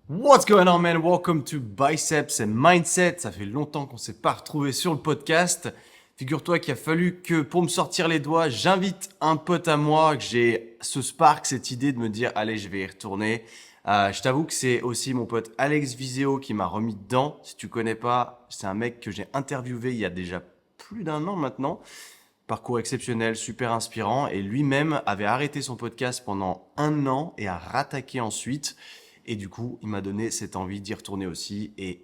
What's going on, man? Welcome to Biceps and Mindset. Ça fait longtemps qu'on s'est pas retrouvé sur le podcast. Figure-toi qu'il a fallu que, pour me sortir les doigts, j'invite un pote à moi, que j'ai ce spark, cette idée de me dire, allez, je vais y retourner. Je t'avoue que c'est aussi mon pote Alex Viseo qui m'a remis dedans. Si tu connais pas, c'est un mec que j'ai interviewé il y a déjà plus d'un an maintenant. Parcours exceptionnel, super inspirant. Et lui-même avait arrêté son podcast pendant un an et a rattaqué ensuite. Et du coup, il m'a donné cette envie d'y retourner aussi. Et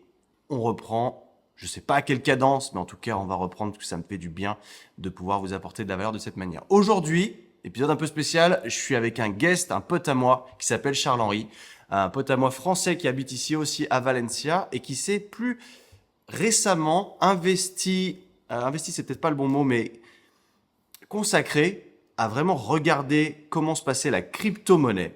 on reprend, je sais pas à quelle cadence, mais en tout cas, on va reprendre parce que ça me fait du bien de pouvoir vous apporter de la valeur de cette manière. Aujourd'hui, épisode un peu spécial, je suis avec un guest, un pote à moi qui s'appelle Charles-Henri. Un pote à moi français qui habite ici aussi à Valencia et qui s'est plus récemment investi c'est peut-être pas le bon mot, mais consacré à vraiment regarder comment se passait la crypto-monnaie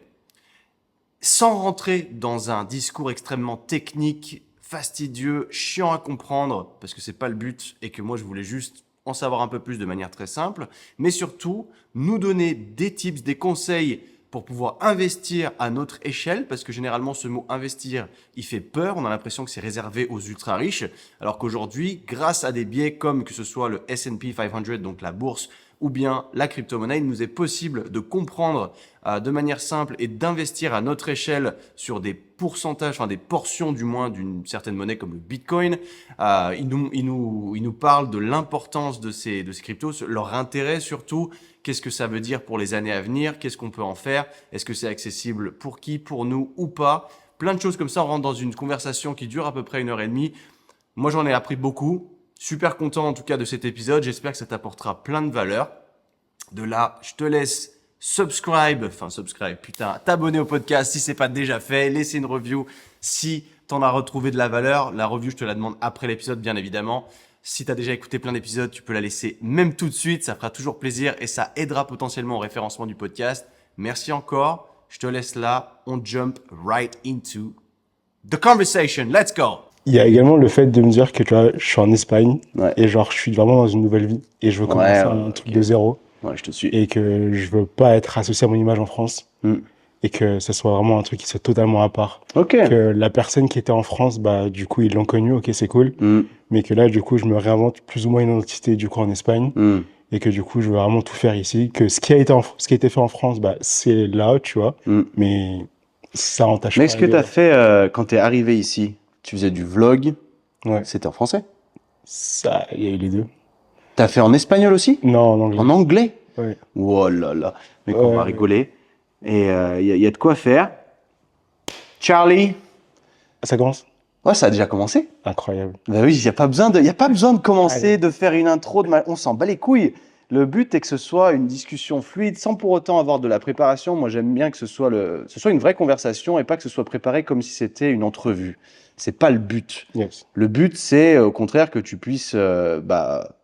sans rentrer dans un discours extrêmement technique, fastidieux, chiant à comprendre, parce que c'est pas le but et que moi je voulais juste en savoir un peu plus de manière très simple, mais surtout nous donner des tips, des conseils pour pouvoir investir à notre échelle, parce que généralement ce mot investir, il fait peur, on a l'impression que c'est réservé aux ultra riches, alors qu'aujourd'hui, grâce à des biais comme que ce soit le S&P 500, donc la bourse, ou bien la crypto-monnaie, il nous est possible de comprendre de manière simple et d'investir à notre échelle sur des pourcentages, enfin des portions du moins d'une certaine monnaie comme le Bitcoin. Il nous parle de l'importance de ces cryptos, leur intérêt surtout, qu'est-ce que ça veut dire pour les années à venir, qu'est-ce qu'on peut en faire, est-ce que c'est accessible pour qui, pour nous ou pas. Plein de choses comme ça, on rentre dans une conversation qui dure à peu près 1 heure et demie. Moi, j'en ai appris beaucoup. Super content en tout cas de cet épisode. J'espère que ça t'apportera plein de valeur. De là, je te laisse t'abonner au podcast si c'est pas déjà fait. Laisser une review si t'en as retrouvé de la valeur. La review, je te la demande après l'épisode, bien évidemment. Si t'as déjà écouté plein d'épisodes, tu peux la laisser même tout de suite. Ça fera toujours plaisir et ça aidera potentiellement au référencement du podcast. Merci encore. Je te laisse là. On jump right into the conversation. Let's go! Il y a également le fait de me dire que tu vois, je suis en Espagne Ouais. et genre je suis vraiment dans une nouvelle vie et je veux commencer un truc de zéro Ouais, je te suis. et que je veux pas être associé à mon image en France et que ce soit vraiment un truc qui soit totalement à part. Ok. Que la personne qui était en France, bah du coup ils l'ont connu, ok c'est cool, mais que là du coup je me réinvente plus ou moins une identité du coup en Espagne et que du coup je veux vraiment tout faire ici, que ce qui a été fait en France, bah c'est là, tu vois, mais ça entache Mais pas. ce que tu as fait quand tu es arrivé ici, tu faisais du vlog, Ouais. c'était en français. Ça, il y a eu les deux. Tu as fait en espagnol aussi? Non, en anglais. En anglais? Ouais. Oh là là. Mais on va Ouais. rigoler. Et y a de quoi faire. Charlie? Ça commence? Ouais, ça a déjà commencé. Incroyable. Bah oui, y a pas besoin de commencer, Allez. de faire une intro, on s'en bat les couilles. Le but est que ce soit une discussion fluide, sans pour autant avoir de la préparation. Moi, j'aime bien que ce soit une vraie conversation et pas que ce soit préparé comme si c'était une entrevue. C'est pas le but. Yes. Le but, c'est au contraire que tu puisses,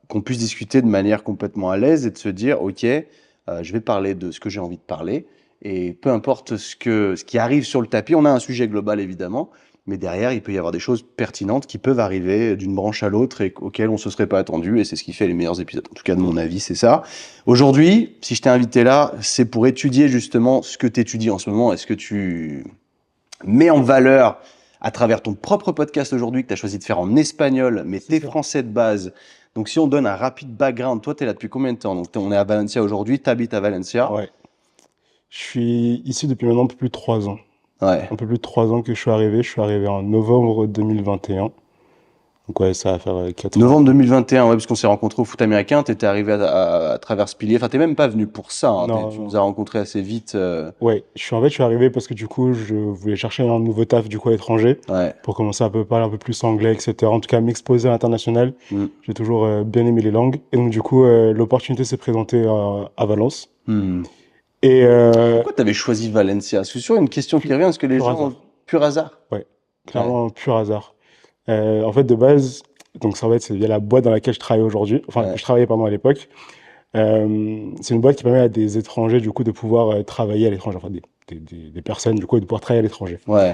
qu'on puisse discuter de manière complètement à l'aise et de se dire, ok, je vais parler de ce que j'ai envie de parler et peu importe ce qui arrive sur le tapis, on a un sujet global évidemment. Mais derrière, il peut y avoir des choses pertinentes qui peuvent arriver d'une branche à l'autre et auxquelles on ne se serait pas attendu. Et c'est ce qui fait les meilleurs épisodes. En tout cas, de mon avis, c'est ça. Aujourd'hui, si je t'ai invité là, c'est pour étudier justement ce que tu étudies en ce moment et ce que tu mets en valeur à travers ton propre podcast aujourd'hui que tu as choisi de faire en espagnol, mais tu es français de base. Donc, si on donne un rapide background, toi, tu es là depuis combien de temps? Donc, on est à Valencia aujourd'hui, tu habites à Valencia. Ouais. Je suis ici depuis maintenant un peu plus de 3 ans. Ouais. Un peu plus de 3 ans que je suis arrivé. Je suis arrivé en novembre 2021. Donc ouais, ça va faire 4 ans. Novembre 2021, ouais, parce qu'on s'est rencontrés au foot américain, t'étais arrivé à travers ce pilier. Enfin, t'es même pas venu pour ça, hein. Non, Tu non. nous as rencontrés assez vite. Ouais, je suis arrivé parce que du coup, je voulais chercher un nouveau taf du coup à l'étranger Ouais. pour commencer à parler un peu plus anglais, etc. En tout cas, m'exposer à l'international. J'ai toujours bien aimé les langues. Et donc du coup, l'opportunité s'est présentée à Valence. Et Pourquoi t'avais choisi Valencia? C'est sûr une question qui revient, parce que les pur gens hasard. ont pur hasard. Ouais, clairement pur hasard. En fait, de base, donc ça en fait, c'est via la boîte dans laquelle je travaille aujourd'hui, enfin que je travaillais à l'époque. C'est une boîte qui permet à des étrangers du coup de pouvoir travailler à l'étranger, enfin des personnes du coup de pouvoir travailler à l'étranger. Ouais.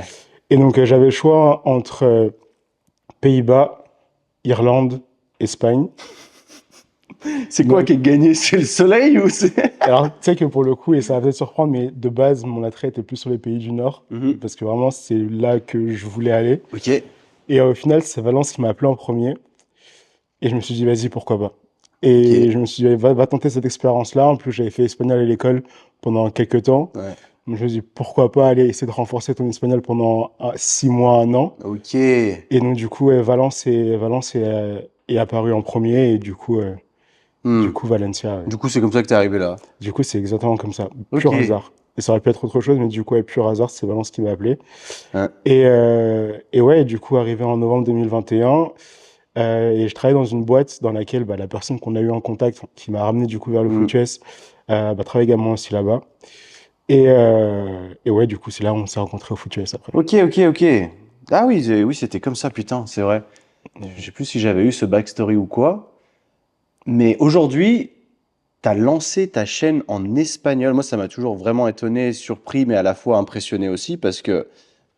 Et donc j'avais le choix entre Pays-Bas, Irlande, Espagne. C'est quoi qui est gagné? C'est le soleil ou c'est... Alors, tu sais que pour le coup, et ça va peut-être surprendre, mais de base, mon attrait était plus sur les pays du Nord, parce que vraiment, c'est là que je voulais aller. Ok. Et au final, c'est Valence qui m'a appelé en premier. Et je me suis dit, vas-y, pourquoi pas. Et je me suis dit, va tenter cette expérience-là. En plus, j'avais fait espagnol à l'école pendant quelques temps. Ouais. Donc, je me suis dit, pourquoi pas aller essayer de renforcer ton espagnol pendant 6 mois, 1 an. Ok. Et donc, du coup, Valence est apparu en premier. Et du coup, Valencia. Du coup, c'est comme ça que t'es arrivé là. Du coup, c'est exactement comme ça. Ok. Pur hasard. Et ça aurait pu être autre chose, mais du coup, pur hasard, c'est Valence qui m'a appelé. Ouais. Et ouais, du coup, arrivé en novembre 2021, et je travaille dans une boîte dans laquelle la personne qu'on a eu en contact, qui m'a ramené du coup vers le Foot US, travaille également aussi là-bas. Et ouais, du coup, c'est là où on s'est rencontrés au Foot US après. Ok. Ah oui, oui, c'était comme ça, putain, c'est vrai. Je sais plus si j'avais eu ce backstory ou quoi. Mais aujourd'hui, t'as lancé ta chaîne en espagnol. Moi, ça m'a toujours vraiment étonné, surpris, mais à la fois impressionné aussi, parce que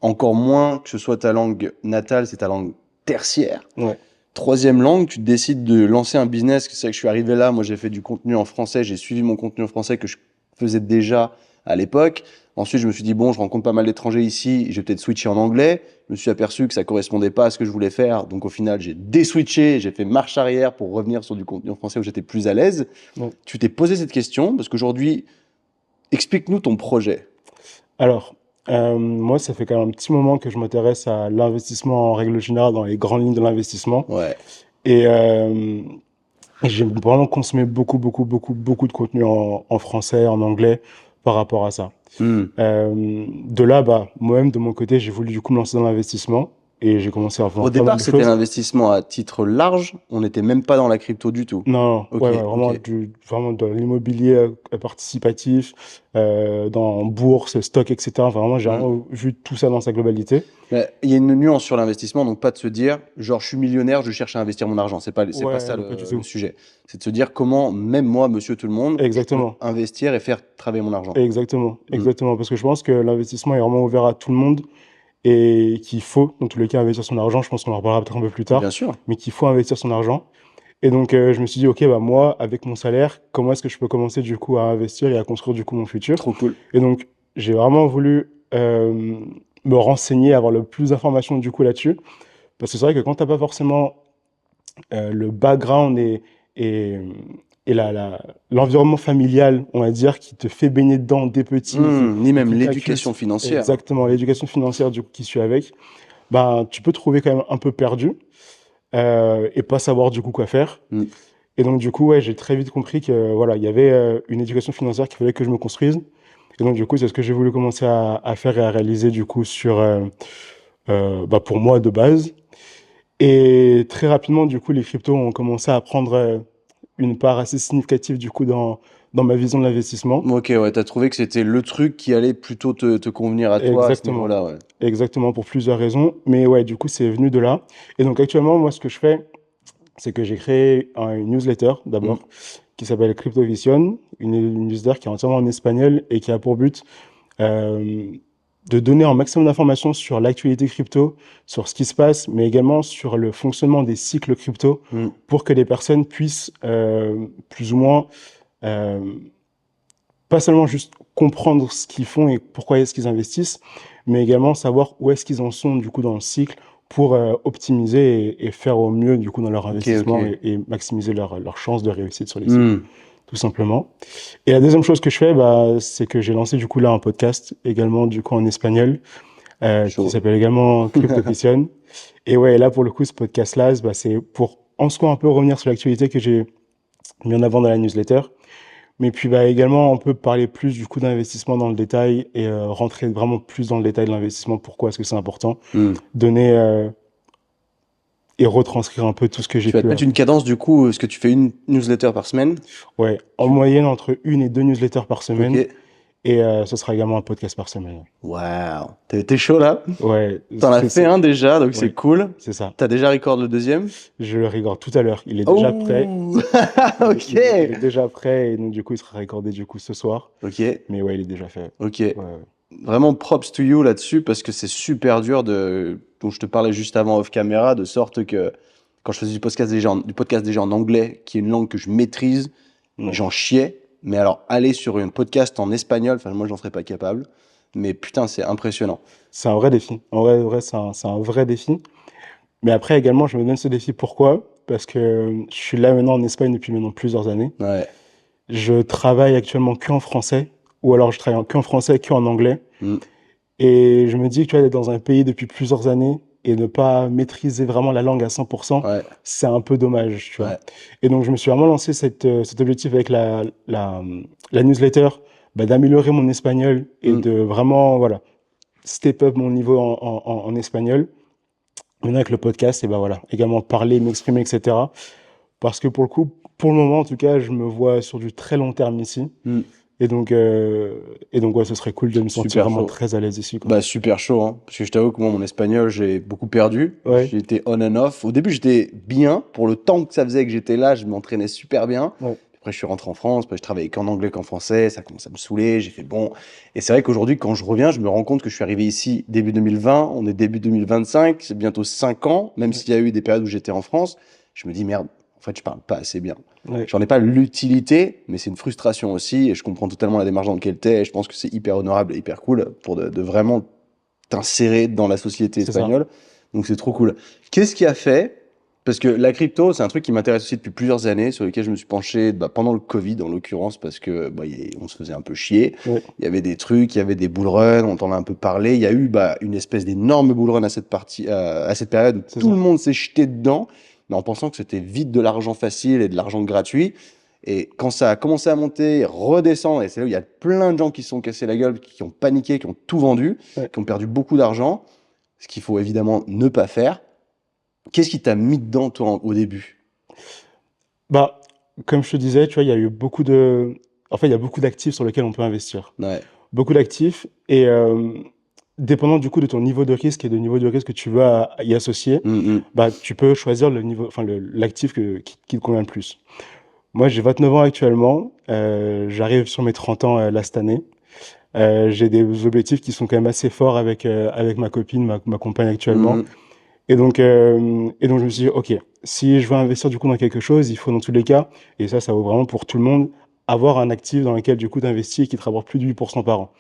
encore moins que ce soit ta langue natale, c'est ta langue tertiaire. Ouais. Troisième langue, tu décides de lancer un business. C'est vrai que je suis arrivé là, moi j'ai fait du contenu en français, j'ai suivi mon contenu en français que je faisais déjà à l'époque. Ensuite, je me suis dit, bon, je rencontre pas mal d'étrangers ici, je vais peut-être switcher en anglais. Je me suis aperçu que ça correspondait pas à ce que je voulais faire. Donc au final, j'ai déswitché, j'ai fait marche arrière pour revenir sur du contenu en français où j'étais plus à l'aise. Ouais. Tu t'es posé cette question parce qu'aujourd'hui, explique-nous ton projet. Alors, moi, ça fait quand même un petit moment que je m'intéresse à l'investissement en règle générale, dans les grandes lignes de l'investissement. Ouais. Et j'ai vraiment consommé beaucoup de contenu en français, en anglais par rapport à ça. De là, moi-même, de mon côté, j'ai voulu du coup me lancer dans l'investissement et j'ai commencé à voir Au départ, c'était l'investissement à titre large. On n'était même pas dans la crypto du tout. Non, Ok, vraiment, ok. vraiment dans l'immobilier participatif, dans bourse, stock, etc. Vraiment, j'ai vraiment vu tout ça dans sa globalité. Mais il y a une nuance sur l'investissement, donc pas de se dire, genre, je suis millionnaire, je cherche à investir mon argent. C'est pas ça non, pas du le tout. sujet. C'est de se dire comment, même moi, monsieur tout le monde, je Exactement. peux investir et faire travailler mon argent. Exactement. Parce que je pense que l'investissement est vraiment ouvert à tout le monde et qu'il faut, dans tous les cas, investir son argent. Je pense qu'on en reparlera peut-être un peu plus tard. Bien sûr. Mais qu'il faut investir son argent. Et donc, je me suis dit, OK, moi, avec mon salaire, comment est-ce que je peux commencer, du coup, à investir et à construire, du coup, mon futur? Trop cool. Et donc, j'ai vraiment voulu me renseigner, avoir le plus d'informations, du coup, là-dessus. Parce que c'est vrai que quand t'as pas forcément le background et l'environnement familial, on va dire, qui te fait baigner dedans dès petit. Ni même l'éducation financière. Exactement, l'éducation financière, du coup, qui suit avec. Tu peux te trouver quand même un peu perdu. Et pas savoir du coup quoi faire. Et donc du coup, ouais, j'ai très vite compris que voilà, il y avait une éducation financière qu'il fallait que je me construise. Et donc du coup, c'est ce que j'ai voulu commencer à faire et à réaliser du coup sur pour moi de base. Et très rapidement, du coup, les cryptos ont commencé à prendre une part assez significative du coup dans ma vision de l'investissement. Ok, ouais, t'as trouvé que c'était le truc qui allait plutôt te convenir à toi à ce niveau-là, ouais. Exactement, pour plusieurs raisons. Mais ouais, du coup, c'est venu de là. Et donc actuellement, moi, ce que je fais, c'est que j'ai créé une newsletter d'abord qui s'appelle Crypto Vision, une newsletter qui est entièrement en espagnol et qui a pour but de donner un maximum d'informations sur l'actualité crypto, sur ce qui se passe, mais également sur le fonctionnement des cycles crypto pour que les personnes puissent plus ou moins pas seulement juste comprendre ce qu'ils font et pourquoi est-ce qu'ils investissent, mais également savoir où est-ce qu'ils en sont du coup dans le cycle pour optimiser et faire au mieux du coup dans leur investissement et maximiser leur chance de réussite sur les cycles, tout simplement. Et la deuxième chose que je fais, c'est que j'ai lancé du coup là un podcast également du coup en espagnol qui s'appelle également Crypto Vision. Et ouais, là pour le coup ce podcast-là, c'est pour en soi un peu revenir sur l'actualité que j'ai mis en avant dans la newsletter. Mais puis également, on peut parler plus du coup d'investissement dans le détail et rentrer vraiment plus dans le détail de l'investissement. Pourquoi est-ce que c'est important? Donner et retranscrire un peu tout ce que j'ai pu. Tu vas te mettre une cadence du coup, est-ce que tu fais une newsletter par semaine? Ouais, en moyenne entre 1 et 2 newsletters par semaine. Okay. Et ce sera également un podcast par semaine. Waouh, t'es chaud là? Ouais. T'en as fait un déjà, donc c'est cool. C'est ça. T'as déjà record le deuxième? Je le record tout à l'heure. Il est déjà prêt. Ok. Il est déjà prêt et donc du coup il sera recordé du coup ce soir. Ok. Mais ouais, il est déjà fait. Ok. Ouais. Vraiment props to you là-dessus parce que c'est super dur dont je te parlais juste avant off caméra, de sorte que quand je faisais du podcast déjà en anglais, qui est une langue que je maîtrise, j'en chiais. Mais alors, aller sur un podcast en espagnol, enfin, moi, j'en serais pas capable. Mais putain, c'est impressionnant. C'est un vrai défi. En vrai, c'est un vrai défi. Mais après, également, je me donne ce défi. Pourquoi? Parce que je suis là maintenant en Espagne depuis maintenant plusieurs années. Ouais. Je travaille actuellement qu'en français, ou alors je travaille qu'en français, qu'en anglais. Et je me dis que tu vois, être dans un pays depuis plusieurs années et ne pas maîtriser vraiment la langue à 100%, c'est un peu dommage, tu vois. Ouais. Et donc, je me suis vraiment lancé cet objectif avec la newsletter, d'améliorer mon espagnol et de vraiment, voilà, step up mon niveau en espagnol. Maintenant, avec le podcast, et voilà, également parler, m'exprimer, etc. Parce que pour le coup, pour le moment, en tout cas, je me vois sur du très long terme ici. Et donc, ouais, ce serait cool de me sentir vraiment très à l'aise ici, quoi. Bah, super chaud, hein. Parce que je t'avoue que moi, mon espagnol, j'ai beaucoup perdu. Ouais. J'étais on and off. Au début, j'étais bien. Pour le temps que ça faisait que j'étais là, je m'entraînais super bien. Ouais. Après, je suis rentré en France. Après, je travaillais qu'en anglais qu'en français. Ça commence à me saouler. J'ai fait bon. Et c'est vrai qu'aujourd'hui, quand je reviens, je me rends compte que je suis arrivé ici début 2020. On est début 2025. C'est bientôt 5 ans. Même s'il y a eu des périodes où j'étais en France, je me dis merde, en fait, je parle pas assez bien. Ouais. J'en ai pas l'utilité, mais c'est une frustration aussi. Et je comprends totalement la démarche dans laquelle t'es. Et je pense que c'est hyper honorable et hyper cool pour de vraiment t'insérer dans la société espagnole. Donc c'est trop cool. Qu'est-ce qui a fait? Parce que la crypto, c'est un truc qui m'intéresse aussi depuis plusieurs années, sur lequel je me suis penché pendant le Covid, en l'occurrence, parce que on se faisait un peu chier. Ouais. Il y avait des trucs, il y avait des bull runs, on t'en a un peu parlé. Il y a eu une espèce d'énorme bull run à cette période où tout le monde s'est jeté dedans, mais en pensant que c'était vite de l'argent facile et de l'argent gratuit. Et quand ça a commencé à monter, redescendre, et c'est là où il y a plein de gens qui se sont cassés la gueule, qui ont paniqué, qui ont tout vendu, qui ont perdu beaucoup d'argent, ce qu'il faut évidemment ne pas faire. Qu'est-ce qui t'a mis dedans, toi, au début? Comme je te disais, tu vois, il y a eu beaucoup il y a beaucoup d'actifs sur lesquels on peut investir. Ouais. Beaucoup d'actifs. Et dépendant du coup de ton niveau de risque et du niveau de risque que tu veux y associer, tu peux choisir l'actif qui te convient le plus. Moi, j'ai 29 ans actuellement. J'arrive sur mes 30 ans là cette année. J'ai des objectifs qui sont quand même assez forts avec ma copine, ma compagne actuellement. Et donc, je me suis dit, OK, si je veux investir du coup dans quelque chose, il faut dans tous les cas, et ça vaut vraiment pour tout le monde, avoir un actif dans lequel du coup tu investis et qui te rapporte plus de 8% par an.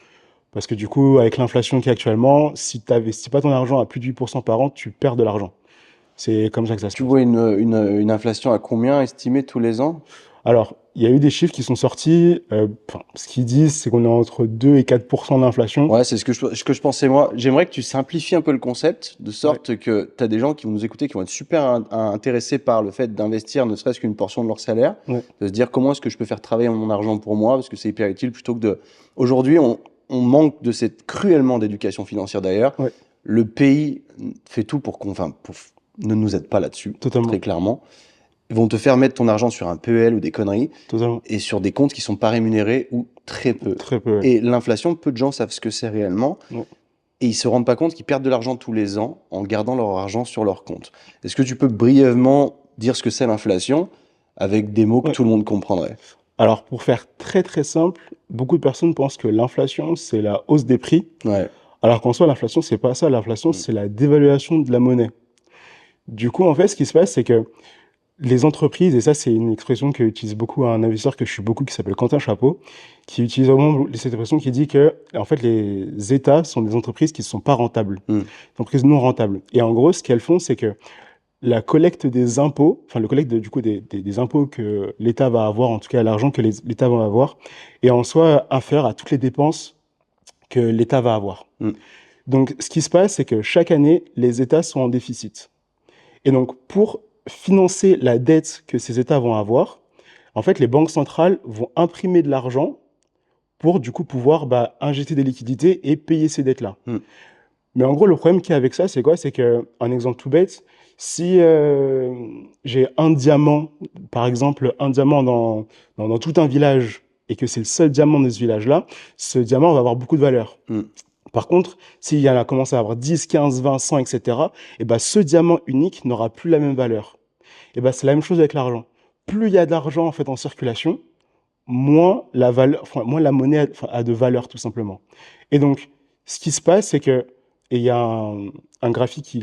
Parce que du coup, avec l'inflation qu'il y a actuellement, si tu n'investis pas ton argent à plus de 8% par an, tu perds de l'argent. C'est comme ça que ça se passe. Tu vois une inflation à combien estimée tous les ans? Alors, il y a eu des chiffres qui sont sortis. Ce qu'ils disent, c'est qu'on est entre 2 et 4% d'inflation. Ouais, c'est ce que je pensais moi. J'aimerais que tu simplifies un peu le concept, de sorte que tu as des gens qui vont nous écouter, qui vont être super intéressés par le fait d'investir ne serait-ce qu'une portion de leur salaire, de se dire comment est-ce que je peux faire travailler mon argent pour moi, parce que c'est hyper utile, plutôt que de... Aujourd'hui, on manque de cette cruellement d'éducation financière d'ailleurs. Ouais. Le pays fait tout pour ne nous aide pas là-dessus, Totalement. très clairement. Ils vont te faire mettre ton argent sur un PEL ou des conneries. Totalement. Et sur des comptes qui sont pas rémunérés ou très peu. Très peu. Ouais. Et l'inflation, peu de gens savent ce que c'est réellement. Ouais. Et ils se rendent pas compte qu'ils perdent de l'argent tous les ans en gardant leur argent sur leur compte. Est-ce que tu peux brièvement dire ce que c'est l'inflation avec des mots que tout le monde comprendrait? Alors, pour faire très très simple, beaucoup de personnes pensent que l'inflation, c'est la hausse des prix. Ouais. Alors qu'en soi, l'inflation, c'est pas ça. L'inflation, c'est la dévaluation de la monnaie. Du coup, en fait, ce qui se passe, c'est que les entreprises, et ça, c'est une expression qu'utilise beaucoup un investisseur que je suis beaucoup, qui s'appelle Quentin Chapeau, qui utilise vraiment cette expression qui dit que, en fait, les États sont des entreprises qui ne sont pas rentables, des entreprises non rentables. Et en gros, ce qu'elles font, c'est que la collecte des impôts, enfin, le collecte du coup des impôts que l'État va avoir, en tout cas l'argent que l'État va avoir, est en soi inférieur à toutes les dépenses que l'État va avoir. Donc, ce qui se passe, c'est que chaque année, les États sont en déficit. Et donc, pour financer la dette que ces États vont avoir, en fait, les banques centrales vont imprimer de l'argent pour, du coup, pouvoir injecter des liquidités et payer ces dettes-là. Mais en gros, le problème qu'il y a avec ça, c'est quoi? C'est qu'un exemple tout bête, si j'ai un diamant, par exemple, un diamant dans tout un village, et que c'est le seul diamant de ce village-là, ce diamant va avoir beaucoup de valeur. Par contre, s'il y en a commencé à avoir 10, 15, 20, 100, etc., et ce diamant unique n'aura plus la même valeur. Et c'est la même chose avec l'argent. Plus il y a d'argent en fait en circulation, moins la monnaie a de valeur tout simplement. Et donc, ce qui se passe, c'est que et il y a un graphique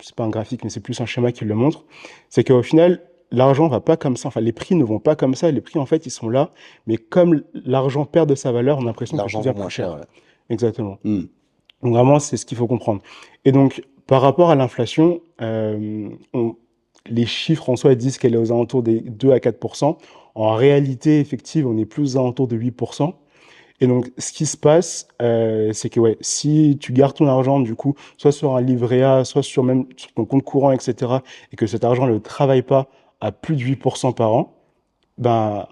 c'est pas un graphique, mais c'est plus un schéma qui le montre. C'est qu'au final, l'argent va pas comme ça. Enfin, les prix ne vont pas comme ça. Les prix, en fait, ils sont là. Mais comme l'argent perd de sa valeur, on a l'impression que L'argent tout devient vaut moins plus cher. cher. Ouais. Exactement. Donc vraiment, c'est ce qu'il faut comprendre. Et donc, par rapport à l'inflation, les chiffres en soi disent qu'elle est aux alentours des 2 à 4%. En réalité effective, on est plus aux alentours de 8%. Et donc, ce qui se passe, c'est que ouais, si tu gardes ton argent, du coup, soit sur un livret A, soit sur même sur ton compte courant, etc., et que cet argent ne travaille pas à plus de 8% par an, ben,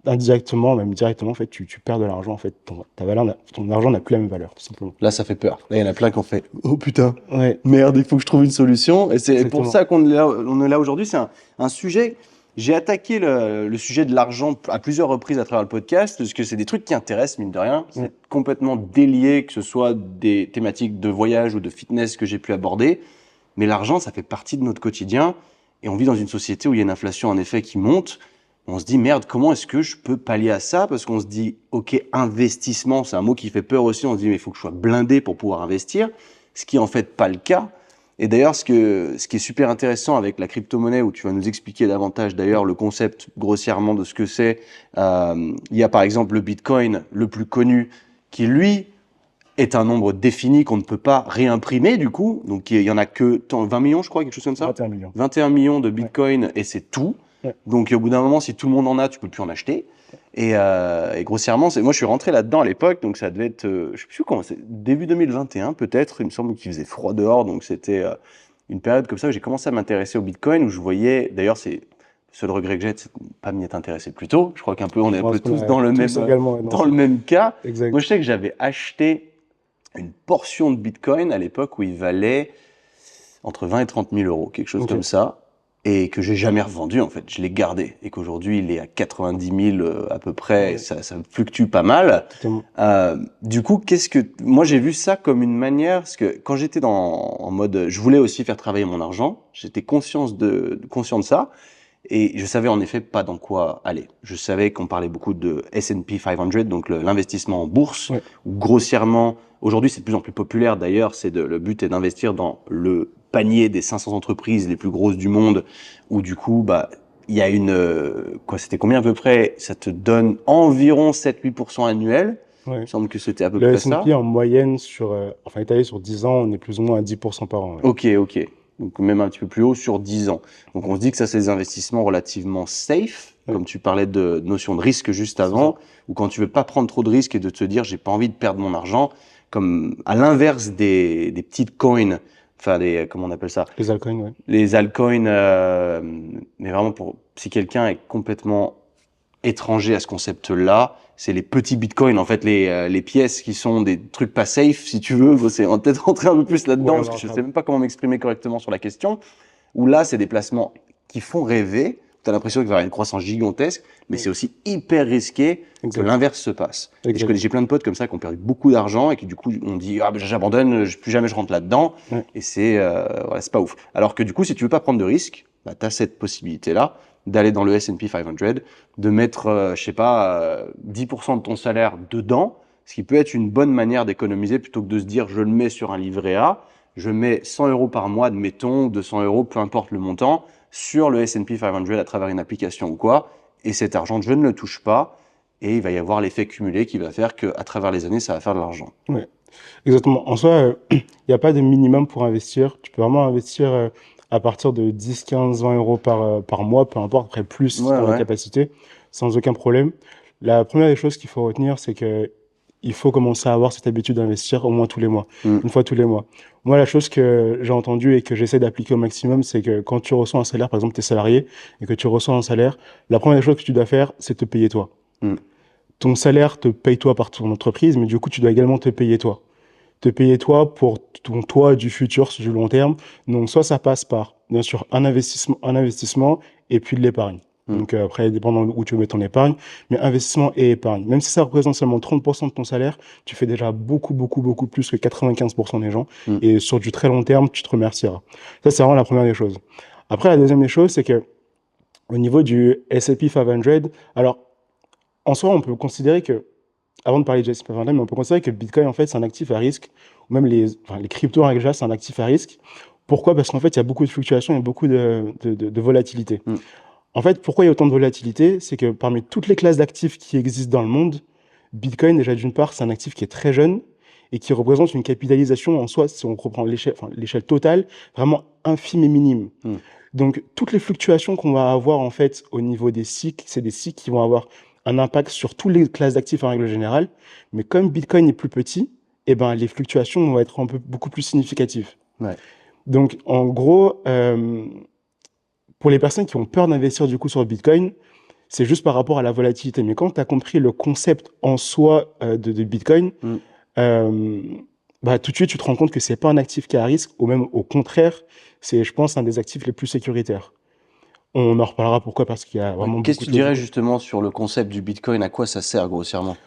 indirectement, même directement, en fait, tu perds de l'argent. En fait, ton argent n'a plus la même valeur, tout simplement. Là, ça fait peur. Là, il y en a plein qui ont fait « Oh putain, Ouais, merde, il faut que je trouve une solution ». Et c'est pour exactement. ça on est là aujourd'hui. C'est un sujet... J'ai attaqué le sujet de l'argent à plusieurs reprises à travers le podcast, parce que c'est des trucs qui intéressent, mine de rien. C'est complètement délié, que ce soit des thématiques de voyage ou de fitness que j'ai pu aborder. Mais l'argent, ça fait partie de notre quotidien. Et on vit dans une société où il y a une inflation, en effet, qui monte. On se dit, merde, comment est-ce que je peux pallier à ça? Parce qu'on se dit, OK, investissement, c'est un mot qui fait peur aussi. On se dit, mais il faut que je sois blindé pour pouvoir investir. Ce qui est en fait pas le cas. Et d'ailleurs, ce qui est super intéressant avec la crypto-monnaie, où tu vas nous expliquer davantage d'ailleurs le concept grossièrement de ce que c'est, il y a par exemple le Bitcoin, le plus connu, qui lui est un nombre défini qu'on ne peut pas réimprimer du coup. Donc il y en a que 20 millions, je crois, quelque chose comme ça. 21 millions. 21 millions de Bitcoin et c'est tout. Ouais. Donc au bout d'un moment, si tout le monde en a, tu peux plus en acheter. Et grossièrement, moi je suis rentré là-dedans à l'époque, donc ça devait être, je sais plus comment, c'est début 2021 peut-être. Il me semble qu'il faisait froid dehors, donc c'était une période comme ça où j'ai commencé à m'intéresser au Bitcoin, où je voyais, d'ailleurs c'est le seul regret que j'ai, c'est de pas m'y être intéressé plus tôt. Je crois on est un peu tous dans le même cas. Exact. Moi je sais que j'avais acheté une portion de Bitcoin à l'époque où il valait entre 20 et 30 000 euros, quelque chose comme ça. Et que j'ai jamais revendu en fait, je l'ai gardé et qu'aujourd'hui il est à 90 000 à peu près, ça fluctue pas mal. Du coup, moi j'ai vu ça comme une manière, parce que quand j'étais en mode, je voulais aussi faire travailler mon argent, j'étais conscient de ça et je savais en effet pas dans quoi aller. Je savais qu'on parlait beaucoup de S&P 500, donc l'investissement en bourse, où grossièrement, aujourd'hui c'est de plus en plus populaire d'ailleurs, le but est d'investir dans le panier des 500 entreprises les plus grosses du monde, où du coup, il y a c'était combien à peu près? Ça te donne environ 7-8% annuel. Il me semble que c'était à peu près ça. Le S&P en moyenne étalé sur 10 ans, on est plus ou moins à 10% par an. Ouais. Ok. Donc même un petit peu plus haut sur 10 ans. Donc on se dit que ça, c'est des investissements relativement safe, comme tu parlais de notion de risque juste avant, ou quand tu veux pas prendre trop de risques et de te dire, j'ai pas envie de perdre mon argent, comme à l'inverse des petites coins, enfin comment on appelle ça? Les altcoins, ouais. Les altcoins, mais vraiment si quelqu'un est complètement étranger à ce concept-là, c'est les petits bitcoins, en fait, les pièces qui sont des trucs pas safe, si tu veux. On va peut-être rentrer un peu plus là-dedans, parce que je sais même pas comment m'exprimer correctement sur la question. Où là, c'est des placements qui font rêver. Tu as l'impression qu'il va y avoir une croissance gigantesque, mais c'est aussi hyper risqué que l'inverse se passe. Et j'ai plein de potes comme ça qui ont perdu beaucoup d'argent et qui du coup on dit j'abandonne, plus jamais je rentre là-dedans. Et c'est pas ouf. Alors que du coup, si tu veux pas prendre de risques, tu as cette possibilité-là d'aller dans le S&P 500, de mettre, 10% de ton salaire dedans, ce qui peut être une bonne manière d'économiser plutôt que de se dire je le mets sur un livret A, je mets 100 euros par mois, admettons, 200 euros, peu importe le montant, sur le S&P 500 à travers une application ou quoi, et cet argent, je ne le touche pas, et il va y avoir l'effet cumulé qui va faire qu'à travers les années, ça va faire de l'argent. Ouais, exactement. En soi, il n'y a pas de minimum pour investir. Tu peux vraiment investir à partir de 10, 15, 20 euros par mois, peu importe, après plus si tu as la capacité, sans aucun problème. La première des choses qu'il faut retenir, c'est que il faut commencer à avoir cette habitude d'investir au moins tous les mois, une fois tous les mois. Moi, la chose que j'ai entendue et que j'essaie d'appliquer au maximum, c'est que quand tu reçois un salaire, par exemple, tu es salarié et que tu reçois un salaire, la première chose que tu dois faire, c'est te payer toi. Ton salaire te paye toi par ton entreprise, mais du coup, tu dois également te payer toi. Te payer toi pour ton toi du futur, sur du long terme. Donc, soit ça passe par, bien sûr, un investissement et puis de l'épargne. Donc après, dépendant où tu mets ton épargne, mais investissement et épargne. Même si ça représente seulement 30% de ton salaire, tu fais déjà beaucoup plus que 95% des gens. Et sur du très long terme, tu te remercieras. Ça, c'est vraiment la première des choses. Après, la deuxième des choses, c'est que au niveau du S&P 500, alors, en soi, on peut considérer que avant de parler de J.C. Pavane, mais on peut considérer que le Bitcoin, en fait, c'est un actif à risque, ou même les cryptos en règle générale, c'est un actif à risque. Pourquoi? Parce qu'en fait, il y a beaucoup de fluctuations et beaucoup de volatilité. En fait, pourquoi il y a autant de volatilité? C'est que parmi toutes les classes d'actifs qui existent dans le monde, Bitcoin, déjà d'une part, c'est un actif qui est très jeune et qui représente une capitalisation en soi, si on reprend l'échelle totale, vraiment infime et minime. Donc, toutes les fluctuations qu'on va avoir, en fait, au niveau des cycles, c'est des cycles qui vont avoir un impact sur toutes les classes d'actifs en règle générale. Mais comme Bitcoin est plus petit, eh ben, les fluctuations vont être beaucoup plus significatives. Ouais. Donc, en gros, pour les personnes qui ont peur d'investir du coup sur le Bitcoin, c'est juste par rapport à la volatilité. Mais quand tu as compris le concept en soi de Bitcoin, tout de suite, tu te rends compte que c'est pas un actif qui est à risque, ou même au contraire, c'est, je pense, un des actifs les plus sécuritaires. On en reparlera pourquoi, parce qu'il y a vraiment Qu'est-ce que beaucoup tu de... dirais justement sur le concept du Bitcoin? À quoi ça sert grossièrement?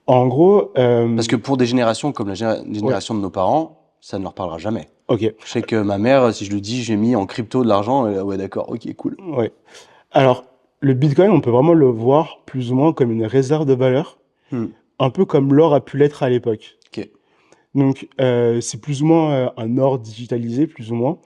En gros... Parce que pour des générations comme la génération de nos parents, ça ne leur parlera jamais. Ok. Je sais que ma mère, si je lui dis j'ai mis en crypto de l'argent, elle est, ouais d'accord, ok, cool. Ouais. Alors, le Bitcoin, on peut vraiment le voir plus ou moins comme une réserve de valeur, un peu comme l'or a pu l'être à l'époque. Ok. Donc, c'est plus ou moins un or digitalisé, plus ou moins,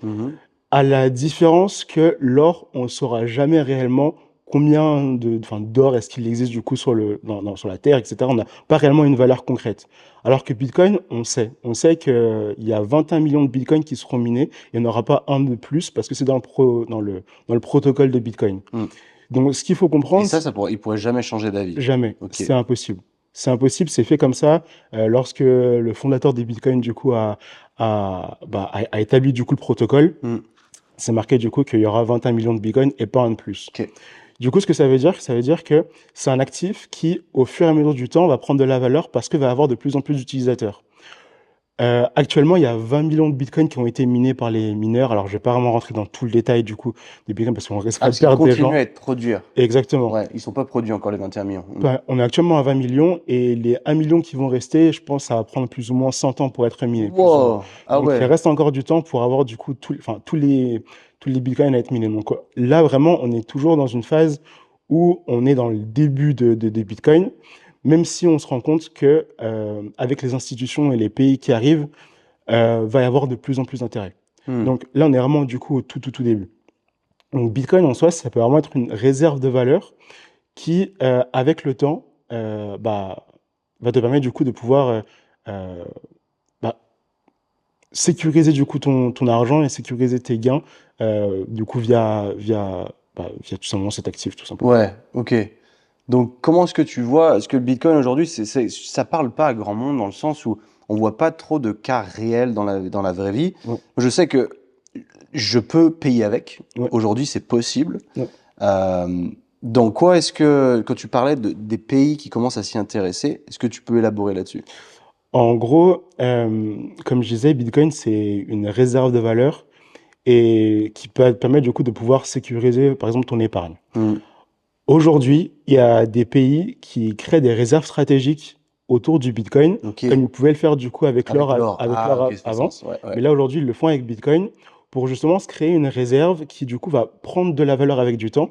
à la différence que l'or, on ne saura jamais réellement combien d'or est-ce qu'il existe du coup sur la Terre, etc. On n'a pas réellement une valeur concrète. Alors que Bitcoin, on sait. On sait qu'il y a 21 millions de Bitcoins qui seront minés. Il n'y en aura pas un de plus parce que c'est dans le protocole de Bitcoin. Donc, ce qu'il faut comprendre... Et ça il pourrait jamais changer d'avis? Jamais. Okay. C'est impossible. C'est impossible, c'est fait comme ça. Lorsque le fondateur des Bitcoins, du coup, a établi du coup le protocole, c'est marqué du coup qu'il y aura 21 millions de Bitcoins et pas un de plus. Okay. Du coup, ce que ça veut dire que c'est un actif qui, au fur et à mesure du temps, va prendre de la valeur parce qu'il va avoir de plus en plus d'utilisateurs. Actuellement, il y a 20 millions de bitcoins qui ont été minés par les mineurs. Alors, je vais pas vraiment rentrer dans tout le détail du coup des bitcoins parce qu'on risque de perdre des gens. Ils continuent à être produits. Exactement. Ouais, ils sont pas produits encore les 21 millions. On est actuellement à 20 millions et les 1 million qui vont rester, je pense, ça va prendre plus ou moins 100 ans pour être minés. Wow. Donc, il reste encore du temps pour avoir du coup tous les bitcoins à être minés. Donc là, vraiment, on est toujours dans une phase où on est dans le début des bitcoins. Même si on se rend compte que avec les institutions et les pays qui arrivent, va y avoir de plus en plus d'intérêt. Donc là, on est vraiment du coup au tout début. Donc Bitcoin en soi, ça peut vraiment être une réserve de valeur qui, avec le temps, va te permettre du coup de pouvoir sécuriser du coup ton argent et sécuriser tes gains du coup via tout simplement cet actif, tout simplement. Ouais, ok. Donc, comment est-ce que tu vois, est-ce que le Bitcoin aujourd'hui, ça parle pas à grand monde dans le sens où on voit pas trop de cas réels dans la vraie vie. Ouais. Je sais que je peux payer avec. Ouais. Aujourd'hui, c'est possible. Ouais. Donc, quoi est-ce que, quand tu parlais des pays qui commencent à s'y intéresser, est-ce que tu peux élaborer là-dessus? En gros, comme je disais, Bitcoin, c'est une réserve de valeur et qui peut permettre du coup de pouvoir sécuriser, par exemple, ton épargne. Aujourd'hui, il y a des pays qui créent des réserves stratégiques autour du Bitcoin, comme ils pouvaient le faire du coup avec l'or avant. Ouais. Mais là, aujourd'hui, ils le font avec Bitcoin pour justement se créer une réserve qui du coup va prendre de la valeur avec du temps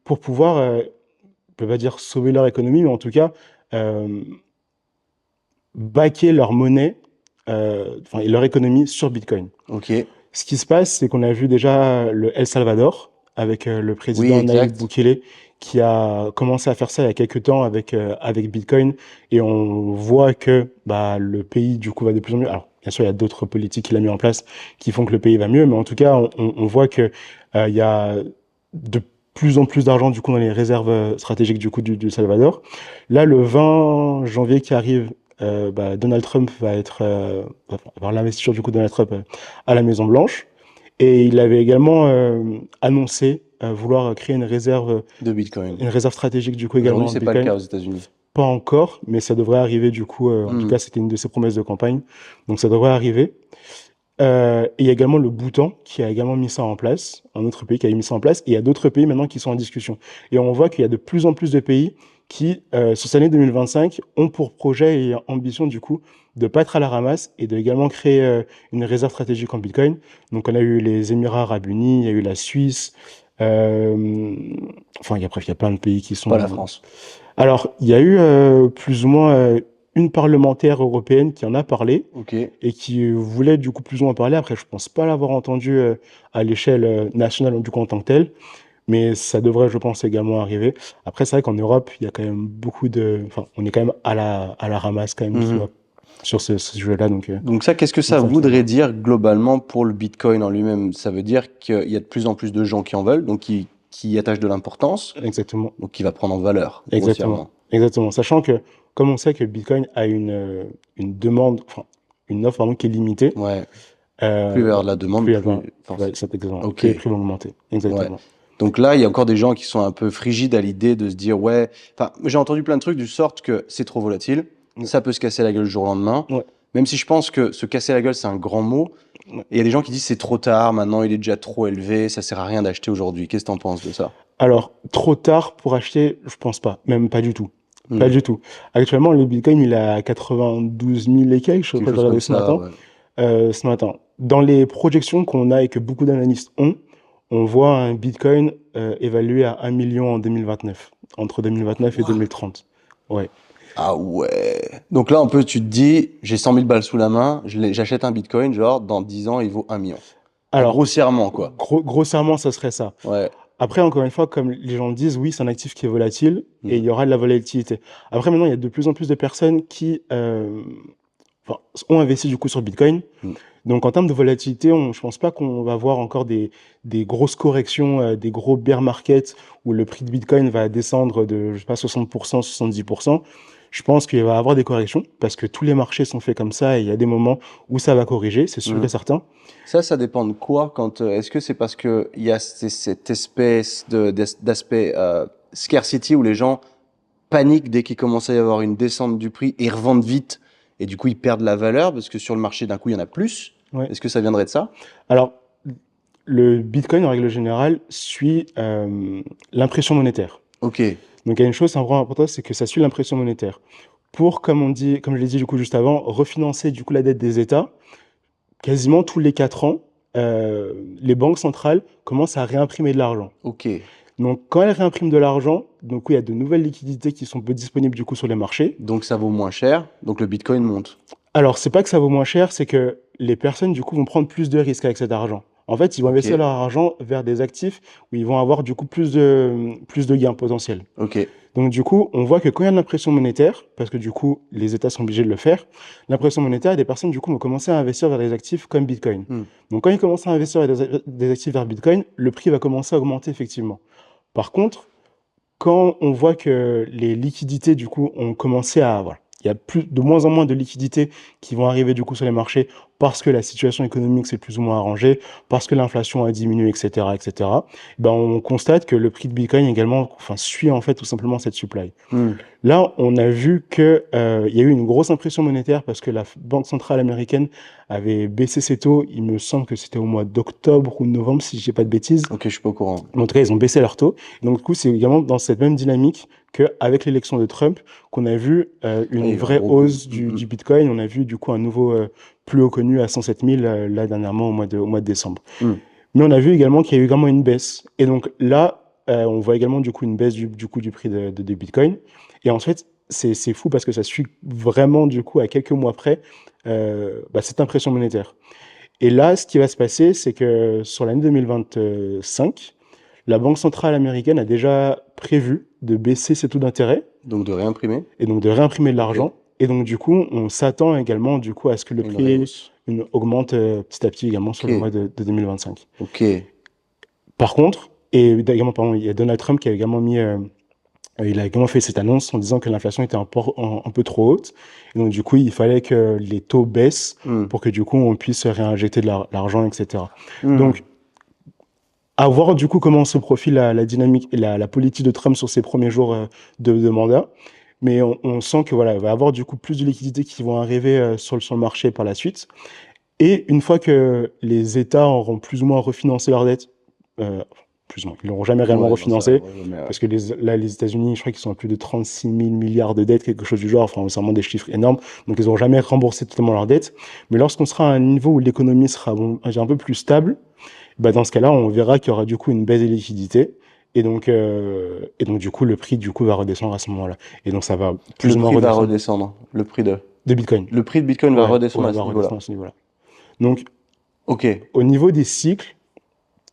pour pouvoir, on peut pas dire sauver leur économie, mais en tout cas, backer leur monnaie et leur économie sur Bitcoin. Ce qui se passe, c'est qu'on a vu déjà le El Salvador avec le président Nayib Bukele qui a commencé à faire ça il y a quelques temps avec Bitcoin et on voit que le pays du coup va de plus en mieux. Alors bien sûr il y a d'autres politiques qu'il a mis en place qui font que le pays va mieux, mais en tout cas on voit que il y a de plus en plus d'argent du coup dans les réserves stratégiques du coup du Salvador. Là le 20 janvier qui arrive, Donald Trump va avoir l'investiture du coup de Donald Trump à la Maison Blanche et il avait également annoncé vouloir créer une réserve de Bitcoin, une réserve stratégique du coup également. Aujourd'hui, c'est pas le cas aux États-Unis. Pas encore, mais ça devrait arriver du coup. En tout cas, c'était une de ses promesses de campagne, donc ça devrait arriver. Et il y a également le Bhoutan qui a également mis ça en place, un autre pays qui a mis ça en place. Et il y a d'autres pays maintenant qui sont en discussion. Et on voit qu'il y a de plus en plus de pays qui, sur cette année 2025, ont pour projet et ambition du coup de pas être à la ramasse et de également créer une réserve stratégique en Bitcoin. Donc on a eu les Émirats Arabes Unis, il y a eu la Suisse, Enfin, bref, il y a plein de pays qui sont... Pas la France. Alors, il y a eu plus ou moins une parlementaire européenne qui en a parlé Ok. et qui voulait du coup plus ou moins parler. Après, je pense pas l'avoir entendu à l'échelle nationale du coup en tant que telle, mais ça devrait, je pense, également arriver. Après, c'est vrai qu'en Europe, il y a quand même beaucoup de... Enfin, on est quand même à la ramasse quand même sur ce sujet-là. Donc ça, qu'est-ce que ça ça me voudrait semble. dire globalement pour le Bitcoin en lui-même? Ça veut dire qu'il y a de plus en plus de gens qui en veulent, donc qui y attachent de l'importance, Exactement. donc qui va prendre en valeur, Exactement. grossièrement. Exactement. Sachant que, comme on sait que Bitcoin a une demande, enfin, une offre pardon, qui est limitée, Ouais. Plus il va y avoir de la demande, plus il y a plus... ouais, forcément. c'est exactement. Ok. Plus les prix vont augmenter. Exactement. Donc là, il y a encore des gens qui sont un peu frigides à l'idée de se dire, ouais, enfin, j'ai entendu plein de trucs du sorte que c'est trop volatile, ça peut se casser la gueule le jour au lendemain. Ouais. Même si je pense que se casser la gueule, c'est un grand mot. Ouais. Et il y a des gens qui disent c'est trop tard, maintenant il est déjà trop élevé, ça sert à rien d'acheter aujourd'hui. Qu'est-ce que t'en penses de ça? Alors, trop tard pour acheter, je pense pas. Même pas du tout. Hmm. Pas du tout. Actuellement, le Bitcoin, il est à 92 000 et quelques, je crois que j'ai regardé ce matin. Ouais. Ce matin. Dans les projections qu'on a et que beaucoup d'analystes ont, on voit un Bitcoin évalué à 1 million en 2029, entre 2029 et 2030. Ouais. Ah ouais. Donc là, un peu, tu te dis, j'ai 100 000 balles sous la main, j'achète un Bitcoin, genre, dans 10 ans, il vaut 1 million. Alors, grossièrement, quoi. Grossièrement, ça serait ça. Ouais. Après, encore une fois, comme les gens le disent, oui, c'est un actif qui est volatile et il y aura de la volatilité. Après, maintenant, il y a de plus en plus de personnes qui ont investi du coup sur Bitcoin. Donc, en termes de volatilité, je pense pas qu'on va voir encore des grosses corrections, des gros bear markets où le prix de Bitcoin va descendre de, je sais pas, 60%, 70%. Je pense qu'il va y avoir des corrections parce que tous les marchés sont faits comme ça et il y a des moments où ça va corriger, c'est sûr et certain. Ça dépend de quoi quand est-ce que c'est parce que il y a cette espèce d'aspect scarcity où les gens paniquent dès qu'il commence à y avoir une descente du prix et revendent vite et du coup ils perdent la valeur parce que sur le marché d'un coup il y en a plus. Ouais. Est-ce que ça viendrait de ça? Alors, le Bitcoin en règle générale suit l'impression monétaire. Ok. Donc il y a une chose vraiment importante, c'est que ça suit l'impression monétaire. Pour, comme je l'ai dit du coup juste avant, refinancer du coup la dette des États, quasiment tous les 4 ans, les banques centrales commencent à réimprimer de l'argent. Ok. Donc quand elles réimpriment de l'argent, donc il y a de nouvelles liquidités qui sont peu disponibles du coup sur les marchés. Donc ça vaut moins cher, donc le Bitcoin monte. Alors c'est pas que ça vaut moins cher, c'est que les personnes du coup vont prendre plus de risques avec cet argent. En fait, ils vont investir leur argent vers des actifs où ils vont avoir du coup plus de gains potentiels. Ok. Donc du coup, on voit que quand il y a de l'impression monétaire, parce que du coup, les États sont obligés de le faire, l'impression monétaire, des personnes du coup vont commencer à investir vers des actifs comme Bitcoin. Donc quand ils commencent à investir vers des actifs vers Bitcoin, le prix va commencer à augmenter effectivement. Par contre, quand on voit que les liquidités du coup ont commencé à... Voilà, il y a de moins en moins de liquidités qui vont arriver du coup sur les marchés parce que la situation économique s'est plus ou moins arrangée, parce que l'inflation a diminué, etc., etc. Ben on constate que le prix de Bitcoin également, suit en fait tout simplement cette supply. Là, on a vu que il y a eu une grosse impression monétaire parce que la Banque centrale américaine avait baissé ses taux. Il me semble que c'était au mois d'octobre ou de novembre, si je dis pas de bêtises. Ok, je suis pas au courant. En tout cas, ils ont baissé leurs taux. Donc, du coup, c'est également dans cette même dynamique qu'avec l'élection de Trump qu'on a vu une vraie hausse du Bitcoin. On a vu du coup un nouveau plus haut connu à 107 000 là dernièrement au mois de décembre. Mais on a vu également qu'il y a eu également une baisse. Et donc là, on voit également du coup une baisse du prix de Bitcoin. Et ensuite, c'est fou parce que ça suit vraiment du coup à quelques mois près cette impression monétaire. Et là, ce qui va se passer, c'est que sur l'année 2025, la Banque centrale américaine a déjà prévu de baisser ses taux d'intérêt. Donc de réimprimer. Et donc de réimprimer de l'argent. Et donc du coup, on s'attend également du coup à ce que le prix augmente petit à petit également sur le mois de 2025. Ok. Par contre, et également, pardon, il y a Donald Trump qui a également mis... il a également fait cette annonce en disant que l'inflation était un peu trop haute. Et donc, du coup, il fallait que les taux baissent pour que, du coup, on puisse réinjecter de l'argent, etc. Donc, à voir, du coup, comment se profile la dynamique et la politique de Trump sur ses premiers jours de mandat. Mais on sent que voilà, il va y avoir, du coup, plus de liquidités qui vont arriver sur le marché par la suite. Et une fois que les États auront plus ou moins refinancé leurs dettes, plus ou moins. Ils l'auront jamais réellement refinancé, parce que les États-Unis, je crois qu'ils sont à plus de 36 000 milliards de dettes, quelque chose du genre. Enfin, c'est vraiment des chiffres énormes. Donc, ils n'auront jamais remboursé totalement leurs dettes. Mais lorsqu'on sera à un niveau où l'économie sera un peu plus stable, bah, dans ce cas-là, on verra qu'il y aura du coup une baisse des liquidités. Et donc, du coup, le prix va redescendre à ce moment-là. Et donc, ça va plus ou moins redescendre. Le prix de Bitcoin. Le prix de Bitcoin va redescendre à ce niveau-là. Donc, ok. Au niveau des cycles,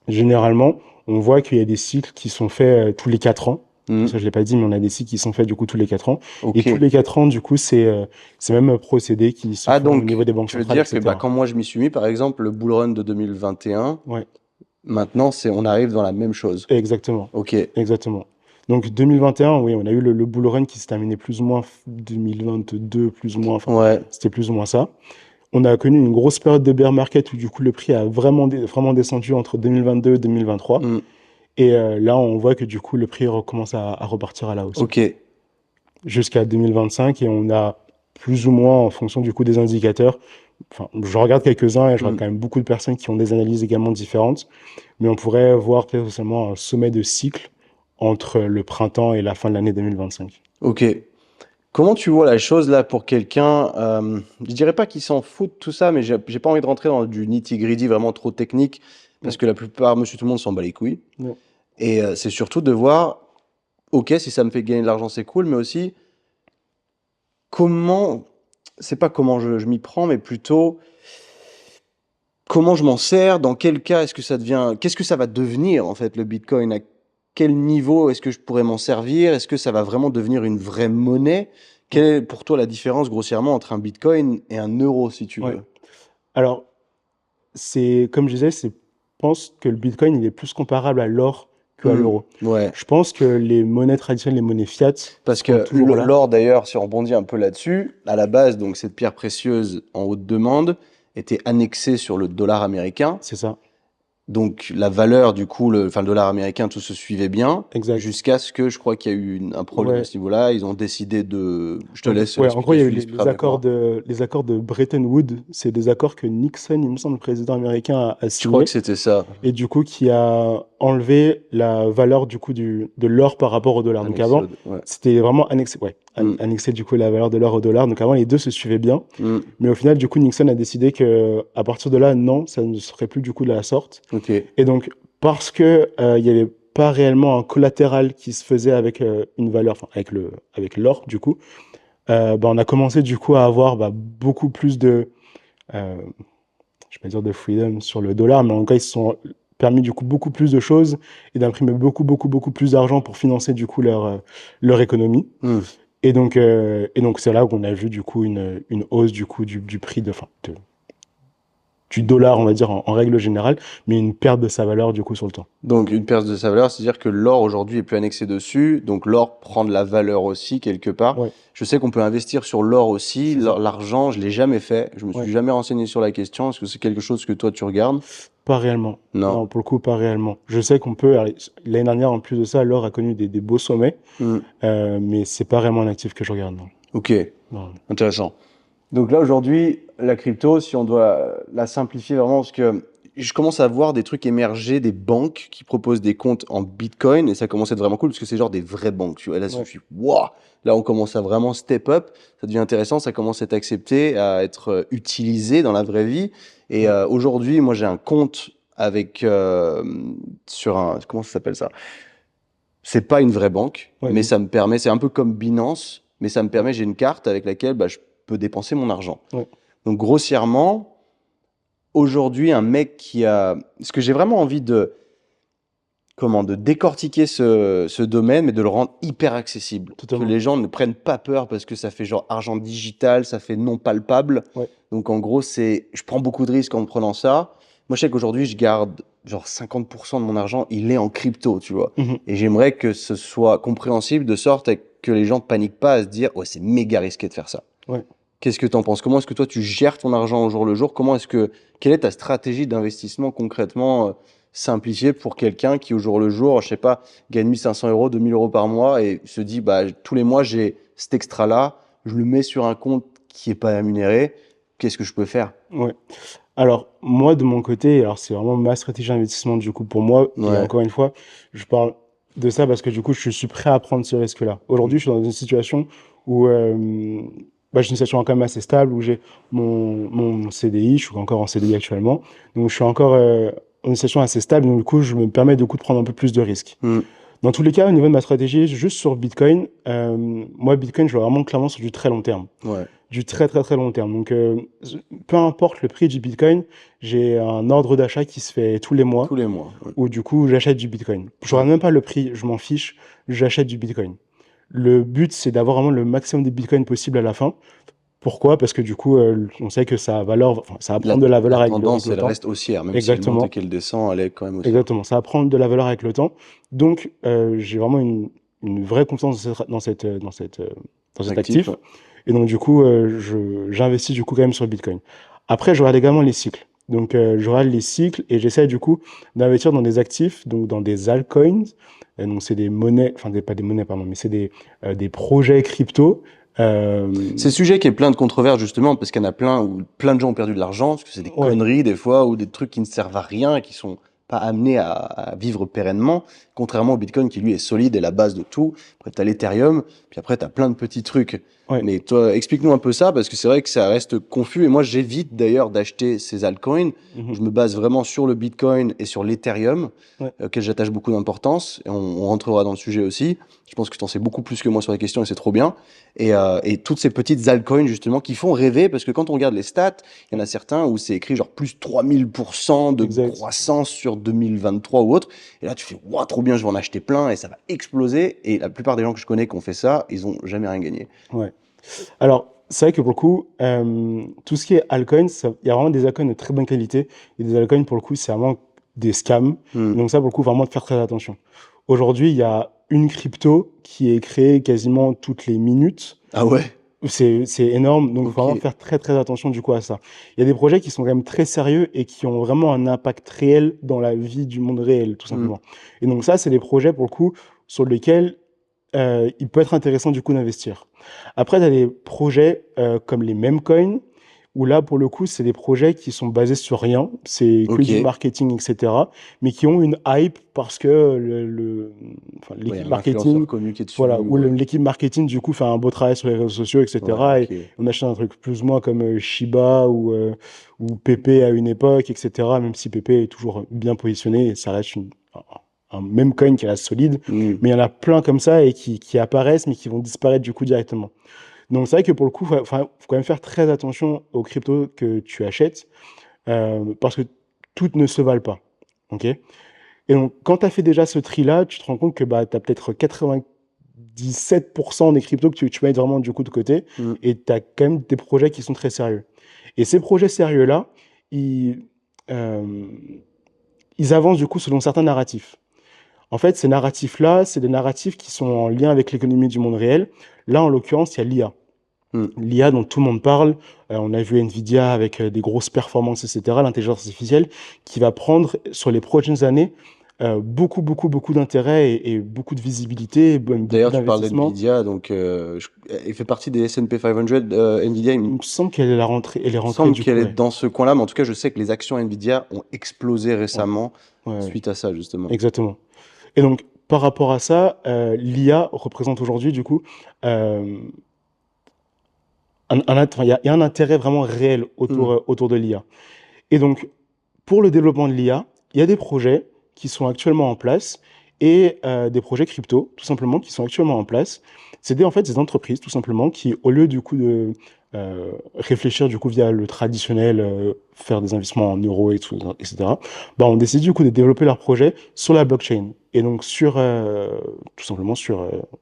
généralement, on voit qu'il y a des cycles qui sont faits tous les 4 ans. Ça, je l'ai pas dit, mais on a des cycles qui sont faits du coup tous les 4 ans. Et tous les 4 ans, du coup, c'est même procédé qui se fait au niveau des banques centrales. Tu veux dire que quand moi je m'y suis mis, par exemple, le bull run de 2021, maintenant on arrive dans la même chose. Exactement. Ok. Exactement. Donc 2021, oui, on a eu le bull run qui s'est terminé plus ou moins 2022, plus ou moins. Enfin, c'était plus ou moins ça. On a connu une grosse période de bear market où du coup le prix a vraiment descendu entre 2022 et 2023. Et là, on voit que du coup le prix recommence à repartir à la hausse. Ok. Jusqu'à 2025, et on a plus ou moins, en fonction du coup des indicateurs, enfin, je regarde quelques-uns et je regarde quand même beaucoup de personnes qui ont des analyses également différentes, mais on pourrait voir peut-être seulement un sommet de cycle entre le printemps et la fin de l'année 2025. Ok. Comment tu vois la chose là pour quelqu'un, je dirais pas qu'il s'en fout de tout ça, mais j'ai pas envie de rentrer dans du nitty-gritty vraiment trop technique, parce que la plupart, monsieur tout le monde s'en bat les couilles. Et c'est surtout de voir, ok, si ça me fait gagner de l'argent, c'est cool, mais aussi c'est pas comment je m'y prends, mais plutôt comment je m'en sers, dans quel cas est-ce que ça devient, qu'est-ce que ça va devenir en fait le Bitcoin, à quel niveau est-ce que je pourrais m'en servir, est-ce que ça va vraiment devenir une vraie monnaie? Quelle est pour toi la différence grossièrement entre un Bitcoin et un euro, si tu veux? Alors, comme je disais, je pense que le Bitcoin, il est plus comparable à l'or qu'à l'euro. Je pense que les monnaies traditionnelles, les monnaies fiat, parce que l'or d'ailleurs, si on rebondit un peu là-dessus, à la base, donc cette pierre précieuse en haute demande était annexée sur le dollar américain. C'est ça. Donc la valeur du coup, le dollar américain, tout se suivait bien, jusqu'à ce que je crois qu'il y a eu un problème à ce niveau-là. Ils ont décidé de. Je te laisse. En gros, il y a eu les accords de Bretton Woods. C'est des accords que Nixon, il me semble, le président américain, a signés. Je crois que c'était ça. Et du coup, qui a enlevé la valeur du coup de l'or par rapport au dollar. Donc avant, c'était vraiment annexé. Annexé du coup la valeur de l'or au dollar. Donc avant, les deux se suivaient bien. Mais au final, du coup, Nixon a décidé que à partir de là, non, ça ne serait plus du coup de la sorte. Et donc, parce que il y avait pas réellement un collatéral qui se faisait avec une valeur, enfin avec l'or du coup, on a commencé du coup à avoir beaucoup plus de, je vais pas dire de freedom sur le dollar, mais en tout cas ils se sont permis du coup beaucoup plus de choses et d'imprimer beaucoup plus d'argent pour financer du coup leur économie. Et donc c'est là qu'on a vu du coup une hausse du coup du prix du dollar, on va dire, en règle générale, mais une perte de sa valeur, du coup, sur le temps. Donc, une perte de sa valeur, c'est-à-dire que l'or, aujourd'hui, est plus annexé dessus. Donc, l'or prend de la valeur aussi, quelque part. Je sais qu'on peut investir sur l'or aussi. L'argent, je l'ai jamais fait. Je me suis jamais renseigné sur la question. Est-ce que c'est quelque chose que toi, tu regardes? Pas réellement. Non, pour le coup, pas réellement. Je sais qu'on peut... L'année dernière, en plus de ça, l'or a connu des beaux sommets. Mais c'est pas vraiment un actif que je regarde, non. Ok. Non. Intéressant. Donc là, aujourd'hui, la crypto, si on doit la simplifier vraiment, parce que je commence à voir des trucs émerger, des banques qui proposent des comptes en Bitcoin, et ça commence à être vraiment cool, parce que c'est genre des vraies banques. Tu vois, là, je suis, waouh, là, on commence à vraiment step up, ça devient intéressant, ça commence à être accepté, à être utilisé dans la vraie vie. Et aujourd'hui, moi, j'ai un compte avec, sur un, comment ça s'appelle ça? C'est pas une vraie banque, mais ça me permet, c'est un peu comme Binance, mais ça me permet, j'ai une carte avec laquelle je peux dépenser mon argent. Donc grossièrement, aujourd'hui, un mec qui a... Ce que j'ai vraiment envie de décortiquer ce domaine, mais de le rendre hyper accessible. Que les gens ne prennent pas peur parce que ça fait genre argent digital, ça fait non palpable. Donc en gros, je prends beaucoup de risques en prenant ça. Moi, je sais qu'aujourd'hui, je garde genre 50% de mon argent, il est en crypto, tu vois. Et j'aimerais que ce soit compréhensible de sorte que les gens ne paniquent pas à se dire « Ouais, c'est méga risqué de faire ça ». Qu'est-ce que tu en penses? Comment est-ce que toi, tu gères ton argent au jour le jour? Quelle est ta stratégie d'investissement concrètement simplifiée pour quelqu'un qui, au jour le jour, je sais pas, gagne 1 500 €, 2 000 € par mois et se dit, tous les mois, j'ai cet extra-là, je le mets sur un compte qui est pas rémunéré. Qu'est-ce que je peux faire? Alors, moi, de mon côté, alors c'est vraiment ma stratégie d'investissement, du coup, pour moi. Et Ouais. encore une fois, je parle de ça parce que, du coup, je suis prêt à prendre ce risque-là. Aujourd'hui, je suis dans une situation où j'ai une situation quand même assez stable, où j'ai mon CDI, je suis encore en CDI actuellement. Donc, je suis encore dans une situation assez stable. Donc, du coup, je me permets, du coup, de prendre un peu plus de risques. Mm. Dans tous les cas, au niveau de ma stratégie, juste sur Bitcoin, moi, Bitcoin, je vois vraiment clairement sur du très long terme. Ouais. Du très très très long terme. Donc, peu importe le prix du Bitcoin, j'ai un ordre d'achat qui se fait tous les mois, Tous les mois. Ouais. où du coup, j'achète du Bitcoin. Je regarde Ouais. même pas le prix, je m'en fiche, j'achète du Bitcoin. Le but, c'est d'avoir vraiment le maximum de Bitcoin possible à la fin. Pourquoi? Parce que du coup, on sait que ça va prendre de la valeur La avec tendance, le elle temps. reste haussière, même si elle monte et Exactement. qu'elle descend, elle est quand même haussière. Exactement, ça va prendre de la valeur avec le temps. Donc, j'ai vraiment une vraie confiance dans cet Actif. actif. Et donc, du coup, j'investis du coup quand même sur le Bitcoin. Après, je regarde également les cycles. Donc, je regarde les cycles et j'essaie du coup d'investir dans des actifs, donc dans des altcoins. Et donc, c'est des monnaies, enfin, pas des monnaies, pardon, mais c'est des projets crypto. C'est un sujet qui est plein de controverses justement parce qu'il y en a plein où plein de gens ont perdu de l'argent parce que c'est des Ouais. conneries des fois ou des trucs qui ne servent à rien et qui sont pas amenés à vivre pérennement, contrairement au Bitcoin qui lui est solide et la base de tout. Après t'as l'Ethereum, puis après t'as plein de petits trucs. Ouais. Mais toi, explique-nous un peu ça parce que c'est vrai que ça reste confus et moi j'évite d'ailleurs d'acheter ces altcoins. Mhm. Je me base vraiment sur le Bitcoin et sur l'Ethereum, Ouais. auquel j'attache beaucoup d'importance et on rentrera dans le sujet aussi. Je pense que tu en sais beaucoup plus que moi sur la question et c'est trop bien. Et toutes ces petites altcoins justement qui font rêver parce que quand on regarde les stats, il y en a certains où c'est écrit genre plus 3000% de Exact. croissance sur 2023 ou autre. Et là, tu fais, waouh, trop bien, je vais en acheter plein et ça va exploser. Et la plupart des gens que je connais qui ont fait ça, ils ont jamais rien gagné. Ouais. Alors, c'est vrai que pour le coup, tout ce qui est altcoins, il y a vraiment des altcoins de très bonne qualité et des altcoins, pour le coup, c'est vraiment des scams. Hmm. Donc ça, pour le coup, vraiment de faire très attention. Aujourd'hui, il y a une crypto qui est créée quasiment toutes les minutes. Ah ouais? C'est énorme, donc il faut Ok. vraiment faire très très attention du coup à ça. Il y a des projets qui sont quand même très sérieux et qui ont vraiment un impact réel dans la vie du monde réel, tout simplement. Et donc ça, c'est des projets pour le coup sur lesquels il peut être intéressant du coup d'investir. Après, tu as des projets comme les Memecoin, où là, pour le coup, c'est des projets qui sont basés sur rien, c'est que Ok. du marketing, etc., mais qui ont une hype parce que enfin, Ouais, l'équipe un marketing, influenceur connu qui est dessus. voilà, où ouais. l'équipe marketing, du coup, fait un beau travail sur les réseaux sociaux, etc., Ouais, ok. et on achète un truc plus ou moins comme Shiba ou Pepe à une époque, etc., même si Pepe est toujours bien positionné, ça reste un même coin qui reste solide, Hmm. mais il y en a plein comme ça et qui apparaissent, mais qui vont disparaître du coup directement. Donc c'est vrai que pour le coup, faut quand même faire très attention aux cryptos que tu achètes, parce que toutes ne se valent pas. Ok. Et donc quand tu as fait déjà ce tri-là, tu te rends compte que bah, tu as peut-être 97% des cryptos que tu mets vraiment du coup de côté, Hmm. et tu as quand même des projets qui sont très sérieux. Et ces projets sérieux-là, euh, ils avancent du coup selon certains narratifs. En fait, ces narratifs-là, c'est des narratifs qui sont en lien avec l'économie du monde réel. Là, en l'occurrence, il y a l'IA. Hmm. L'IA dont tout le monde parle, on a vu Nvidia avec des grosses performances, etc., l'intelligence artificielle, qui va prendre sur les prochaines années beaucoup d'intérêt et beaucoup de visibilité, beaucoup D'ailleurs, tu parles d'investissement. d'NVIDIA, donc elle fait partie des S&P 500. NVIDIA, il Il me semble qu'elle est elle est me rentrée semble du qu'elle coup. est Ouais. dans ce coin-là, mais en tout cas, je sais que les actions Nvidia ont explosé Ouais, récemment ouais, suite à ça, justement. exactement. Et donc, par rapport à ça, l'IA représente aujourd'hui, du coup, euh, enfin, il y a un intérêt vraiment réel autour de l'IA. Et donc, pour le développement de l'IA, il y a des projets qui sont actuellement en place et des projets crypto, tout simplement, qui sont actuellement en place. C'est en fait des entreprises, tout simplement, qui, au lieu du coup de réfléchir du coup via le traditionnel, faire des investissements en euros et tout, etc., bah, on décide du coup de développer leur projet sur la blockchain et donc tout simplement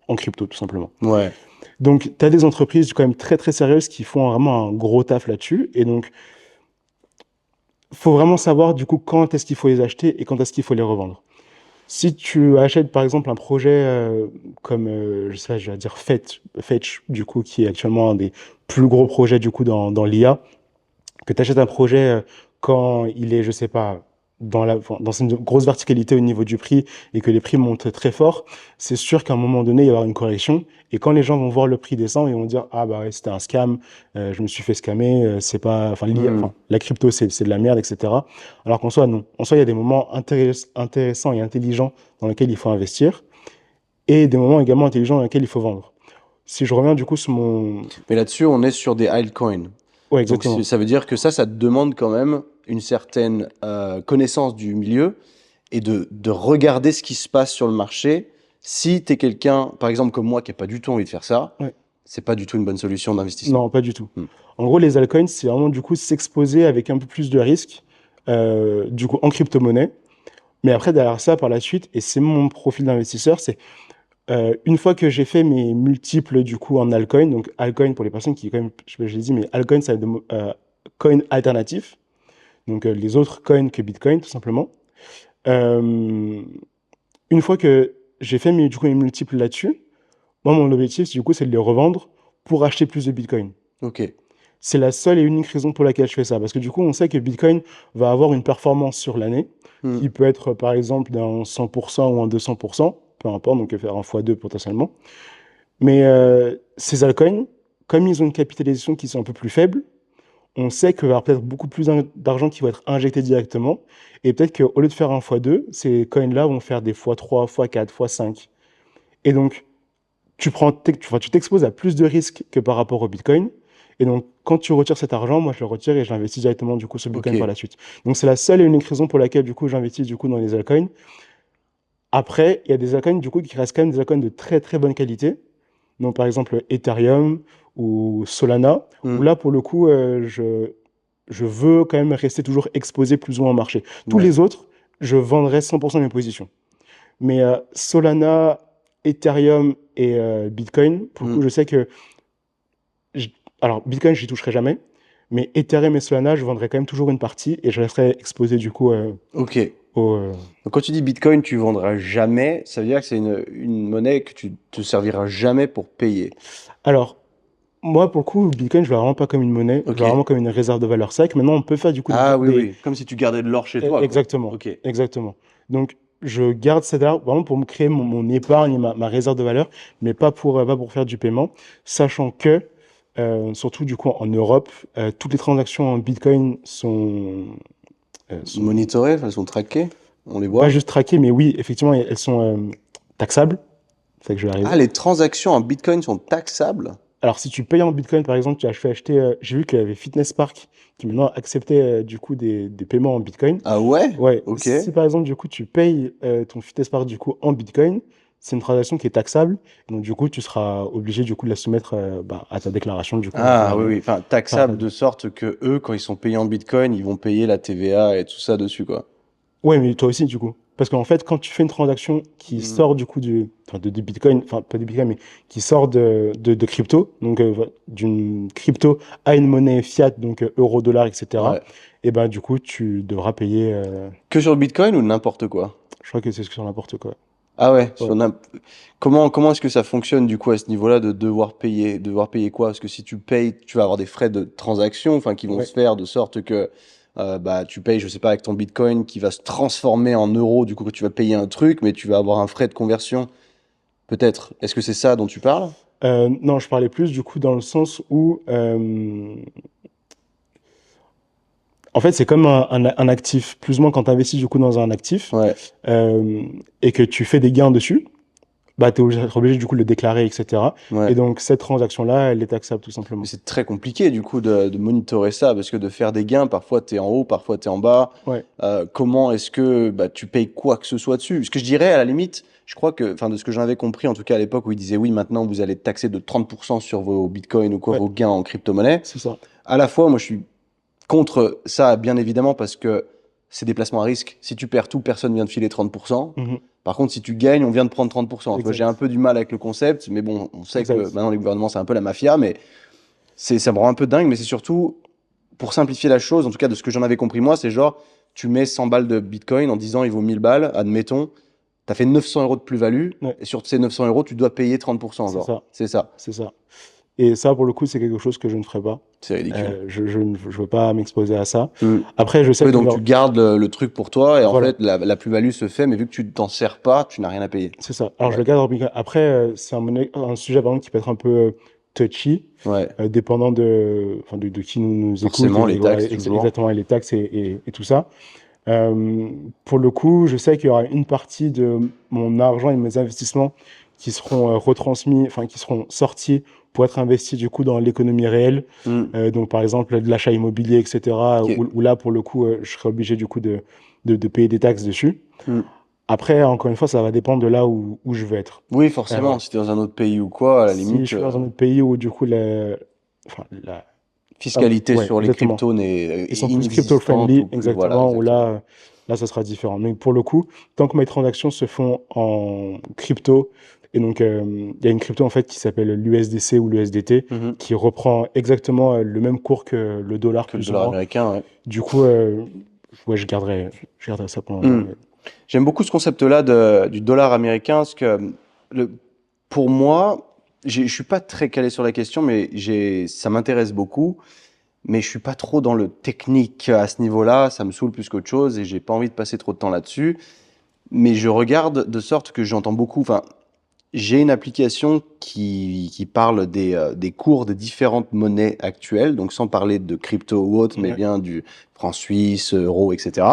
en crypto, tout simplement. Ouais. Donc, tu as des entreprises quand même très très sérieuses qui font vraiment un gros taf là-dessus. Et donc, faut vraiment savoir du coup quand est-ce qu'il faut les acheter et quand est-ce qu'il faut les revendre. Si tu achètes par exemple un projet comme, je sais pas, je vais dire Fetch, du coup, qui est actuellement un des plus gros projets du coup dans l'IA, que tu achètes un projet quand il est, je sais pas, dans une grosse verticalité au niveau du prix et que les prix montent très fort, c'est sûr qu'à un moment donné, il va y avoir une correction. Et quand les gens vont voir le prix descendre, ils vont dire, ah bah ouais, c'était un scam, je me suis fait scammer, c'est pas, la crypto, c'est de la merde, etc. Alors qu'en soi, non. En soi, il y a des moments intéressants et intelligents dans lesquels il faut investir et des moments également intelligents dans lesquels il faut vendre. Si je reviens du coup sur mon... Mais là-dessus, on est sur des altcoins. Ouais, Donc, exactement. ça veut dire que ça te demande quand même une certaine connaissance du milieu et de regarder ce qui se passe sur le marché. Si tu es quelqu'un, par exemple, comme moi, qui n'a pas du tout envie de faire ça, Ouais. c'est pas du tout une bonne solution d'investissement. Non, pas du tout. En gros, les altcoins, c'est vraiment du coup s'exposer avec un peu plus de risque, du coup en crypto-monnaie. Mais après, derrière ça, par la suite, et c'est mon profil d'investisseur, c'est une fois que j'ai fait mes multiples du coup en altcoin, donc altcoin pour les personnes qui, quand même, je sais pas si je l'ai dit, mais altcoin, ça veut dire coin alternatif, donc les autres coins que Bitcoin, tout simplement. Euh, une fois que j'ai fait du coup, mes multiples là-dessus, moi, mon objectif, du coup, c'est de les revendre pour acheter plus de Bitcoin. Ok. C'est la seule et unique raison pour laquelle je fais ça. Parce que du coup, on sait que Bitcoin va avoir une performance sur l'année qui peut être, par exemple, d'un 100% ou un 200%, peu importe, donc faire un x2 potentiellement. Mais ces altcoins, comme ils ont une capitalisation qui sont un peu plus faible, on sait qu'il va y avoir peut-être beaucoup plus d'argent qui va être injecté directement. Et peut-être qu'au lieu de faire un x2, ces coins-là vont faire des x3, x4, x5. Et donc, tu t'exposes à plus de risques que par rapport au Bitcoin. Et donc, quand tu retires cet argent, moi, je le retire et je l'investis directement, du coup, sur Bitcoin par la suite. Donc, c'est la seule et unique raison pour laquelle, du coup, j'investis, du coup, dans les altcoins. Après, il y a des altcoins, du coup, qui restent quand même des altcoins de très, très bonne qualité. Donc, par exemple, Ethereum ou Solana, où là, pour le coup, je veux quand même rester toujours exposé plus ou moins au marché. Tous les autres, je vendrai 100% de mes positions. Mais Solana, Ethereum et Bitcoin, pour le coup, je sais que... Alors, Bitcoin, je n'y toucherai jamais. Mais Ethereum et Solana, je vendrai quand même toujours une partie et je resterai exposé du coup Ok. Donc, quand tu dis Bitcoin, tu vendras jamais, ça veut dire que c'est une monnaie que tu te serviras jamais pour payer. Alors, moi, pour le coup, Bitcoin, je le vois vraiment pas comme une monnaie, je le vois vraiment comme une réserve de valeur sec. Maintenant, on peut faire du coup oui. Comme si tu gardais de l'or chez toi. Exactement. Ok. Exactement. Donc, je garde cette valeur vraiment pour me créer mon épargne, ma réserve de valeur, mais pas pour faire du paiement, sachant que, surtout du coup en Europe, toutes les transactions en Bitcoin sont monitorées, elles sont traquées, on les voit. Pas juste traquées, mais oui, effectivement, elles sont taxables. C'est ça que je vais arriver. Ah, les transactions en Bitcoin sont taxables? Alors, si tu payes en Bitcoin, par exemple, tu as fait acheter, j'ai vu qu'il y avait Fitness Park qui maintenant acceptait du coup des paiements en Bitcoin. Ah ouais? Ouais. Ok. Si par exemple, du coup, tu payes ton Fitness Park du coup en Bitcoin, c'est une transaction qui est taxable. Donc, du coup, tu seras obligé du coup de la soumettre à ta déclaration du coup. Ah oui. Enfin, taxable de sorte que eux, quand ils sont payés en Bitcoin, ils vont payer la TVA et tout ça dessus, quoi. Ouais, mais toi aussi, du coup. Parce qu'en fait, quand tu fais une transaction qui sort du coup de Bitcoin, enfin pas de Bitcoin, mais qui sort de crypto, donc d'une crypto à une monnaie fiat, donc euro, dollar, etc., et ben du coup, tu devras payer. Que sur le Bitcoin ou n'importe quoi? Je crois que c'est sur n'importe quoi. Ah ouais. Comment est-ce que ça fonctionne du coup à ce niveau-là de devoir payer? Devoir payer quoi? Parce que si tu payes, tu vas avoir des frais de transaction, enfin qui vont se faire de sorte que tu payes, je sais pas, avec ton Bitcoin qui va se transformer en euros, du coup que tu vas payer un truc, mais tu vas avoir un frais de conversion, peut-être. Est-ce que c'est ça dont tu parles? Non, je parlais plus du coup dans le sens où, en fait, c'est comme un actif. Plus ou moins quand tu investis du coup dans un actif et que tu fais des gains dessus, bah, tu es obligé du coup de le déclarer, etc. Et donc, cette transaction-là, elle est taxable tout simplement. Mais c'est très compliqué du coup de monitorer ça parce que de faire des gains, parfois tu es en haut, parfois tu es en bas. Comment est-ce que tu payes quoi que ce soit dessus? Ce que je dirais à la limite, je crois que, enfin de ce que j'en avais compris en tout cas à l'époque où ils disaient oui, maintenant vous allez taxer de 30% sur vos bitcoins ou quoi, vos gains en crypto-monnaie. C'est ça. À la fois, moi je suis contre ça bien évidemment parce que c'est des placements à risque. Si tu perds tout, personne vient de filer 30%. Par contre, si tu gagnes, on vient de prendre 30%. J'ai un peu du mal avec le concept, mais bon, on sait que maintenant les gouvernements, c'est un peu la mafia, mais ça me rend un peu dingue, mais c'est surtout, pour simplifier la chose, en tout cas de ce que j'en avais compris moi, c'est genre, tu mets 100 balles de Bitcoin en disant il vaut 1000 balles, admettons, tu as fait 900 euros de plus-value, et sur ces 900 euros, tu dois payer 30%. C'est ça. C'est ça. Et ça, pour le coup, c'est quelque chose que je ne ferai pas. C'est ridicule. Je veux pas m'exposer à ça. Après, je sais Oui, que donc tu gardes le truc pour toi et en voilà, fait, la plus-value se fait, mais vu que tu t'en sers pas, tu n'as rien à payer. c'est ça. Alors, je Ouais. le garde en Bitcoin. Après, c'est un sujet, par exemple, qui peut être un peu touchy, Ouais. dépendant enfin, de qui nous écoute Forcément, les voilà, taxes, toujours. exactement, et les taxes et tout ça. Pour le coup, je sais qu'il y aura une partie de mon argent et de mes investissements qui seront retransmis, enfin qui seront sortis pour être investis du coup dans l'économie réelle. Donc par exemple de l'achat immobilier, etc. Ok. Où là pour le coup, je serai obligé du coup de payer des taxes dessus. Mm. Après, encore une fois, ça va dépendre de là où je veux être. Oui, forcément, Voilà. si tu es dans un autre pays ou quoi, à la Si je limite, suis dans un autre pays où du coup enfin, fiscalité ouais, sur les exactement. cryptos Ils est sont plus inexistante ou crypto-friendly, plus, voilà, exactement, où exactement. là, ça sera différent. Mais pour le coup, tant que mes transactions se font en crypto, et donc il y a une crypto en fait qui s'appelle l'USDC ou l'USDT, Mhm. qui reprend exactement le même cours que le dollar, Que le plus ou dollar moins. américain, ouais. Du coup, ouais, je garderai ça pour le moment. Mm. J'aime beaucoup ce concept-là du dollar américain, parce que pour moi, je suis pas très calé sur la question, mais ça m'intéresse beaucoup. Mais je suis pas trop dans le technique à ce niveau-là, ça me saoule plus qu'autre chose et j'ai pas envie de passer trop de temps là-dessus. Mais je regarde de sorte que j'entends beaucoup. Enfin, j'ai une application qui parle des cours des différentes monnaies actuelles, donc sans parler de crypto ou autre, mais Ouais. bien du franc suisse, euro, etc.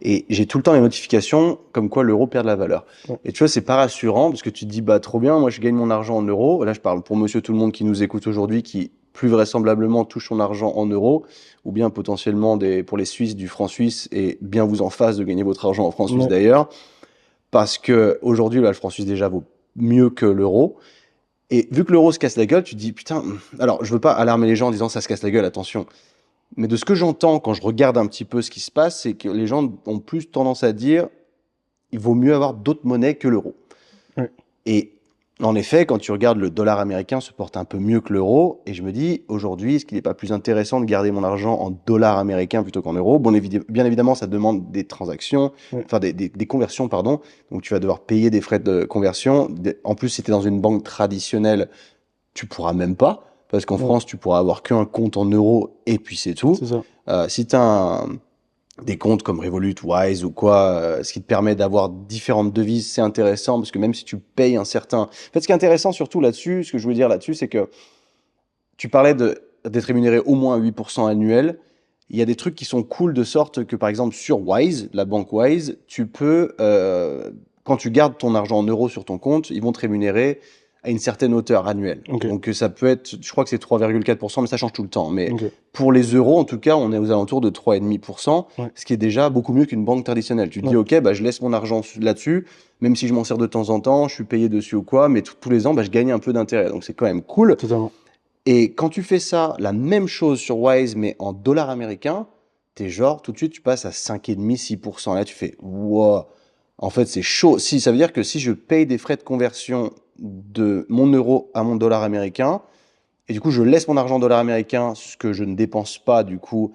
Et j'ai tout le temps les notifications comme quoi l'euro perd de la valeur. Ouais. Et tu vois, c'est pas rassurant parce que tu te dis, bah trop bien, moi je gagne mon argent en euros. Là, je parle pour monsieur tout le monde qui nous écoute aujourd'hui, qui plus vraisemblablement touche son argent en euros, ou bien potentiellement pour les Suisses du franc suisse et bien vous en face de gagner votre argent en franc suisse Ouais. d'ailleurs. Parce que aujourd'hui, le franc suisse déjà vaut mieux que l'euro. Et vu que l'euro se casse la gueule, tu te dis, putain, alors je veux pas alarmer les gens en disant ça se casse la gueule, attention. Mais de ce que j'entends quand je regarde un petit peu ce qui se passe, c'est que les gens ont plus tendance à dire, il vaut mieux avoir d'autres monnaies que l'euro. Ouais. Et en effet, quand tu regardes le dollar américain se porte un peu mieux que l'euro, et je me dis, aujourd'hui, est-ce qu'il n'est pas plus intéressant de garder mon argent en dollars américains plutôt qu'en euros? Bon, bien évidemment, ça demande des transactions, Ouais. enfin des conversions, pardon. Donc tu vas devoir payer des frais de conversion. En plus, si tu es dans une banque traditionnelle, tu pourras même pas, parce qu'en Ouais. France, tu pourras avoir qu'un compte en euros, et puis c'est tout. C'est ça. Si tu as des comptes comme Revolut, Wise ou quoi, ce qui te permet d'avoir différentes devises, c'est intéressant parce que même si tu payes un certain... En fait, ce qui est intéressant surtout là-dessus, ce que je veux dire là-dessus, c'est que tu parlais d'être rémunéré au moins à 8% annuel. Il y a des trucs qui sont cool de sorte que, par exemple, sur Wise, la banque Wise, tu peux, quand tu gardes ton argent en euros sur ton compte, ils vont te rémunérer à une certaine hauteur annuelle. Ok. Donc ça peut être, je crois que c'est 3,4%, mais ça change tout le temps. Mais Ok. pour les euros, en tout cas, on est aux alentours de 3,5%, Ouais. ce qui est déjà beaucoup mieux qu'une banque traditionnelle. Tu te dis, Ouais. OK, bah, je laisse mon argent là-dessus, même si je m'en sers de temps en temps, je suis payé dessus ou quoi, mais tous les ans, bah, je gagne un peu d'intérêt. Donc c'est quand même cool. Totalement. Et quand tu fais ça, la même chose sur Wise, mais en dollars américains, t'es genre, tout de suite, tu passes à 5,5, 6%. Là, tu fais, wow, en fait, c'est chaud. Si, ça veut dire que si je paye des frais de conversion de mon euro à mon dollar américain, et du coup, je laisse mon argent en dollars américains, ce que je ne dépense pas, du coup,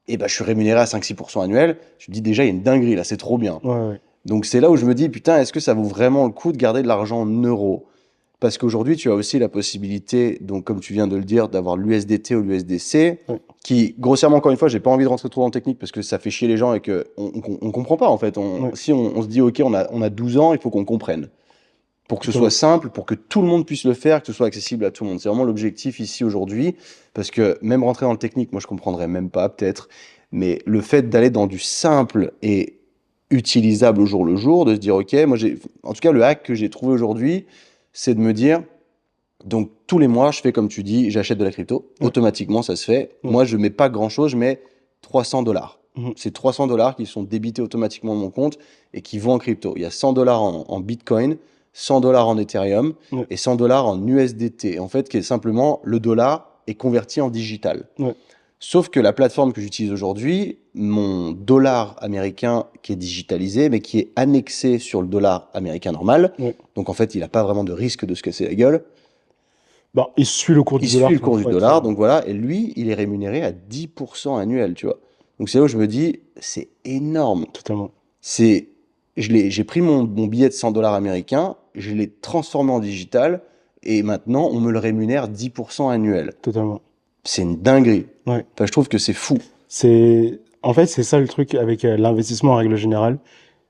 et ben, je suis rémunéré à 5-6% annuel. Je me dis déjà, il y a une dinguerie, là, c'est trop bien. Ouais. Ouais. Donc, c'est là où je me dis, putain, est-ce que ça vaut vraiment le coup de garder de l'argent en euros? Parce qu'aujourd'hui, tu as aussi la possibilité, donc comme tu viens de le dire, d'avoir l'USDT ou l'USDC, Ouais. qui, grossièrement, encore une fois, j'ai pas envie de rentrer trop dans le technique parce que ça fait chier les gens et qu'on on comprend pas, en fait. Ouais. Si on se dit, OK, on a 12 ans, il faut qu'on comprenne. Pour que ce soit Totalement. simple, pour que tout le monde puisse le faire, que ce soit accessible à tout le monde. C'est vraiment l'objectif ici aujourd'hui. Parce que même rentrer dans le technique, moi, je comprendrais même pas, peut-être. Mais le fait d'aller dans du simple et utilisable au jour le jour, de se dire, OK, moi, en tout cas, le hack que j'ai trouvé aujourd'hui, c'est de me dire, donc tous les mois, je fais comme tu dis, j'achète de la crypto. Ouais. Automatiquement, ça se fait. Ouais. Moi, je mets pas grand-chose, je mets 300 dollars. Mhm. C'est 300 dollars qui sont débités automatiquement de mon compte et qui vont en crypto. Il y a 100 dollars en Bitcoin, 100 dollars en Ethereum Ouais. et 100 dollars en USDT. En fait, qui est simplement le dollar est converti en digital. Ouais. Sauf que la plateforme que j'utilise aujourd'hui, mon dollar américain qui est digitalisé, mais qui est annexé sur le dollar américain normal. Ouais. Donc en fait, il n'a pas vraiment de risque de se casser la gueule. Bah, il suit le cours du Il dollar. suit le cours du faut être, dollar, donc voilà. Et lui, il est rémunéré à 10% annuel, tu vois. Donc c'est là où je me dis, c'est énorme. Totalement. J'ai pris mon billet de 100 dollars américains, je l'ai transformé en digital. et maintenant, on me le rémunère 10% annuel. Totalement. C'est une dinguerie. Ouais. Enfin, je trouve que c'est fou. En fait, c'est ça le truc avec l'investissement en règle générale,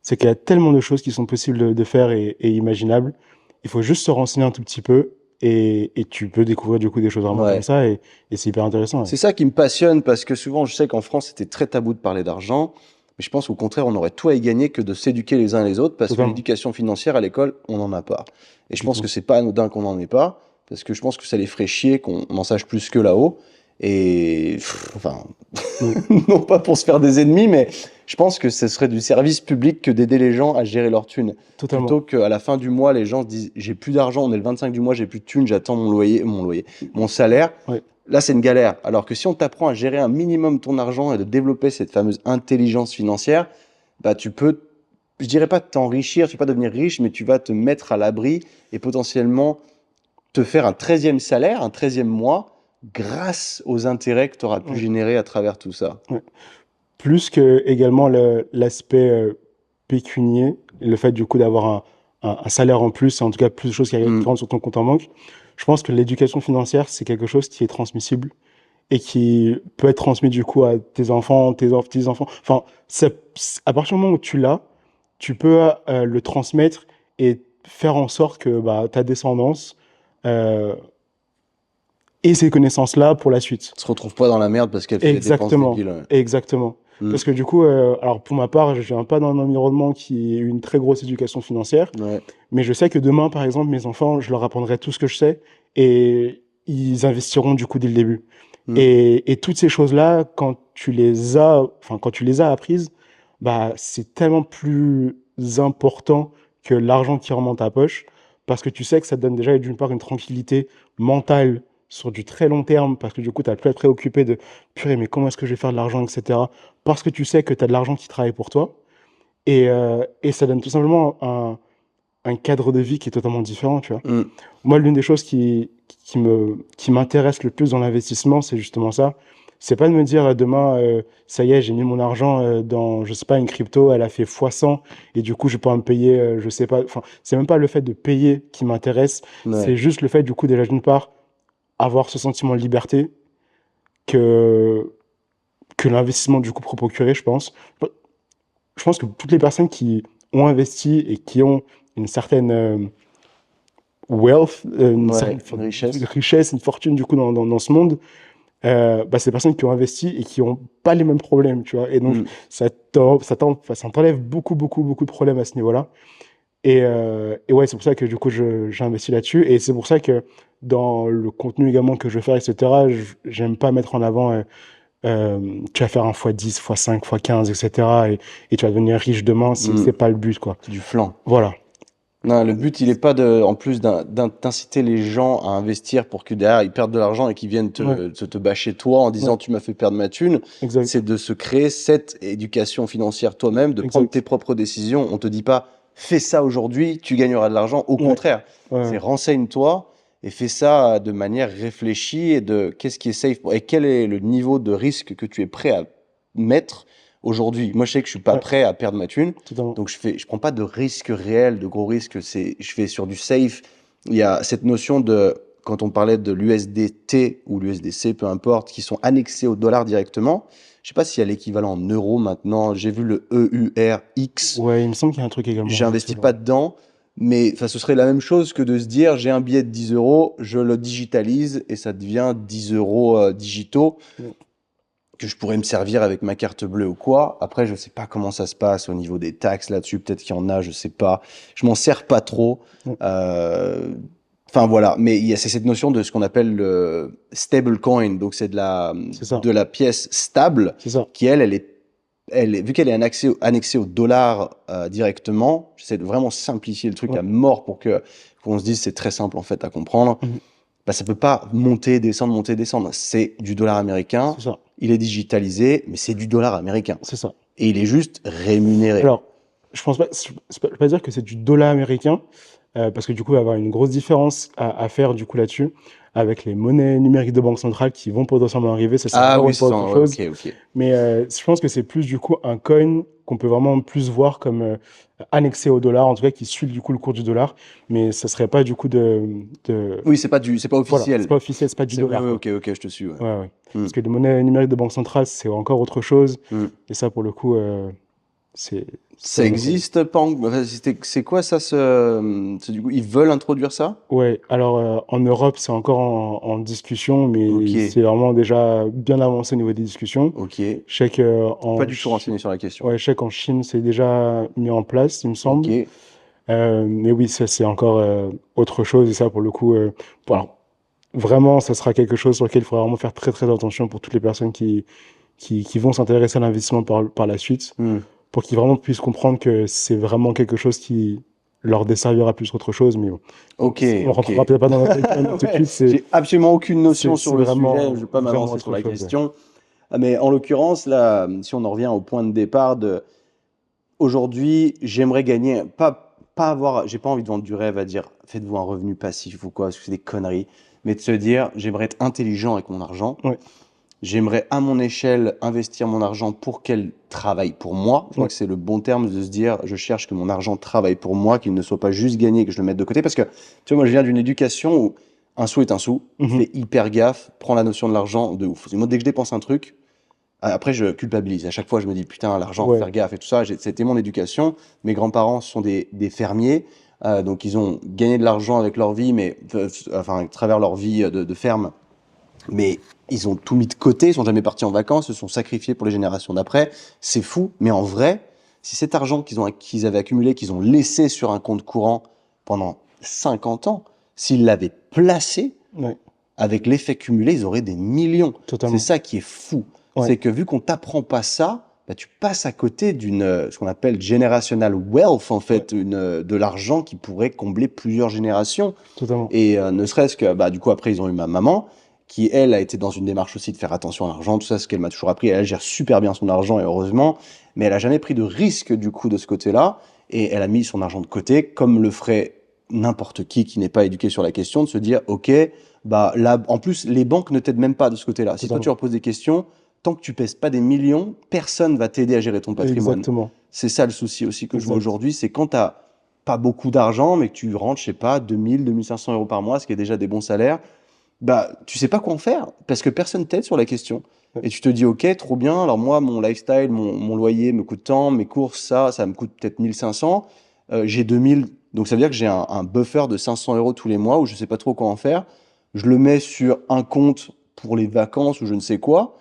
c'est qu'il y a tellement de choses qui sont possibles de faire et imaginables. Il faut juste se renseigner un tout petit peu et tu peux découvrir du coup des choses vraiment Ouais. comme ça et c'est hyper intéressant. Ouais. C'est ça qui me passionne parce que souvent, je sais qu'en France, c'était très tabou de parler d'argent. Mais je pense qu'au contraire, on aurait tout à y gagner que de s'éduquer les uns les autres parce que Totalement. l'éducation financière à l'école, on n'en a pas. Et je Du pense tout. que c'est pas anodin qu'on n'en ait pas parce que je pense que ça les ferait chier qu'on en sache plus que là-haut. Et enfin, non pas pour se faire des ennemis, mais je pense que ce serait du service public que d'aider les gens à gérer leur thune. Totalement. Plutôt qu'à la fin du mois, les gens se disent j'ai plus d'argent, on est le 25 du mois, j'ai plus de thune, j'attends mon salaire. Ouais. Là, c'est une galère. Alors que si on t'apprend à gérer un minimum ton argent et de développer cette fameuse intelligence financière, bah tu peux, je dirais pas t'enrichir, tu vas pas devenir riche, mais tu vas te mettre à l'abri et potentiellement te faire un 13e salaire, un 13e mois, grâce aux intérêts que tu auras pu générer à travers tout ça. Ouais. Plus que également l'aspect pécunier, le fait du coup d'avoir un salaire en plus, en tout cas plus de choses qui rentrent sur ton compte en banque. Je pense que l'éducation financière, c'est quelque chose qui est transmissible et qui peut être transmis du coup à tes enfants, tes petits-enfants. Enfin, à partir du moment où tu l'as, tu peux le transmettre et faire en sorte que ta descendance ait ces connaissances-là pour la suite. Se retrouve pas dans la merde parce qu'elle fait des dépenses débiles. Ouais. Exactement. Parce que du coup, alors pour ma part, je viens pas d'un environnement qui ait une très grosse éducation financière, mais je sais que demain, par exemple, mes enfants, je leur apprendrai tout ce que je sais et ils investiront du coup dès le début. Et toutes ces choses-là, quand tu les as apprises, c'est tellement plus important que l'argent qui remonte à ta poche, parce que tu sais que ça te donne déjà d'une part une tranquillité mentale sur du très long terme, parce que du coup, tu n'as plus à te préoccuper de « purée, mais comment est-ce que je vais faire de l'argent, etc. » Parce que tu sais que tu as de l'argent qui travaille pour toi. Et ça donne tout simplement un cadre de vie qui est totalement différent, tu vois. Moi, l'une des choses qui m'intéresse le plus dans l'investissement, c'est justement ça. C'est pas de me dire demain, ça y est, j'ai mis mon argent dans, je sais pas, une crypto, elle a fait x100 et du coup, je peux me payer, je sais pas. Enfin, c'est même pas le fait de payer qui m'intéresse. C'est juste le fait, du coup, déjà d'une part, avoir ce sentiment de liberté que l'investissement du coup peut procurer, je pense. Je pense que toutes les personnes qui ont investi et qui ont une certaine wealth, une richesse, une fortune du coup dans ce monde, c'est des personnes qui ont investi et qui n'ont pas les mêmes problèmes, tu vois. Et donc ça t'enlève beaucoup de problèmes à ce niveau-là. Et ouais, c'est pour ça que du coup j'ai investi là-dessus, et c'est pour ça que dans le contenu également que je vais faire, etc., j'aime pas mettre en avant tu vas faire un x10, x5, x15, etc., et tu vas devenir riche demain. C'est pas le but, quoi. C'est du flan. Voilà. Non, le but, il est pas en plus d'inciter les gens à investir pour que derrière ils perdent de l'argent et qu'ils viennent te bâcher toi en disant tu m'as fait perdre ma thune. C'est de se créer cette éducation financière toi-même, de prendre tes propres décisions. On te dit pas fais ça aujourd'hui, tu gagneras de l'argent. Au contraire, c'est renseigne-toi et fais ça de manière réfléchie et de qu'est-ce qui est safe et quel est le niveau de risque que tu es prêt à mettre aujourd'hui. Moi, je sais que je suis pas prêt à perdre ma thune, donc je prends pas de risque réel, de gros risques. Je fais sur du safe. Il y a cette notion de, quand on parlait de l'USDT ou l'USDC, peu importe, qui sont annexés au dollar directement. Je sais pas s'il y a l'équivalent en euros maintenant. J'ai vu le EURX. Ouais, il me semble qu'il y a un truc également. J'investis pas dedans, mais ce serait la même chose que de se dire j'ai un billet de 10 euros, je le digitalise et ça devient 10 euros digitaux. Que je pourrais me servir avec ma carte bleue ou quoi. Après, je sais pas comment ça se passe au niveau des taxes là-dessus. Peut-être qu'il y en a, je sais pas. Je m'en sers pas trop. Enfin, voilà. Mais c'est cette notion de ce qu'on appelle le stable coin. Donc, c'est de la pièce stable qui, elle est, vu qu'elle est annexée au dollar directement, j'essaie de vraiment simplifier le truc à mort pour qu'on se dise c'est très simple en fait à comprendre. Ça peut pas monter, descendre. C'est du dollar américain. C'est ça. Il est digitalisé, mais c'est du dollar américain. C'est ça. Et il est juste rémunéré. Alors, je peux pas dire que c'est du dollar américain, parce que du coup, il va y avoir une grosse différence à faire du coup là-dessus, avec les monnaies numériques de banque centrale qui vont potentiellement arriver. Ça, oui, c'est autre chose. Okay. Mais je pense que c'est plus du coup un coin qu'on peut vraiment plus voir comme annexé au dollar, en tout cas qui suit du coup le cours du dollar, mais ça serait pas du coup Oui, c'est pas voilà, officiel. c'est pas officiel, c'est pas du dollar. Ouais, Quoi. ok, je te suis. Ouais. Ouais, ouais. Parce que les monnaies numériques de banque centrale, c'est encore autre chose, Mm. et ça pour le coup, c'est Ça pas bon, quoi. existe pas enfin, c'est quoi ça du coup, ils veulent introduire ça? Ouais, alors en Europe, c'est encore en discussion, Ok, mais c'est vraiment déjà bien avancé au niveau des discussions. ok. Je sais que Pas du tout renseigné sur la question. ouais, je sais qu'en Chine, c'est déjà mis en place, il me Ok. semble. Mais oui, ça, c'est encore autre chose. Et ça, pour le coup, alors, vraiment, ça sera quelque chose sur lequel il faudra vraiment faire très, très attention pour toutes les personnes qui vont s'intéresser à l'investissement par la suite, Hmm. pour qu'ils vraiment puissent comprendre que c'est vraiment quelque chose qui leur desservira plus qu'autre chose. Mais bon, Ok, on ok. rentrera peut-être pas dans notre tout de Ouais, suite. j'ai absolument aucune notion C'est sur le sujet, je vraiment, vais pas vraiment m'avancer sur autre la chose. Ouais. question. Ah, mais en l'occurrence, là, si on en revient au point de départ de aujourd'hui, j'aimerais gagner, pas avoir, j'ai pas envie de vendre du rêve à dire faites-vous un revenu passif ou quoi, parce que c'est des conneries, mais de se dire j'aimerais être intelligent avec mon argent. Ouais. J'aimerais, à mon échelle, investir mon argent pour qu'elle travaille pour moi. Je crois Ouais. que c'est le bon terme de se dire, je cherche que mon argent travaille pour moi, qu'il ne soit pas juste gagné, que je le mette de côté. Parce que, tu vois, moi, je viens d'une éducation où un sou est un sou, Mhm. fais hyper gaffe, prends la notion de l'argent de ouf. Moi, dès que je dépense un truc, après, je culpabilise. À chaque fois, je me dis, putain, l'argent, faut Ouais. faire gaffe et tout ça. C'était mon éducation. Mes grands-parents sont des fermiers. Donc, ils ont gagné de l'argent avec leur vie, mais, enfin, à travers leur vie de ferme. Mais ils ont tout mis de côté, ils sont jamais partis en vacances, se sont sacrifiés pour les générations d'après. C'est fou, mais en vrai, si cet argent qu'ils avaient accumulé, qu'ils ont laissé sur un compte courant pendant 50 ans, s'ils l'avaient placé, Ouais. avec l'effet cumulé, ils auraient des millions. Totalement. C'est ça qui est fou. Ouais. C'est que vu qu'on t'apprend pas ça, bah, tu passes à côté ce qu'on appelle generational wealth, en fait, de l'argent qui pourrait combler plusieurs générations. Totalement. Et ne serait-ce que, bah, du coup, après, ils ont eu ma maman, qui, elle, a été dans une démarche aussi de faire attention à l'argent, tout ça, ce qu'elle m'a toujours appris. Elle gère super bien son argent, et heureusement, mais elle a jamais pris de risque, du coup, de ce côté-là, et elle a mis son argent de côté, comme le ferait n'importe qui n'est pas éduqué sur la question, de se dire, OK, bah, là, en plus, les banques ne t'aident même pas de ce côté-là. Si toi, tu leur poses des questions, tant que tu pèses pas des millions, personne va t'aider à gérer ton patrimoine. Exactement. C'est ça le souci aussi que je vois Exact. aujourd'hui, c'est quand tu n'as pas beaucoup d'argent, mais que tu rentres, je sais pas, 2000, 2500 euros par mois, ce qui est déjà des bons salaires, bah, tu sais pas quoi en faire, parce que personne t'aide sur la question. Ouais. Et tu te dis, OK, trop bien, alors moi, mon lifestyle, mon loyer me coûte tant, mes courses, ça me coûte peut-être 1500, j'ai 2000, donc ça veut dire que j'ai un buffer de 500 euros tous les mois où je sais pas trop quoi en faire. Je le mets sur un compte pour les vacances ou je ne sais quoi,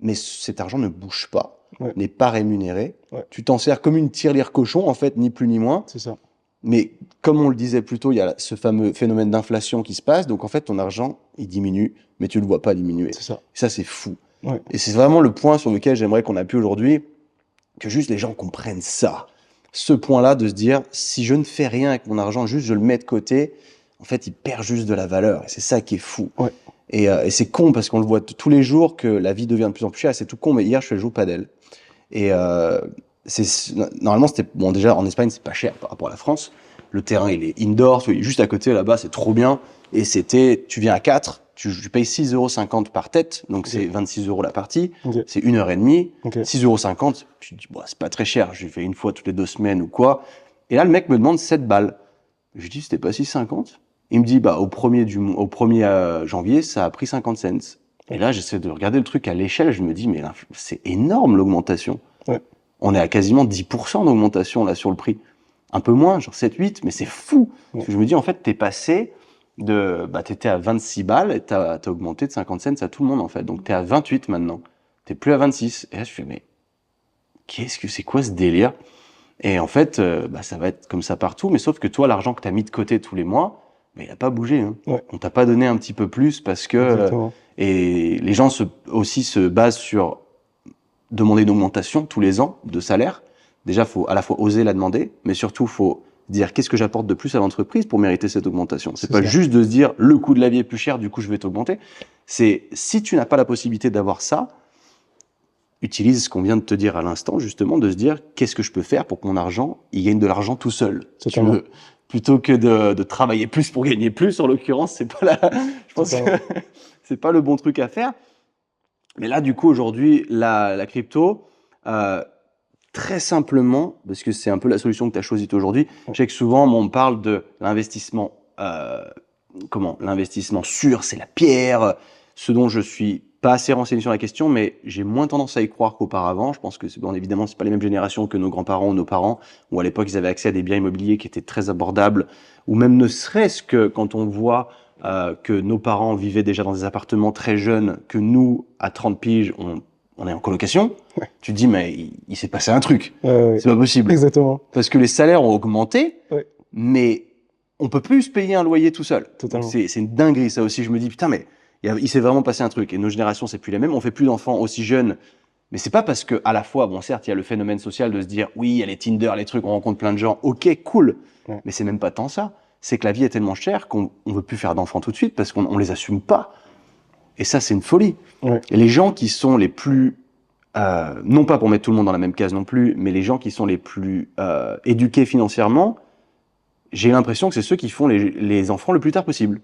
mais cet argent ne bouge pas, Ouais. n'est pas rémunéré. Ouais. Tu t'en sers comme une tirelire cochon, en fait, ni plus ni moins. C'est ça. Mais comme on le disait plus tôt, il y a ce fameux phénomène d'inflation qui se passe. Donc, en fait, ton argent, il diminue, mais tu ne le vois pas diminuer. C'est ça. Et ça, c'est fou. Ouais. Et c'est vraiment le point sur lequel j'aimerais qu'on appuie aujourd'hui, que juste les gens comprennent ça. Ce point-là de se dire, si je ne fais rien avec mon argent, juste je le mets de côté, en fait, il perd juste de la valeur. Et c'est ça qui est fou. Ouais. Et c'est con parce qu'on le voit tous les jours que la vie devient de plus en plus chère. C'est tout con, mais hier, je joue au padel. Et normalement, c'était bon. Déjà, en Espagne, c'est pas cher par rapport à la France. Le terrain, il est indoor, il est juste à côté là-bas, c'est trop bien. Et tu viens à 4, tu payes 6,50 € par tête, donc c'est 26 € la partie. Okay. C'est 1h30. Okay. 6,50 €, tu te dis, bon, c'est pas très cher, je fais une fois toutes les 2 semaines ou quoi. Et là, le mec me demande 7 balles. Je lui dis, c'était pas 6,50 €. Il me dit, bah, au 1er janvier, ça a pris 50 cents. Et là, j'essaie de regarder le truc à l'échelle, je me dis, mais c'est énorme l'augmentation. Ouais. On est à quasiment 10% d'augmentation là sur le prix. Un peu moins, genre 7-8, mais c'est fou. Parce que je me dis, en fait, t'es passé t'étais à 26 balles et t'as augmenté de 50 cents à tout le monde, en fait. Donc, t'es à 28 maintenant. T'es plus à 26. Et là, je fais, mais c'est quoi ce délire? Et en fait, ça va être comme ça partout, mais sauf que toi, l'argent que t'as mis de côté tous les mois, mais il a pas bougé. Hein. Ouais. On t'a pas donné un petit peu plus parce que... et les gens aussi se basent sur demander une augmentation tous les ans de salaire. Déjà, faut à la fois oser la demander, mais surtout, faut dire qu'est-ce que j'apporte de plus à l'entreprise pour mériter cette augmentation. C'est pas juste de se dire le coût de la vie est plus cher, du coup je vais t'augmenter. C'est si tu n'as pas la possibilité d'avoir ça, utilise ce qu'on vient de te dire à l'instant, justement, de se dire qu'est-ce que je peux faire pour que mon argent, il gagne de l'argent tout seul. Plutôt que de travailler plus pour gagner plus, en l'occurrence, c'est pas je pense que c'est pas le bon truc à faire. Mais là, du coup, aujourd'hui, la crypto, très simplement, parce que c'est un peu la solution que tu as choisie aujourd'hui, je sais que souvent, on me parle de l'investissement, l'investissement sûr, c'est la pierre, ce dont je suis pas assez renseigné sur la question, mais j'ai moins tendance à y croire qu'auparavant. Je pense que, bon, évidemment, c'est pas les mêmes générations que nos grands-parents ou nos parents, où à l'époque, ils avaient accès à des biens immobiliers qui étaient très abordables, ou même ne serait-ce que quand on voit que nos parents vivaient déjà dans des appartements très jeunes, que nous, à 30 piges, on est en colocation, tu te dis, mais il s'est passé un truc. C'est pas possible. Exactement. Parce que les salaires ont augmenté, mais on peut plus se payer un loyer tout seul. Totalement. C'est une dinguerie, ça aussi. Je me dis, putain, mais il s'est vraiment passé un truc. Et nos générations, c'est plus les mêmes. On fait plus d'enfants aussi jeunes. Mais c'est pas parce que, à la fois, bon, certes, il y a le phénomène social de se dire, oui, il y a les Tinder, les trucs, on rencontre plein de gens. Ok, cool. Mais c'est même pas tant ça. C'est que la vie est tellement chère qu'on veut plus faire d'enfants tout de suite parce qu'on les assume pas. Et ça, c'est une folie. Et les gens qui sont les plus, non pas pour mettre tout le monde dans la même case non plus, mais les gens qui sont les plus éduqués financièrement, j'ai l'impression que c'est ceux qui font les enfants le plus tard possible.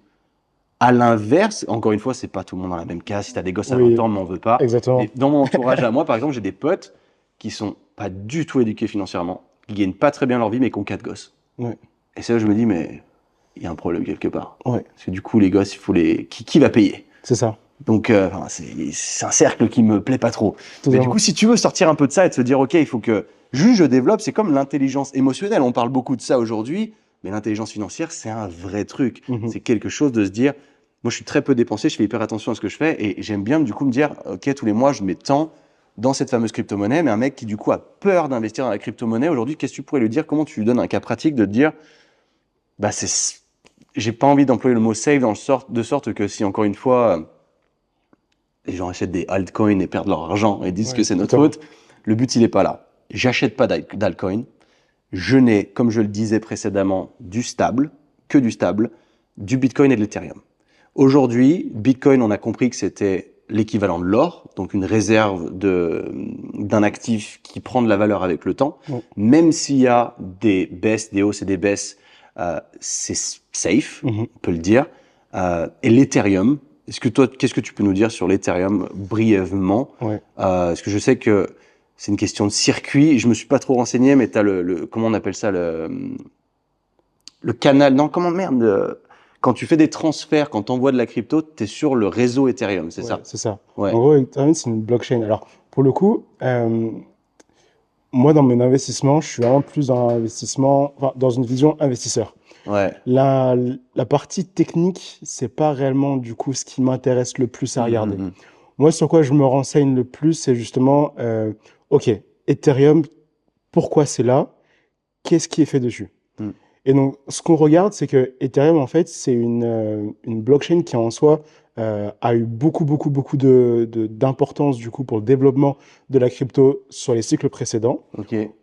À l'inverse, encore une fois, c'est pas tout le monde dans la même case. Si t'as des gosses à 20 ans, m'en veux pas. Exactement. Mais dans mon entourage à moi, par exemple, j'ai des potes qui sont pas du tout éduqués financièrement, qui gagnent pas très bien leur vie, mais qui ont 4 gosses. Et ça, je me dis, mais il y a un problème quelque part. Parce que du coup, les gosses, il faut qui va payer? C'est ça. Donc, c'est un cercle qui me plaît pas trop. Mais du coup, si tu veux sortir un peu de ça et te se dire, ok, il faut que je développe, c'est comme l'intelligence émotionnelle. On parle beaucoup de ça aujourd'hui, mais l'intelligence financière, c'est un vrai truc. C'est quelque chose de se dire, moi, je suis très peu dépensé, je fais hyper attention à ce que je fais et j'aime bien, du coup, me dire, ok, tous les mois, je mets tant dans cette fameuse crypto-monnaie, mais un mec qui, du coup, a peur d'investir dans la crypto-monnaie, aujourd'hui, qu'est-ce que tu pourrais lui dire? Comment tu lui donnes un cas pratique de te dire, bah, j'ai pas envie d'employer le mot safe de sorte que si, encore une fois, les gens achètent des altcoins et perdent leur argent et disent que c'est notre faute, le but, il est pas là. J'achète pas d'altcoin. Je n'ai, comme je le disais précédemment, du stable, que du stable, du Bitcoin et de l'Ethereum. Aujourd'hui, Bitcoin, on a compris que c'était l'équivalent de l'or, donc une réserve d'un actif qui prend de la valeur avec le temps. Même s'il y a des baisses, des hausses et des baisses, c'est safe, on peut le dire. Et l'Ethereum, qu'est-ce que tu peux nous dire sur l'Ethereum brièvement? Parce que je sais que c'est une question de circuit. Je me suis pas trop renseigné, mais tu as comment on appelle ça, le canal. Non, quand tu fais des transferts, quand tu envoies de la crypto, tu es sur le réseau Ethereum, c'est ça? C'est ça. En gros, Ethereum, c'est une blockchain. Alors, pour le coup, moi, dans mes investissements, je suis vraiment plus dans une vision investisseur. La partie technique, c'est pas réellement, du coup, ce qui m'intéresse le plus à regarder. Moi, sur quoi je me renseigne le plus, c'est justement, OK, Ethereum, pourquoi c'est là? Qu'est-ce qui est fait dessus? Et donc, ce qu'on regarde, c'est que Ethereum, en fait, c'est une blockchain qui, en soi, a eu beaucoup d'importance, du coup, pour le développement de la crypto sur les cycles précédents.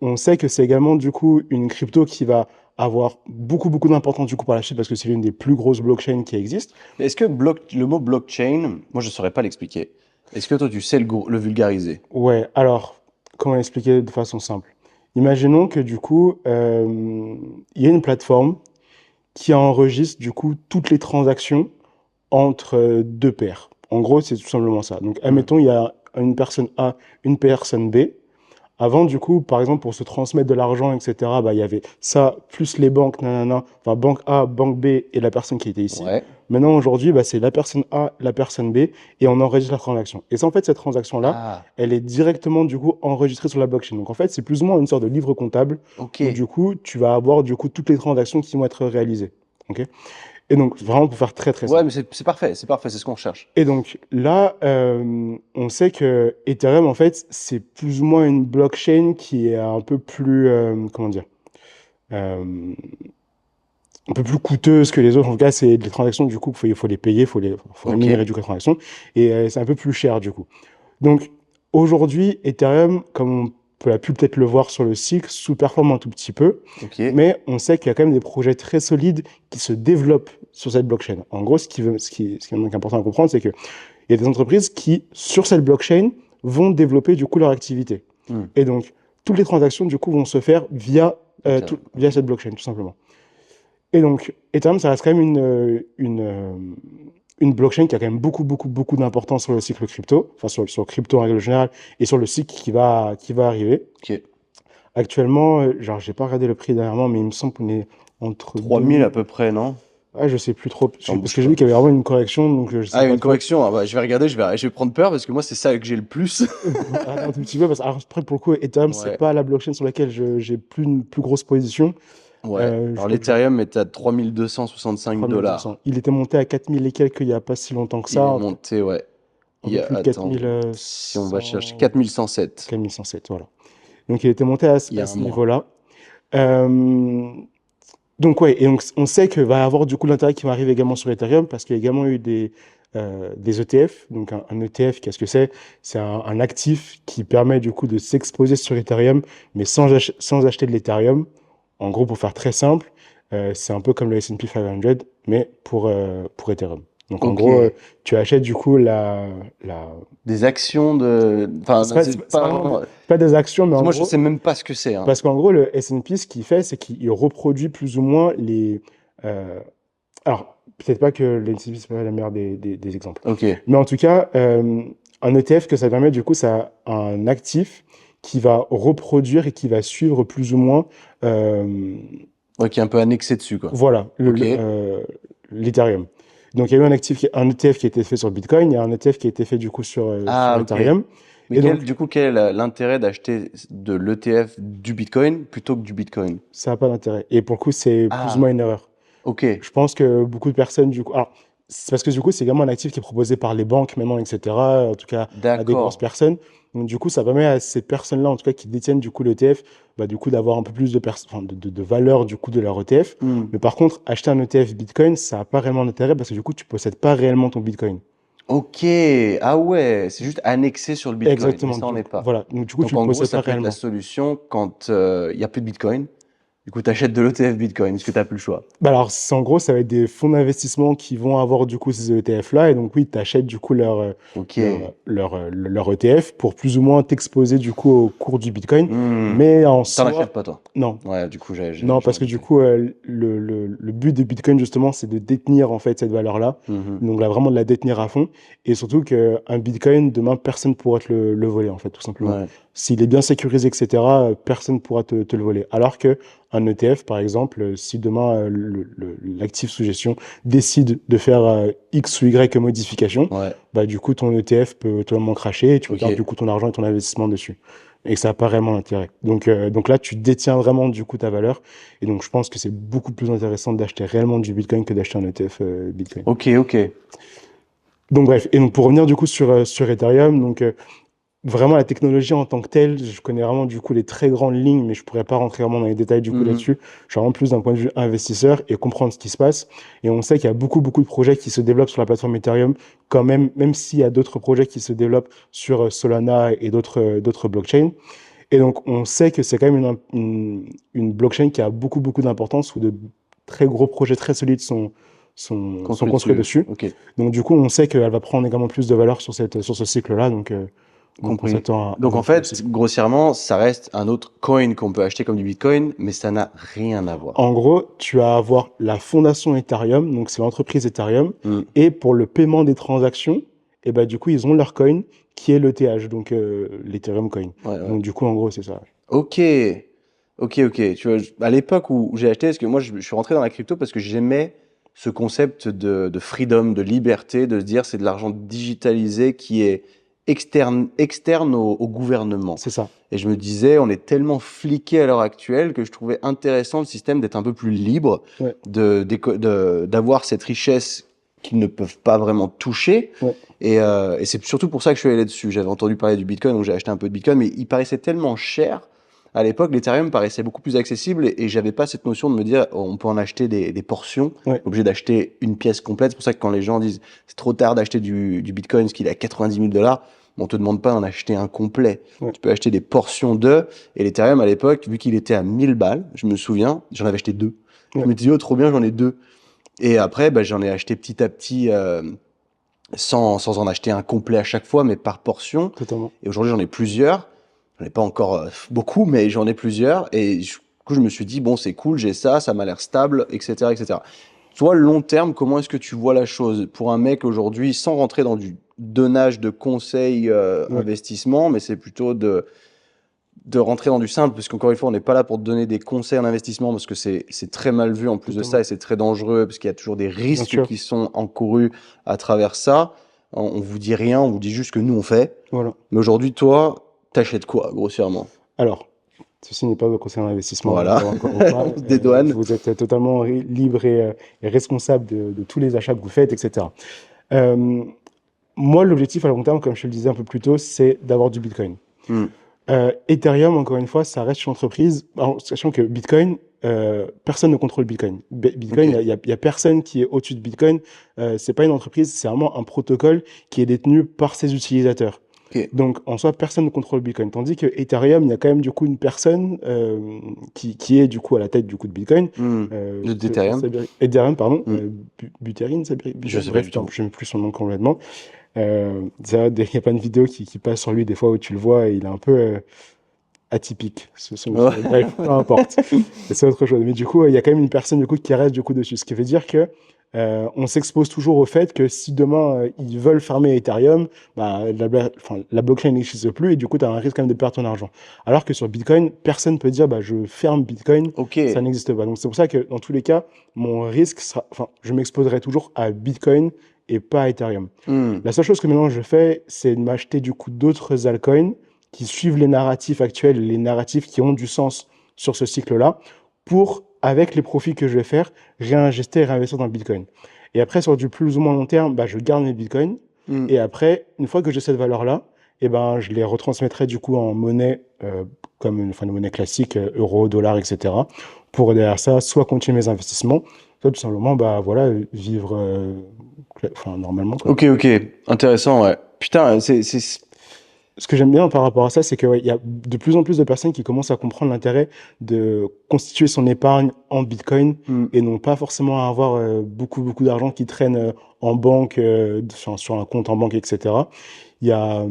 On sait que c'est également, du coup, une crypto qui va avoir beaucoup d'importance, du coup, par la suite, parce que c'est l'une des plus grosses blockchains qui existent. Est-ce que le mot blockchain, moi, je saurais pas l'expliquer. Est-ce que toi, tu sais le vulgariser? Ouais, alors, comment l'expliquer de façon simple? Imaginons que, du coup, il y a une plateforme qui enregistre, du coup, toutes les transactions entre deux paires. En gros, c'est tout simplement ça. Donc, admettons, il y a une personne A, une personne B. Avant, du coup, par exemple, pour se transmettre de l'argent, etc., bah, il y avait ça, plus les banques, enfin, banque A, banque B et la personne qui était ici. Maintenant, aujourd'hui, bah, c'est la personne A, la personne B, et on enregistre la transaction. Et ça, en fait, cette transaction-là, elle est directement, du coup, enregistrée sur la blockchain. Donc, en fait, c'est plus ou moins une sorte de livre comptable. Où, du coup, tu vas avoir, du coup, toutes les transactions qui vont être réalisées. Et donc, vraiment, pour faire très simple. Ouais, mais c'est parfait, c'est ce qu'on cherche. Et donc, là, on sait que Ethereum, en fait, c'est plus ou moins une blockchain qui est un peu plus, comment dire, un peu plus coûteuse que les autres. En tout cas, c'est des transactions, du coup, il faut les payer, il faut rémunérer du coup les transactions. Et c'est un peu plus cher, du coup. Donc, aujourd'hui, Ethereum, comme on a pu peut-être le voir sur le cycle, sous-performe un tout petit peu. Mais on sait qu'il y a quand même des projets très solides qui se développent sur cette blockchain. En gros, ce qui est donc important à comprendre, c'est qu'il y a des entreprises qui, sur cette blockchain, vont développer, du coup, leur activité. Et donc, toutes les transactions, du coup, vont se faire via cette blockchain, tout simplement. Et donc, Ethereum, ça reste quand même une blockchain qui a quand même beaucoup d'importance sur le cycle crypto, enfin sur le crypto en règle générale, et sur le cycle qui va arriver. Actuellement, genre, j'ai pas regardé le prix dernièrement, mais il me semble qu'on est entre 3000 à peu près, non? Ah, je sais plus trop. J'en Parce bouge que j'ai pas. vu qu'il y avait vraiment une correction, donc je sais Ah, pas une trop. correction. Ah bah, je vais regarder, je vais prendre peur parce que moi, c'est ça que j'ai le plus. Attends un tout petit peu, parce que alors, après, pour le coup, Ethereum, c'est Ouais. pas la blockchain sur laquelle j'ai une plus grosse position. Ouais. Je Alors, crois que j'ai l'Ethereum est à 3265 3200. dollars. Il était monté à 4000 et quelques il y a pas si longtemps que Il ça, est monté, ouais. un peu plus de Attends, si on va chercher 4107. 4107, voilà. Donc il était monté à Il y a ce un mois. niveau-là. Euh, donc ouais, et donc, on sait que va y avoir du coup l'intérêt qui va arriver également sur Ethereum parce qu'il y a également eu des ETF. Donc un ETF, qu'est-ce que c'est? C'est un actif qui permet du coup de s'exposer sur Ethereum, mais sans acheter de l'Ethereum. En gros, pour faire très simple, c'est un peu comme le S&P 500, mais pour Ethereum. Donc en Ok. gros, tu achètes du coup Des actions de. Enfin, c'est c'est pas, pas vraiment vraiment. c'est pas des actions, mais en Moi, je gros, sais même pas ce que c'est, hein. parce qu'en gros, le S&P, ce qu'il fait, c'est qu'il reproduit plus ou moins euh, alors, peut-être pas que le S&P, c'est pas la meilleure des exemples. Ok. Mais en tout cas, un ETF, que ça permet, du coup, ça a un actif qui va reproduire et qui va suivre plus ou moins, euh, Ouais, qui est un peu annexé dessus, quoi. voilà, Ok. l'Ethereum. Donc, il y a eu un ETF qui a été fait sur Bitcoin, il y a un ETF qui a été fait, du coup, sur Ah, ok. Ethereum. Mais Et donc, du coup, quel est l'intérêt d'acheter de l'ETF du Bitcoin plutôt que du Bitcoin? ça n'a pas d'intérêt. Et pour le coup, c'est plus ou moins Ah, une erreur. ok. Je pense que beaucoup de personnes, du coup. Alors, c'est parce que du coup, c'est également un actif qui est proposé par les banques maintenant, etc. En tout cas, à des grosses D'accord. personnes. Donc, du coup, ça permet à ces personnes-là, en tout cas, qui détiennent du coup l'ETF, bah, du coup, d'avoir un peu plus enfin, de valeur du coup de leur ETF. Hmm. Mais par contre, acheter un ETF Bitcoin, ça n'a pas réellement d'intérêt parce que du coup, tu possèdes pas réellement ton Bitcoin. Ok. Ah ouais, c'est juste annexé sur le Bitcoin, mais Exactement. ça, on n'est pas. Voilà. Donc, du coup, tu Donc, le en gros, possèdes ça pas peut être la réellement. solution quand il n'y a plus de Bitcoin. Du coup, tu achètes de l'ETF Bitcoin, parce que tu n'as plus le choix. Bah alors, en gros, ça va être des fonds d'investissement qui vont avoir du coup ces ETF-là. Et donc, oui, tu achètes du coup Ok. leur ETF pour plus ou moins t'exposer du coup au cours du Bitcoin. Hmm. Mais en T'en achètes soi, pas, toi? non. Ouais, du coup, Non, parce j'aurais que du douté. coup, le but de Bitcoin, justement, c'est de détenir en fait cette valeur-là. Mhm. Donc là, vraiment de la détenir à fond. Et surtout qu'un Bitcoin, demain, personne ne pourra te le voler, en fait, tout simplement. Ouais. S'il est bien sécurisé, etc., personne ne pourra te le voler. Alors que un ETF, par exemple, si demain, l'actif sous gestion décide de faire X ou Y modification, Ouais. bah, du coup, ton ETF peut totalement cracher et tu Ok. perds du coup ton argent et ton investissement dessus et que ça n'a pas vraiment d'intérêt. Donc là, tu détiens vraiment du coup ta valeur. Et donc, je pense que c'est beaucoup plus intéressant d'acheter réellement du Bitcoin que d'acheter un ETF Bitcoin. Ok, ok. Donc bref, et donc pour revenir du coup sur Ethereum, donc vraiment la technologie en tant que telle, je connais vraiment du coup les très grandes lignes, mais je pourrais pas rentrer vraiment dans les détails du coup Mhm. là-dessus. Je suis vraiment plus d'un point de vue investisseur et comprendre ce qui se passe. Et on sait qu'il y a beaucoup de projets qui se développent sur la plateforme Ethereum, quand même s'il y a d'autres projets qui se développent sur Solana et d'autres blockchains. Et donc, on sait que c'est quand même une blockchain qui a beaucoup d'importance, où de très gros projets très solides sont Construit construits dessus. dessus. Ok. Donc, du coup, on sait qu'elle va prendre également plus de valeur sur ce cycle-là. Donc on Compris. s'attend à Donc en beaucoup aussi. fait, grossièrement, ça reste un autre coin qu'on peut acheter comme du Bitcoin, mais ça n'a rien à voir. En gros, tu vas avoir la fondation Ethereum, donc c'est l'entreprise Ethereum, Hmm. et pour le paiement des transactions, et bah, du coup, ils ont leur coin qui est l'ETH, donc l'Ethereum coin. Ouais, ouais. Donc, du coup, en gros, c'est ça. Ok. Ok, ok. Tu vois, à l'époque où j'ai acheté, parce que moi je suis rentré dans la crypto parce que j'aimais ce concept de freedom, de liberté, de se dire c'est de l'argent digitalisé qui est externe au gouvernement. C'est ça. Et je me disais, on est tellement fliqué à l'heure actuelle que je trouvais intéressant le système d'être un peu plus libre, Ouais. d'avoir cette richesse qu'ils ne peuvent pas vraiment toucher. Ouais. Et c'est surtout pour ça que je suis allé dessus. J'avais entendu parler du Bitcoin, donc j'ai acheté un peu de Bitcoin, mais il paraissait tellement cher. À l'époque, l'Ethereum paraissait beaucoup plus accessible et j'avais pas cette notion de me dire, oh, on peut en acheter des portions, Ouais. obligé d'acheter une pièce complète. C'est pour ça que quand les gens disent, c'est trop tard d'acheter du Bitcoin, ce qu'il est à 90 000 $, on te demande pas d'en acheter un complet. Ouais. Tu peux acheter des portions d'eux. Et l'Ethereum, à l'époque, vu qu'il était à 1000 balles, je me souviens, j'en avais acheté 2. Ouais. Je me disais, oh, trop bien, j'en ai 2. Et après, bah, j'en ai acheté petit à petit, sans en acheter un complet à chaque fois, mais par portion. Totalement. Et aujourd'hui, j'en ai plusieurs. J'en ai pas encore beaucoup, mais j'en ai plusieurs. Et du coup, je me suis dit, bon, c'est cool, j'ai ça, ça m'a l'air stable, etc., etc. Toi, long terme, comment est-ce que tu vois la chose pour un mec aujourd'hui, sans rentrer dans du donnage de conseils Ouais. investissement, mais c'est plutôt de rentrer dans du simple, parce qu'encore une fois, on n'est pas là pour te donner des conseils en investissement, parce que c'est très mal vu en plus de ça, et c'est très dangereux, parce qu'il y a toujours des risques qui sont encourus à travers ça. On vous dit rien, on vous dit juste que nous, on fait. Voilà. Mais aujourd'hui, toi, t'achètes quoi, grossièrement? Alors, ceci n'est pas un conseil en investissement. Voilà. On se dédouane. Vous êtes totalement libre et responsable de tous les achats que vous faites, etc. Moi, l'objectif à long terme, comme je te le disais un peu plus tôt, c'est d'avoir du Bitcoin. Ethereum, encore une fois, ça reste une entreprise, sachant que Bitcoin, personne ne contrôle Bitcoin. Bitcoin, il y a personne qui est au-dessus de Bitcoin. C'est pas une entreprise, c'est vraiment un protocole qui est détenu par ses utilisateurs. Donc, en soi, personne ne contrôle Bitcoin. Tandis que Ethereum, il y a quand même du coup une personne qui est du coup à la tête du coup de Bitcoin. D'Ethereum. Ethereum, pardon. Buterin, je sais bref, je ne sais plus son nom complètement. Il y a pas une vidéo qui passe sur lui des fois où tu le vois et il est un peu atypique. Bref, peu importe. C'est autre chose. Mais du coup, il y a quand même une personne du coup qui reste du coup dessus. Ce qui veut dire que on s'expose toujours au fait que si demain ils veulent fermer Ethereum, bah, la blockchain n'existe plus et du coup tu as un risque quand même de perdre ton argent. Alors que sur Bitcoin, personne peut dire bah, je ferme Bitcoin, ça n'existe pas. Donc c'est pour ça que dans tous les cas, mon risque sera, je m'exposerai toujours à Bitcoin et pas à Ethereum. La seule chose que maintenant je fais, c'est de m'acheter du coup d'autres altcoins qui suivent les narratifs actuels, les narratifs qui ont du sens sur ce cycle-là, pour, avec les profits que je vais faire, réinjecter et réinvestir dans le Bitcoin. Et après, sur du plus ou moins long terme, bah, je garde mes Bitcoins. Et après, une fois que j'ai cette valeur-là, eh ben, je les retransmettrai du coup en monnaie, comme une monnaie classique, euro, dollar, etc. Pour derrière ça, soit continuer mes investissements, soit tout simplement, bah, voilà, vivre normalement. Quoi. Ok, intéressant, ouais. Putain, Ce que j'aime bien par rapport à ça, c'est qu'il y a de plus en plus de personnes qui commencent à comprendre l'intérêt de constituer son épargne en Bitcoin et non pas forcément à avoir beaucoup d'argent qui traîne en banque, sur un compte en banque, etc. Il y a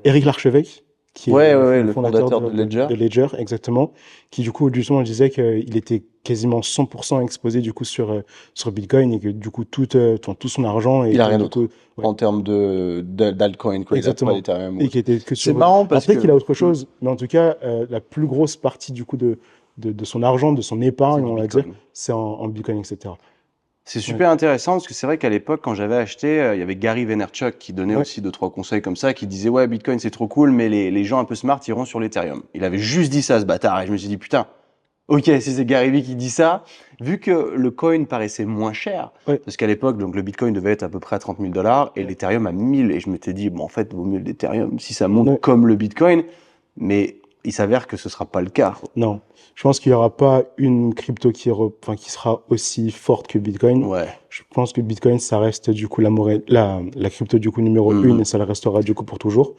Éric Larchevêque, qui est le fondateur de Ledger. De Ledger, exactement, qui du coup justement disait qu'il était quasiment 100% exposé du coup sur Bitcoin et que du coup tout son argent il a rien d'autre en termes d'altcoin quoi. Exactement. Ethereum, et qui était que sur c'est marrant parce que qu'il a autre chose, mais en tout cas la plus grosse partie du coup de son argent, de son épargne, on va dire, c'est en Bitcoin, etc. C'est super intéressant parce que c'est vrai qu'à l'époque, quand j'avais acheté, il y avait Gary Vaynerchuk qui donnait aussi 2-3 conseils comme ça, qui disait ouais, Bitcoin c'est trop cool, mais les gens un peu smart iront sur l'Ethereum. Il avait juste dit ça, ce bâtard, et je me suis dit putain, ok, si c'est Gary Vee qui dit ça, vu que le coin paraissait moins cher, parce qu'à l'époque, donc le Bitcoin devait être à peu près à 30 000 $ et l'Ethereum à 1000, et je m'étais dit bon en fait, vaut mieux l'Ethereum si ça monte comme le Bitcoin, mais il s'avère que ce sera pas le cas. Non. Je pense qu'il n'y aura pas une crypto qui sera aussi forte que Bitcoin. Je pense que Bitcoin, ça reste du coup la crypto du coup numéro 1 et ça le restera du coup pour toujours.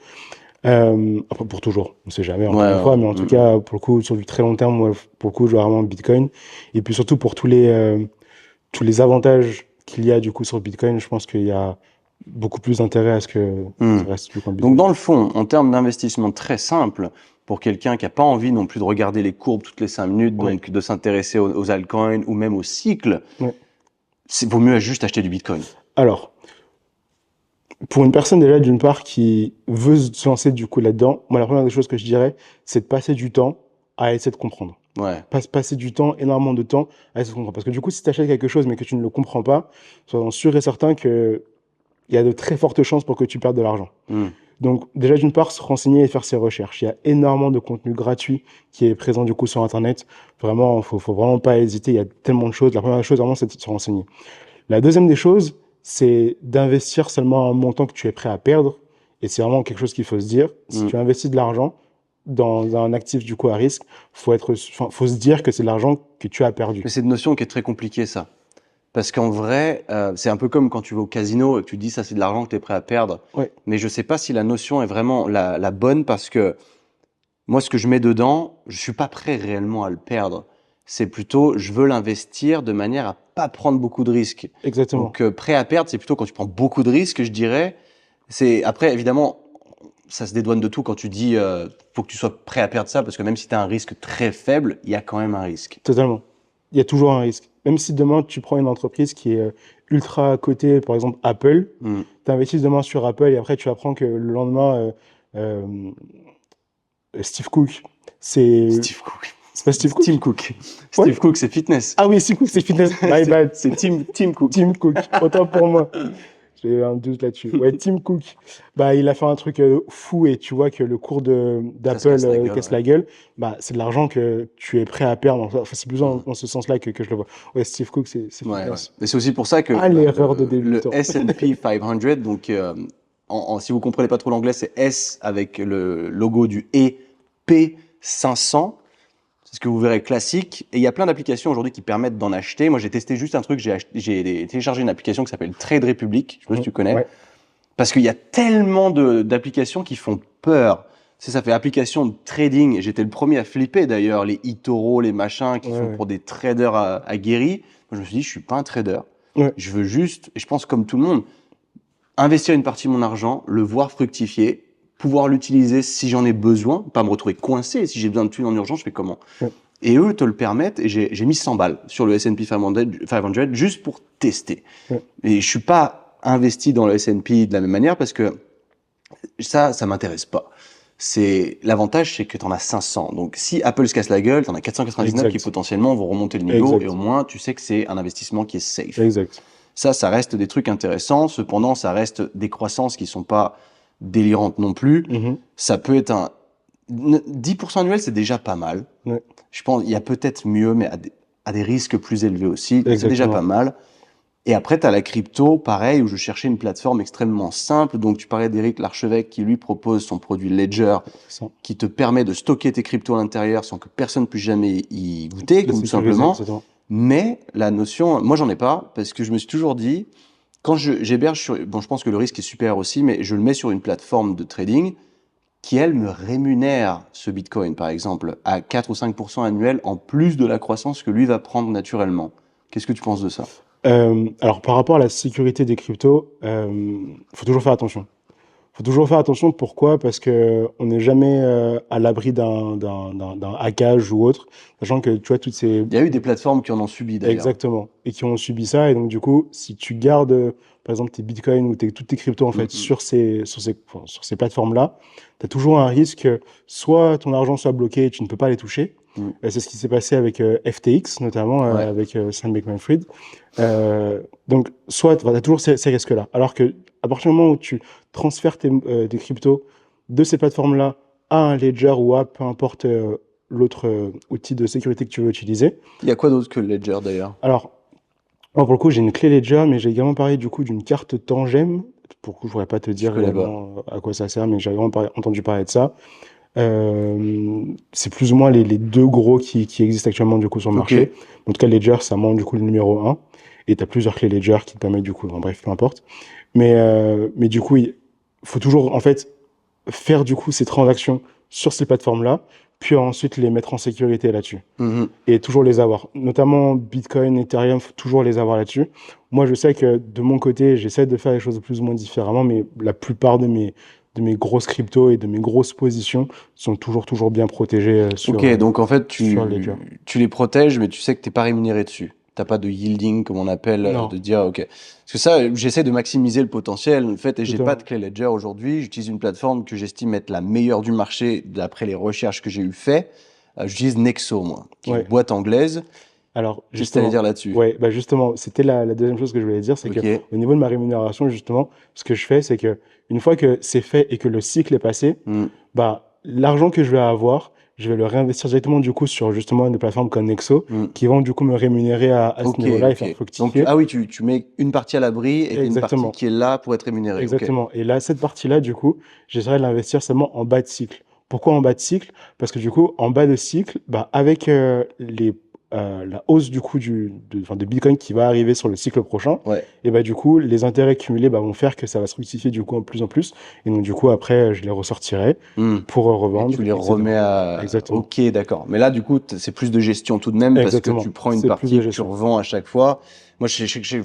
Enfin, pour toujours, on ne sait jamais encore une fois, mais en tout cas, pour le coup, sur du très long terme, moi, pour le coup, je vois vraiment Bitcoin. Et puis surtout pour tous les avantages qu'il y a du coup sur Bitcoin, je pense qu'il y a beaucoup plus d'intérêt à ce que ça reste du coup en Bitcoin. Donc dans le fond, en termes d'investissement très simple, pour quelqu'un qui n'a pas envie non plus de regarder les courbes toutes les 5 minutes, donc de s'intéresser aux altcoins ou même aux cycles, vaut mieux juste acheter du Bitcoin. Alors, pour une personne déjà d'une part qui veut se lancer du coup là-dedans, moi la première des choses que je dirais, c'est de passer du temps à essayer de comprendre. Passer du temps, énormément de temps à essayer de comprendre. Parce que du coup, si tu achètes quelque chose mais que tu ne le comprends pas, sois sûr et certain qu'il y a de très fortes chances pour que tu perdes de l'argent. Donc déjà d'une part, se renseigner et faire ses recherches. Il y a énormément de contenu gratuit qui est présent du coup sur Internet. Vraiment, faut vraiment pas hésiter, il y a tellement de choses. La première chose vraiment, c'est de se renseigner. La deuxième des choses, c'est d'investir seulement un montant que tu es prêt à perdre. Et c'est vraiment quelque chose qu'il faut se dire. Si tu investis de l'argent dans un actif du coup à risque, faut se dire que c'est de l'argent que tu as perdu. Mais c'est une notion qui est très compliquée, ça. Parce qu'en vrai, c'est un peu comme quand tu vas au casino et que tu dis ça c'est de l'argent que tu es prêt à perdre. Mais je sais pas si la notion est vraiment la bonne parce que moi ce que je mets dedans, je suis pas prêt réellement à le perdre. C'est plutôt je veux l'investir de manière à pas prendre beaucoup de risques. Exactement. Donc prêt à perdre, c'est plutôt quand tu prends beaucoup de risques, je dirais. C'est après évidemment ça se dédouane de tout quand tu dis faut que tu sois prêt à perdre ça parce que même si tu as un risque très faible, il y a quand même un risque. Totalement. Il y a toujours un risque. Même si demain, tu prends une entreprise qui est ultra cotée, par exemple Apple, tu investis demain sur Apple et après, tu apprends que le lendemain, Steve Cook, c'est... Steve Cook. C'est pas Steve Cook? Tim Cook. Ouais. Steve Cook, c'est fitness. Ah oui, Steve Cook, c'est fitness. My bad. C'est Tim Cook. Tim Cook, autant pour moi. J'ai un doute là-dessus. Ouais, Tim Cook, bah, il a fait un truc fou et tu vois que le cours d'Apple casse la gueule. Bah, c'est de l'argent que tu es prêt à perdre. Enfin, c'est plus dans ce sens-là que je le vois. Ouais, Steve Cook, c'est Ouais. fitness. Et c'est aussi pour ça que l'erreur de le débutant. S&P 500, donc si vous comprenez pas trop l'anglais, c'est S avec le logo du E, P 500. C'est ce que vous verrez classique. Et il y a plein d'applications aujourd'hui qui permettent d'en acheter. Moi, j'ai testé juste un truc. J'ai téléchargé une application qui s'appelle Trade Republic. Je sais pas si tu connais. Ouais. Parce qu'il y a tellement d'applications qui font peur. Ça fait application de trading. Et j'étais le premier à flipper d'ailleurs. Les eToro, les machins qui sont pour des traders aguerris. Moi, je me suis dit, je suis pas un trader. Ouais. Je veux juste, et je pense comme tout le monde, investir une partie de mon argent, le voir fructifier, pouvoir l'utiliser si j'en ai besoin, pas me retrouver coincé. Si j'ai besoin de thunes en urgence, je fais comment? Ouais. Et eux te le permettent. Et j'ai mis 100 balles sur le S&P 500 juste pour tester. Ouais. Et je suis pas investi dans le S&P de la même manière parce que ça m'intéresse pas. L'avantage, c'est que tu en as 500. Donc, si Apple se casse la gueule, tu en as 499 Exact. qui potentiellement vont remonter le niveau. Exact. Et au moins, tu sais que c'est un investissement qui est safe. Exact. Ça reste des trucs intéressants. Cependant, ça reste des croissances qui sont pas délirantes non plus. Mhm. Ça peut être 10% annuel, c'est déjà pas mal. Ouais. Je pense il y a peut-être mieux, mais à des risques plus élevés aussi. Exactement. C'est déjà pas mal. Et après, tu as la crypto, pareil, où je cherchais une plateforme extrêmement simple. Donc, tu parlais d'Éric Larchevêque qui lui propose son produit Ledger qui te permet de stocker tes cryptos à l'intérieur sans que personne puisse jamais y goûter, tout simplement. Mais la notion, moi, j'en ai pas parce que je me suis toujours dit, quand j'héberge sur, bon, je pense que le risque est super aussi, mais je le mets sur une plateforme de trading qui, elle, me rémunère ce Bitcoin, par exemple, à 4 ou 5% annuel en plus de la croissance que lui va prendre naturellement. Qu'est-ce que tu penses de ça? Alors, par rapport à la sécurité des cryptos, faut toujours faire attention. Faut toujours faire attention. Pourquoi? Parce que on n'est jamais à l'abri d'un hackage ou autre, sachant que tu vois toutes ces... Il y a eu des plateformes qui en ont subi d'ailleurs. Exactement, et qui ont subi ça. Et donc du coup, si tu gardes par exemple tes bitcoins ou toutes tes cryptos en fait sur ces plateformes-là, tu as toujours un risque que soit ton argent soit bloqué et tu ne peux pas les toucher. C'est ce qui s'est passé avec FTX notamment, avec Sam Bankman-Fried. Donc soit tu as toujours ces risques-là. Alors que à partir du moment où tu transfères tes cryptos de ces plateformes-là à un ledger ou à peu importe l'autre outil de sécurité que tu veux utiliser. Il y a quoi d'autre que le Ledger d'ailleurs? Alors, moi, pour le coup, j'ai une clé Ledger, mais j'ai également parlé du coup d'une carte Tangem. Pour le coup, je pourrais pas te dire réellement à quoi ça sert, mais j'ai vraiment entendu parler de ça. C'est plus ou moins les deux gros qui existent actuellement du coup sur le marché. En tout cas, Ledger, ça monte du coup le numéro 1. Et tu as plusieurs clés Ledger qui te permettent du coup, bref, peu importe. Mais du coup, il faut toujours en fait faire du coup ces transactions sur ces plateformes-là, puis ensuite les mettre en sécurité là-dessus. Et toujours les avoir. Notamment Bitcoin, Ethereum, faut toujours les avoir là-dessus. Moi, je sais que de mon côté, j'essaie de faire les choses plus ou moins différemment, mais la plupart de mes grosses cryptos et de mes grosses positions sont toujours bien protégées sur Ok, donc en fait, tu les protèges, mais tu sais que tu n'es pas rémunéré dessus. T'as pas de yielding, comme on appelle, de dire, ok. Parce que ça, j'essaie de maximiser le potentiel, en fait, et j'ai pas de clé Ledger aujourd'hui. J'utilise une plateforme que j'estime être la meilleure du marché, d'après les recherches que j'ai eu fait. J'utilise Nexo, moi, qui est une boîte anglaise. Alors, qu'est-ce que tu allais dire là-dessus? Ouais, bah justement, c'était la deuxième chose que je voulais dire, c'est que au niveau de ma rémunération, justement, ce que je fais, c'est que une fois que c'est fait et que le cycle est passé, bah, l'argent que je vais avoir, je vais le réinvestir directement du coup sur justement une plateforme comme Nexo qui vont du coup me rémunérer à ce niveau-là et faire fructifier. Donc, tu mets une partie à l'abri et une partie qui est là pour être rémunérée. Exactement. Et là, cette partie-là, du coup, j'essaierai de l'investir seulement en bas de cycle. Pourquoi en bas de cycle? Parce que du coup, en bas de cycle, bah, avec la hausse du coup de Bitcoin qui va arriver sur le cycle prochain, et bah du coup les intérêts cumulés vont faire que ça va se fructifier du coup en plus en plus, et donc du coup après je les ressortirai pour revendre. Et tu les remets à... Exactement. Ok, d'accord. Mais là du coup c'est plus de gestion tout de même parce que tu prends une partie que tu revends à chaque fois. Moi je sais que je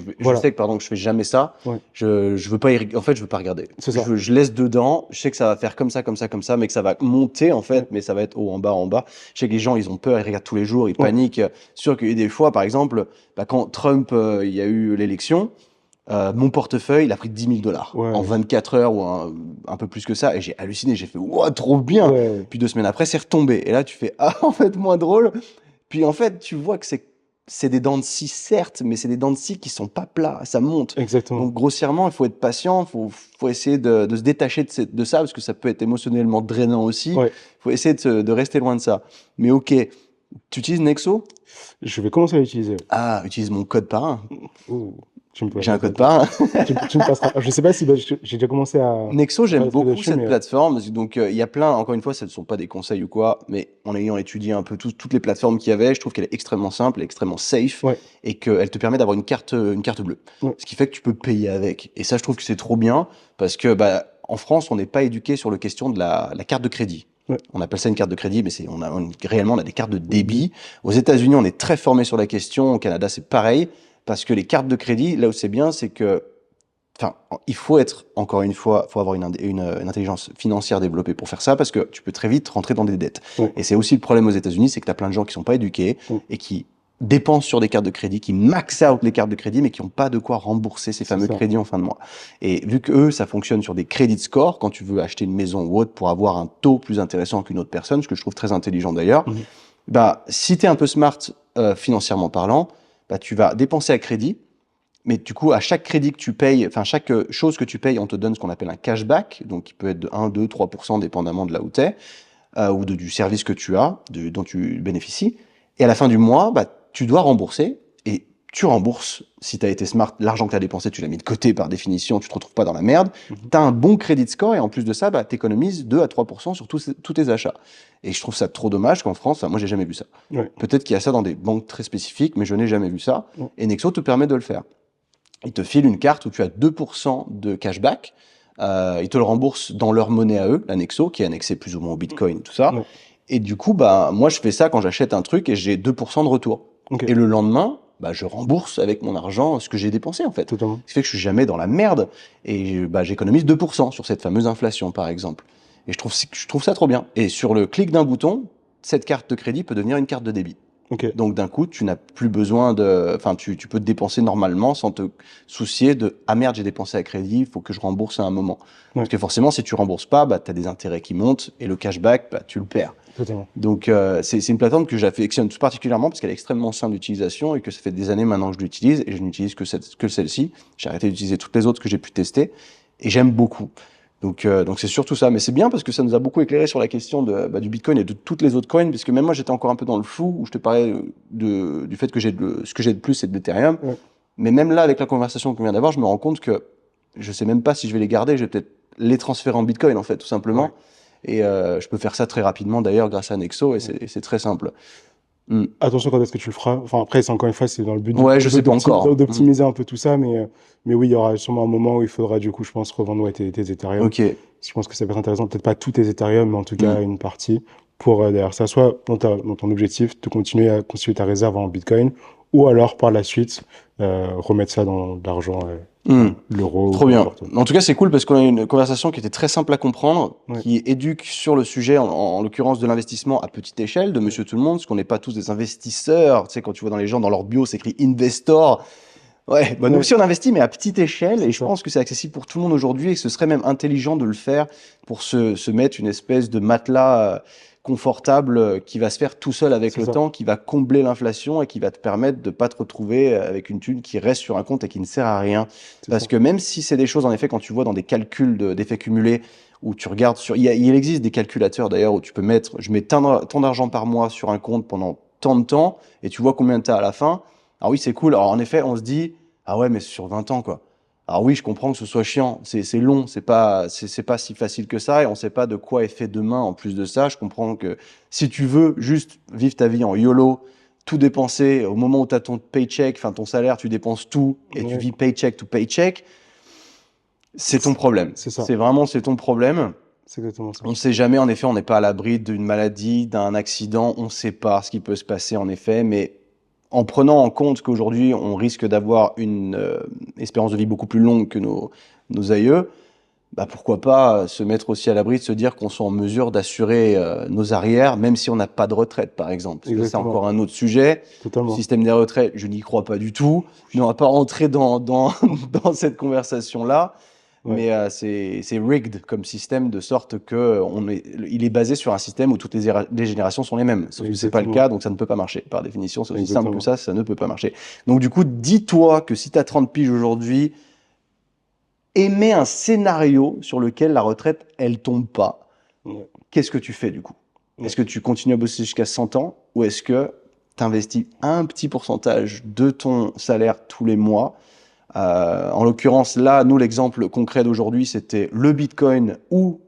fais jamais ça. Je veux pas en fait je veux pas regarder. Je laisse dedans. Je sais que ça va faire comme ça, mais que ça va monter en fait, mais ça va être haut en bas. Je sais que les gens ils ont peur, ils regardent tous les jours, ils paniquent. Sûr qu'il y a des fois, par exemple, quand Trump, il y a eu l'élection, mon portefeuille, il a pris 10 000 $ Ouais. en 24 heures ou un peu plus que ça. Et j'ai halluciné. J'ai fait, wow, trop bien. Ouais. Puis 2 semaines après, c'est retombé. Et là, tu fais, ah, en fait, moins drôle. Puis en fait, tu vois que c'est des dents de scie, certes, mais c'est des dents de scie qui sont pas plats. Ça monte. Exactement. Donc, grossièrement, il faut être patient. Faut essayer de se détacher de ça parce que ça peut être émotionnellement drainant aussi. Ouais. Faut essayer de rester loin de ça. Mais ok. Tu utilises Nexo? Je vais commencer à l'utiliser. Ah, utilise mon code parrain. Ouh, tu me J'ai un code parrain. tu me passeras. Je sais pas si j'ai déjà commencé à. Nexo, j'aime beaucoup dessus, cette mais- plateforme. Donc, il y a plein, encore une fois, ce ne sont pas des conseils ou quoi, mais en ayant étudié un peu toutes les plateformes qu'il y avait, je trouve qu'elle est extrêmement simple, extrêmement safe, Ouais. et qu'elle te permet d'avoir une carte bleue. Ouais. Ce qui fait que tu peux payer avec. Et ça, je trouve que c'est trop bien, parce que, bah, en France, on n'est pas éduqué sur la question de la carte de crédit. Ouais. On appelle ça une carte de crédit, mais réellement, on a des cartes de débit. Aux États-Unis, on est très formé sur la question. Au Canada, c'est pareil, parce que les cartes de crédit, là où c'est bien, c'est que enfin, il faut être, encore une fois, faut avoir une intelligence financière développée pour faire ça, parce que tu peux très vite rentrer dans des dettes. Ouais. Et c'est aussi le problème aux États-Unis, c'est que tu as plein de gens qui sont pas éduqués et qui dépensent sur des cartes de crédit, qui max out les cartes de crédit, mais qui n'ont pas de quoi rembourser ces fameux crédits en fin de mois. Et vu que eux, ça fonctionne sur des crédits score, quand tu veux acheter une maison ou autre pour avoir un taux plus intéressant qu'une autre personne, ce que je trouve très intelligent d'ailleurs, bah, si tu es un peu smart financièrement parlant, bah, tu vas dépenser à crédit. Mais du coup, à chaque crédit que tu payes, enfin, chaque chose que tu payes, on te donne ce qu'on appelle un cashback, donc qui peut être de 1, 2, 3%, dépendamment de là où tu es, ou du service que tu as, dont tu bénéficies. Et à la fin du mois, bah, tu dois rembourser, et tu rembourses, si tu as été smart, l'argent que tu as dépensé, tu l'as mis de côté par définition, tu te retrouves pas dans la merde. Tu as un bon crédit score, et en plus de ça, bah, tu économises 2 à 3% sur tous tes achats. Et je trouve ça trop dommage qu'en France, moi, j'ai jamais vu ça. Ouais. Peut-être qu'il y a ça dans des banques très spécifiques, mais je n'ai jamais vu ça. Et Nexo te permet de le faire. Il te file une carte où tu as 2% de cashback. Ils te le remboursent dans leur monnaie à eux, la Nexo, qui est annexée plus ou moins au Bitcoin, tout ça. Ouais. Et du coup, bah, moi, je fais ça quand j'achète un truc et j'ai 2% de retour. Okay. Et le lendemain, bah, je rembourse avec mon argent ce que j'ai dépensé, en fait. Totalement. Ce qui fait que je suis jamais dans la merde. Et bah, j'économise 2% sur cette fameuse inflation, par exemple. Et je trouve ça trop bien. Et sur le clic d'un bouton, cette carte de crédit peut devenir une carte de débit. Okay. Donc d'un coup, tu n'as plus besoin tu peux te dépenser normalement sans te soucier de ah merde, j'ai dépensé à crédit, il faut que je rembourse à un moment. Ouais. Parce que forcément, si tu rembourses pas, bah tu as des intérêts qui montent et le cashback, bah tu le perds. Totalement. Donc c'est une plateforme que j'affectionne tout particulièrement parce qu'elle est extrêmement simple d'utilisation et que ça fait des années maintenant que je l'utilise et je n'utilise que celle-ci. J'ai arrêté d'utiliser toutes les autres que j'ai pu tester et j'aime beaucoup. Donc c'est surtout ça, mais c'est bien parce que ça nous a beaucoup éclairé sur la question du Bitcoin et de toutes les autres coins, puisque même moi j'étais encore un peu dans le flou où je te parlais du fait que ce que j'ai de plus c'est de l'Ethereum, mais même là avec la conversation qu'on vient d'avoir, je me rends compte que je sais même pas si je vais les garder, je vais peut-être les transférer en Bitcoin en fait tout simplement, et je peux faire ça très rapidement d'ailleurs grâce à Nexo et c'est très simple. Attention quand est-ce que tu le feras. Enfin après, c'est encore une fois, c'est dans le but d'optimiser un peu tout ça, mais oui, il y aura sûrement un moment où il faudra du coup, je pense, revendre tes Ethereum. Ok. Je pense que ça peut être intéressant, peut-être pas tous tes Ethereum, mais en tout cas une partie pour derrière ça, soit dans ton objectif de continuer à constituer ta réserve en Bitcoin, ou alors par la suite remettre ça dans de l'argent. L'euro. Trop bien. En tout cas, c'est cool parce qu'on a une conversation qui était très simple à comprendre, qui éduque sur le sujet, en l'occurrence de l'investissement à petite échelle, de monsieur tout le monde, parce qu'on n'est pas tous des investisseurs. Tu sais, quand tu vois dans les gens, dans leur bio, c'est écrit investor. Ouais, bah nous aussi on investit, mais à petite échelle, et je pense que c'est accessible pour tout le monde aujourd'hui, et que ce serait même intelligent de le faire pour se mettre une espèce de matelas confortable qui va se faire tout seul avec le temps, qui va combler l'inflation et qui va te permettre de pas te retrouver avec une thune qui reste sur un compte et qui ne sert à rien. Parce que même si c'est des choses, en effet, quand tu vois dans des calculs d'effets cumulés, où tu regardes il existe des calculateurs d'ailleurs où tu peux mettre, je mets tant d'argent par mois sur un compte pendant tant de temps, et tu vois combien tu as à la fin. Alors oui, c'est cool. Alors en effet, on se dit, ah ouais, mais c'est sur 20 ans, quoi. Alors oui, je comprends que ce soit chiant, c'est long, c'est pas si facile que ça, et on sait pas de quoi est fait demain en plus de ça. Je comprends que si tu veux juste vivre ta vie en YOLO, tout dépenser, au moment où tu as ton paycheck, enfin ton salaire, tu dépenses tout, et tu vis paycheck to paycheck, c'est ton problème. C'est ton problème. C'est exactement ça. On ne sait jamais, en effet, on n'est pas à l'abri d'une maladie, d'un accident, on ne sait pas ce qui peut se passer, en effet, mais en prenant en compte qu'aujourd'hui, on risque d'avoir une espérance de vie beaucoup plus longue que nos aïeux, bah pourquoi pas se mettre aussi à l'abri de se dire qu'on soit en mesure d'assurer nos arrières, même si on n'a pas de retraite, par exemple. Parce que c'est encore un autre sujet. Totalement. Le système des retraites, je n'y crois pas du tout. Mais on va pas rentrer dans cette conversation-là. Ouais. Mais c'est rigged comme système, de sorte que il est basé sur un système où toutes les générations sont les mêmes. Sauf que c'est pas le cas, donc ça ne peut pas marcher. Par définition, c'est aussi simple que ça ne peut pas marcher. Donc du coup, dis-toi que si tu as 30 piges aujourd'hui, émets un scénario sur lequel la retraite, elle tombe pas. Ouais. Qu'est-ce que tu fais du coup? Ouais. Est-ce que tu continues à bosser jusqu'à 100 ans ou est-ce que tu investis un petit pourcentage de ton salaire tous les mois? En l'occurrence, là, nous, l'exemple concret d'aujourd'hui, c'était le Bitcoin ou,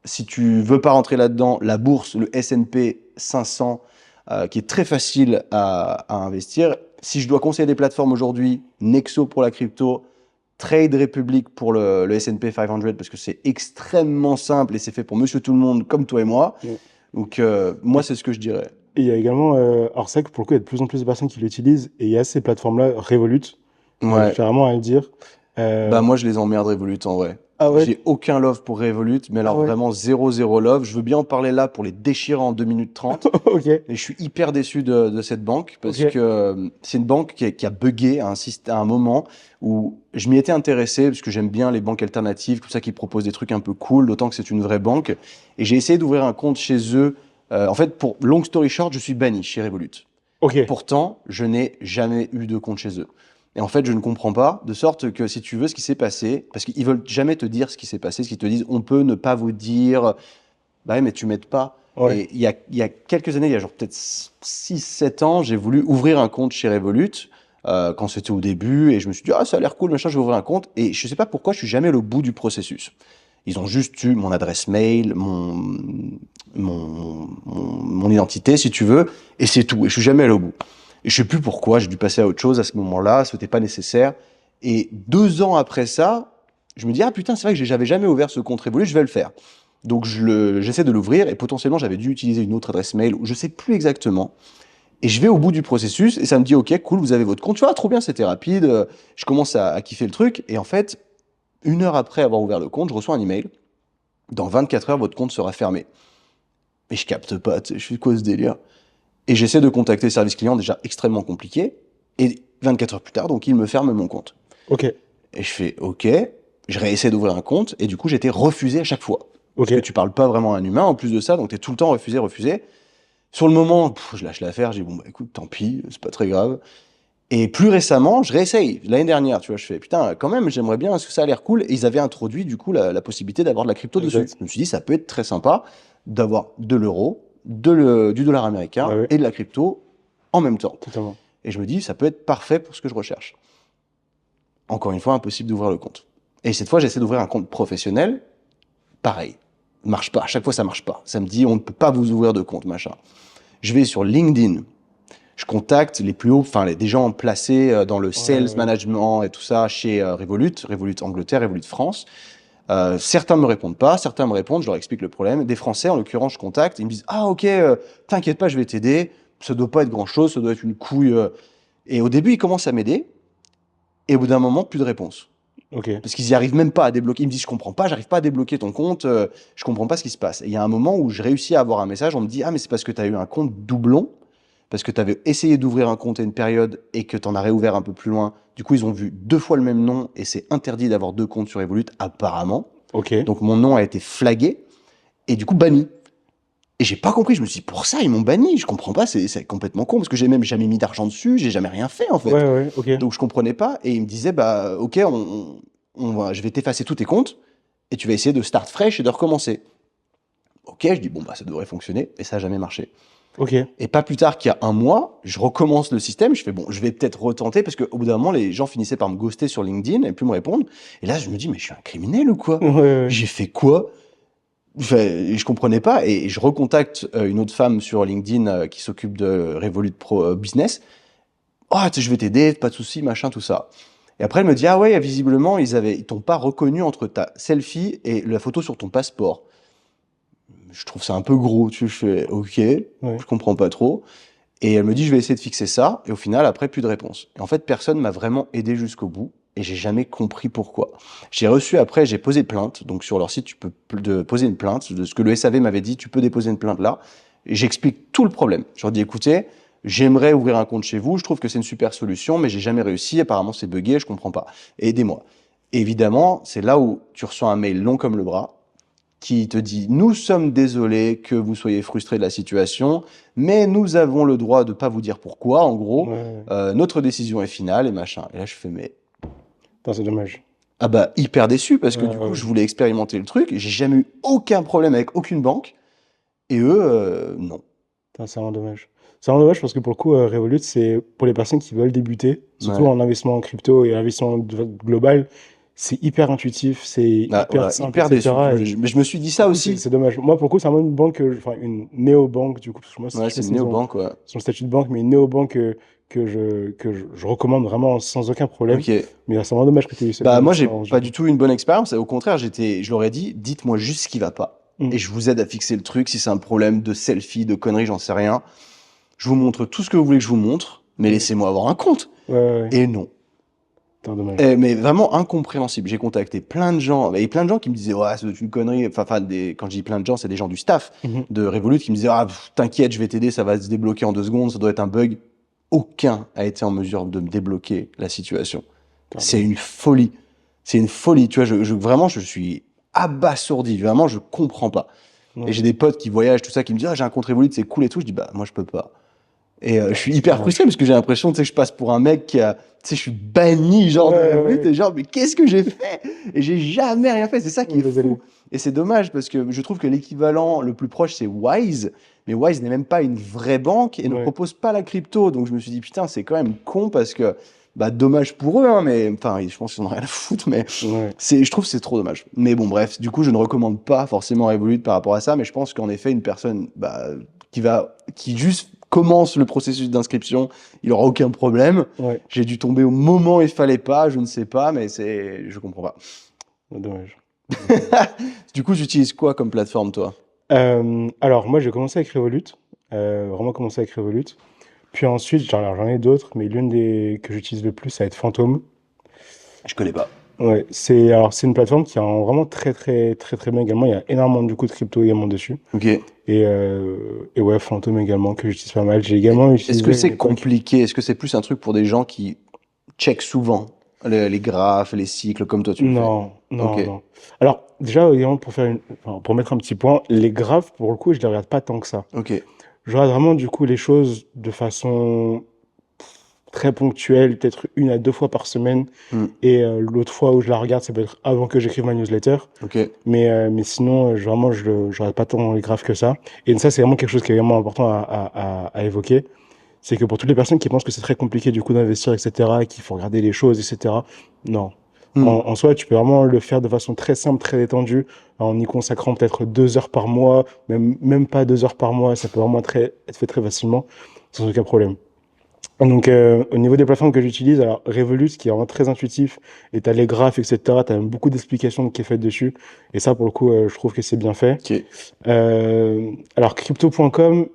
si tu veux pas rentrer là-dedans, la bourse, le S&P 500, qui est très facile à investir. Si je dois conseiller des plateformes aujourd'hui, Nexo pour la crypto, Trade Republic pour le S&P 500, parce que c'est extrêmement simple et c'est fait pour monsieur tout le monde comme toi et moi. Ouais. Donc, moi, c'est ce que je dirais. Et il y a également, alors c'est vrai que pour le coup, il y a de plus en plus de personnes qui l'utilisent et il y a ces plateformes-là, Revolut. Ouais. Je fais vraiment à le dire. Bah moi je les emmerde Revolut en vrai. Ah ouais. J'ai aucun love pour Revolut, mais alors vraiment 0 love. Je veux bien en parler là pour les déchirer en 2 minutes 30. Ok. Et je suis hyper déçu de cette banque parce que c'est une banque qui a bugué à un moment où je m'y étais intéressé parce que j'aime bien les banques alternatives, tout ça qui proposent des trucs un peu cool, d'autant que c'est une vraie banque. Et j'ai essayé d'ouvrir un compte chez eux. En fait, pour long story short, je suis banni chez Revolut. Ok. Pourtant, je n'ai jamais eu de compte chez eux. Et en fait, je ne comprends pas, de sorte que si tu veux ce qui s'est passé, parce qu'ils veulent jamais te dire ce qui s'est passé, ce qu'ils te disent, on peut ne pas vous dire, bah ouais, mais tu m'aides pas. Ouais. Et il y a quelques années, il y a genre peut-être 6-7 ans, j'ai voulu ouvrir un compte chez Revolut, quand c'était au début, et je me suis dit, ah, ça a l'air cool, machin, je vais ouvrir un compte, et je sais pas pourquoi, je suis jamais allé au bout du processus. Ils ont juste eu mon adresse mail, mon identité, si tu veux, et c'est tout, et je suis jamais allé au bout. Et je sais plus pourquoi, j'ai dû passer à autre chose à ce moment-là, ce n'était pas nécessaire. Et 2 ans après ça, je me dis, ah putain, c'est vrai que j'avais jamais ouvert ce compte Revolut, je vais le faire. Donc j'essaie de l'ouvrir et potentiellement j'avais dû utiliser une autre adresse mail, ou je sais plus exactement. Et je vais au bout du processus et ça me dit, ok, cool, vous avez votre compte. Tu vois, trop bien, c'était rapide. Je commence à kiffer le truc. Et en fait, 1 heure après avoir ouvert le compte, je reçois un email. Dans 24 heures, votre compte sera fermé. Mais je capte pas, tu sais, je fais quoi ce délire? Et j'essaie de contacter le service client, déjà extrêmement compliqué. Et 24 heures plus tard, donc il me ferme mon compte. Ok. Et je fais ok. Je réessaie d'ouvrir un compte et du coup, j'ai été refusé à chaque fois. Parce que tu parles pas vraiment à un humain en plus de ça, donc tu es tout le temps refusé. Sur le moment, je lâche l'affaire, je dis bon, bah écoute, tant pis, c'est pas très grave. Et plus récemment, je réessaye. L'année dernière, tu vois, je fais putain, quand même, j'aimerais bien, parce que ça a l'air cool. Et ils avaient introduit du coup la possibilité d'avoir de la crypto dessus. Je me suis dit, ça peut être très sympa d'avoir de l'euro, du dollar américain et de la crypto en même temps. Totalement. Et je me dis, ça peut être parfait pour ce que je recherche. Encore une fois, impossible d'ouvrir le compte. Et cette fois, j'essaie d'ouvrir un compte professionnel. Pareil, marche pas. À chaque fois, ça marche pas. Ça me dit, on ne peut pas vous ouvrir de compte, machin. Je vais sur LinkedIn. Je contacte les plus hauts, enfin des gens placés dans le sales management et tout ça chez Revolut Angleterre, Revolut France. Certains me répondent pas, certains me répondent, je leur explique le problème. Des Français, en l'occurrence, je contacte, ils me disent « Ah ok, t'inquiète pas, je vais t'aider, ça doit pas être grand-chose, ça doit être une couille. » Et au début, ils commencent à m'aider, et au bout d'un moment, plus de réponse. Okay. Parce qu'ils n'y arrivent même pas à débloquer. Ils me disent « Je comprends pas, j'arrive pas à débloquer ton compte, je comprends pas ce qui se passe. » Et il y a un moment où je réussis à avoir un message, on me dit « Ah mais c'est parce que t'as eu un compte doublon, parce que tu avais essayé d'ouvrir un compte à une période et que tu en as réouvert un peu plus loin. Du coup, ils ont vu 2 fois le même nom et c'est interdit d'avoir 2 comptes sur Revolut, apparemment. Okay. Donc, mon nom a été flagué et du coup, banni. Et j'ai pas compris. Je me suis dit, pour ça, ils m'ont banni. Je comprends pas. C'est complètement con parce que j'ai même jamais mis d'argent dessus. J'ai jamais rien fait, en fait. Okay. Donc, je comprenais pas. Et ils me disaient, bah, ok, je vais t'effacer tous tes comptes et tu vas essayer de start fresh et de recommencer. Ok, je dis, bon, bah, ça devrait fonctionner. Et ça a jamais marché. Okay. Et pas plus tard qu'il y a 1 mois, je recommence le système, je fais bon, je vais peut-être retenter parce qu'au bout d'un moment, les gens finissaient par me ghoster sur LinkedIn et plus me répondre. Et là, je me dis, mais je suis un criminel ou quoi? J'ai fait quoi? Je comprenais pas et je recontacte une autre femme sur LinkedIn qui s'occupe de Revolut Pro Business. Oh, je vais t'aider, pas de souci, machin, tout ça. Et après, elle me dit, ah ouais, visiblement, ils t'ont pas reconnu entre ta selfie et la photo sur ton passeport. Je trouve ça un peu gros, je fais ok, je comprends pas trop. Et elle me dit, je vais essayer de fixer ça. Et au final, après, plus de réponse. Et en fait, personne m'a vraiment aidé jusqu'au bout. Et j'ai jamais compris pourquoi. J'ai posé plainte. Donc, sur leur site, tu peux poser une plainte. De ce que le SAV m'avait dit, tu peux déposer une plainte là. Et j'explique tout le problème. Je leur dis, écoutez, j'aimerais ouvrir un compte chez vous. Je trouve que c'est une super solution, mais j'ai jamais réussi. Apparemment, c'est buggé. Je comprends pas. Aidez-moi. Et évidemment, c'est là où tu reçois un mail long comme le bras qui te dit « Nous sommes désolés que vous soyez frustrés de la situation, mais nous avons le droit de pas vous dire pourquoi, en gros. Notre décision est finale, et machin. » Et là, je fais « Mais... » Putain, c'est dommage. Ah bah, hyper déçu, parce que du coup, je voulais expérimenter le truc. J'ai jamais eu aucun problème avec aucune banque. Et eux, non. Putain, c'est vraiment dommage. C'est vraiment dommage parce que pour le coup, Revolut, c'est pour les personnes qui veulent débuter, surtout en investissement en crypto et investissement global. C'est hyper intuitif, c'est hyper simple, hyper déçu. etc. Mais je me suis dit ça aussi. C'est dommage. Moi, pour le coup, c'est vraiment une banque, enfin, une néobanque, du coup, parce que moi, Ouais, c'est une néobanque, ouais. Son statut de banque, mais une néobanque que je recommande vraiment sans aucun problème. Ok. Mais c'est vraiment dommage que tu aies eu ça. Bah, moi, j'ai pas du tout une bonne expérience. Au contraire, je leur ai dit, dites-moi juste ce qui va pas. Et je vous aide à fixer le truc. Si c'est un problème de selfie, de conneries, j'en sais rien. Je vous montre tout ce que vous voulez que je vous montre, mais laissez-moi avoir un compte. Et non. Dommage. Mais vraiment incompréhensible. J'ai contacté plein de gens, et plein de gens qui me disaient, ouais, c'est une connerie. Enfin, quand je dis plein de gens, c'est des gens du staff de Revolut qui me disaient, ah, t'inquiète, je vais t'aider, ça va se débloquer en 2 secondes, ça doit être un bug. Aucun a été en mesure de me débloquer la situation. C'est une folie. C'est une folie. Tu vois, vraiment, je suis abasourdi. Vraiment, je comprends pas. Et j'ai des potes qui voyagent, tout ça, qui me disent, ah, j'ai un compte Revolut, c'est cool et tout. Je dis, bah, moi, je peux pas. Et je suis hyper frustré parce que j'ai l'impression, tu sais, que je passe pour un mec qui a, tu sais, je suis banni, genre, de Revolut, et genre, mais qu'est-ce que j'ai fait? Et j'ai jamais rien fait. C'est ça qui est fou. Et c'est dommage parce que je trouve que l'équivalent le plus proche, c'est Wise. Mais Wise n'est même pas une vraie banque et ne propose pas la crypto. Donc je me suis dit, putain, c'est quand même con parce que, bah, dommage pour eux, hein, mais, enfin, je pense qu'ils en ont rien à foutre, mais je trouve que c'est trop dommage. Mais bon, bref, du coup, je ne recommande pas forcément Revolut par rapport à ça, mais je pense qu'en effet, une personne, bah, qui juste commence le processus d'inscription, il aura aucun problème. J'ai dû tomber au moment où il fallait pas, je ne sais pas, mais je comprends pas. Dommage. Du coup, j'utilise quoi comme plateforme, toi? Alors, moi, j'ai commencé avec Revolut. Vraiment commencé avec Revolut. Puis ensuite, j'en ai d'autres, mais l'une des que j'utilise le plus, ça va être Phantom. Je connais pas. Ouais, c'est une plateforme qui est vraiment très bien également. Il y a énormément de crypto également dessus. Ok. Et ouais, Phantom également que j'utilise pas mal. J'ai également utilisé. Est-ce que c'est compliqué? Est-ce que c'est plus un truc pour des gens qui checkent souvent les graphes, les cycles comme toi tu le fais? Non. Alors déjà, également pour mettre un petit point, les graphes pour le coup, je les regarde pas tant que ça. Ok. Je regarde vraiment du coup les choses de façon très ponctuelle, peut-être 1 à 2 fois par semaine. Et l'autre fois où je la regarde, ça peut être avant que j'écrive ma newsletter. Mais sinon, vraiment, je regarde pas tant les graphes que ça. Et ça, c'est vraiment quelque chose qui est vraiment important à évoquer. C'est que pour toutes les personnes qui pensent que c'est très compliqué du coup d'investir, etc., et qu'il faut regarder les choses, etc., non. En soi, tu peux vraiment le faire de façon très simple, très détendue, en y consacrant peut-être 2 heures par mois, même pas 2 heures par mois, ça peut vraiment être fait très facilement, sans aucun problème. Donc, au niveau des plateformes que j'utilise, alors Revolut, qui est vraiment très intuitif, et t'as les graphes, etc., t'as même beaucoup d'explications qui est faites dessus, et ça, pour le coup, je trouve que c'est bien fait. Alors, crypto.com,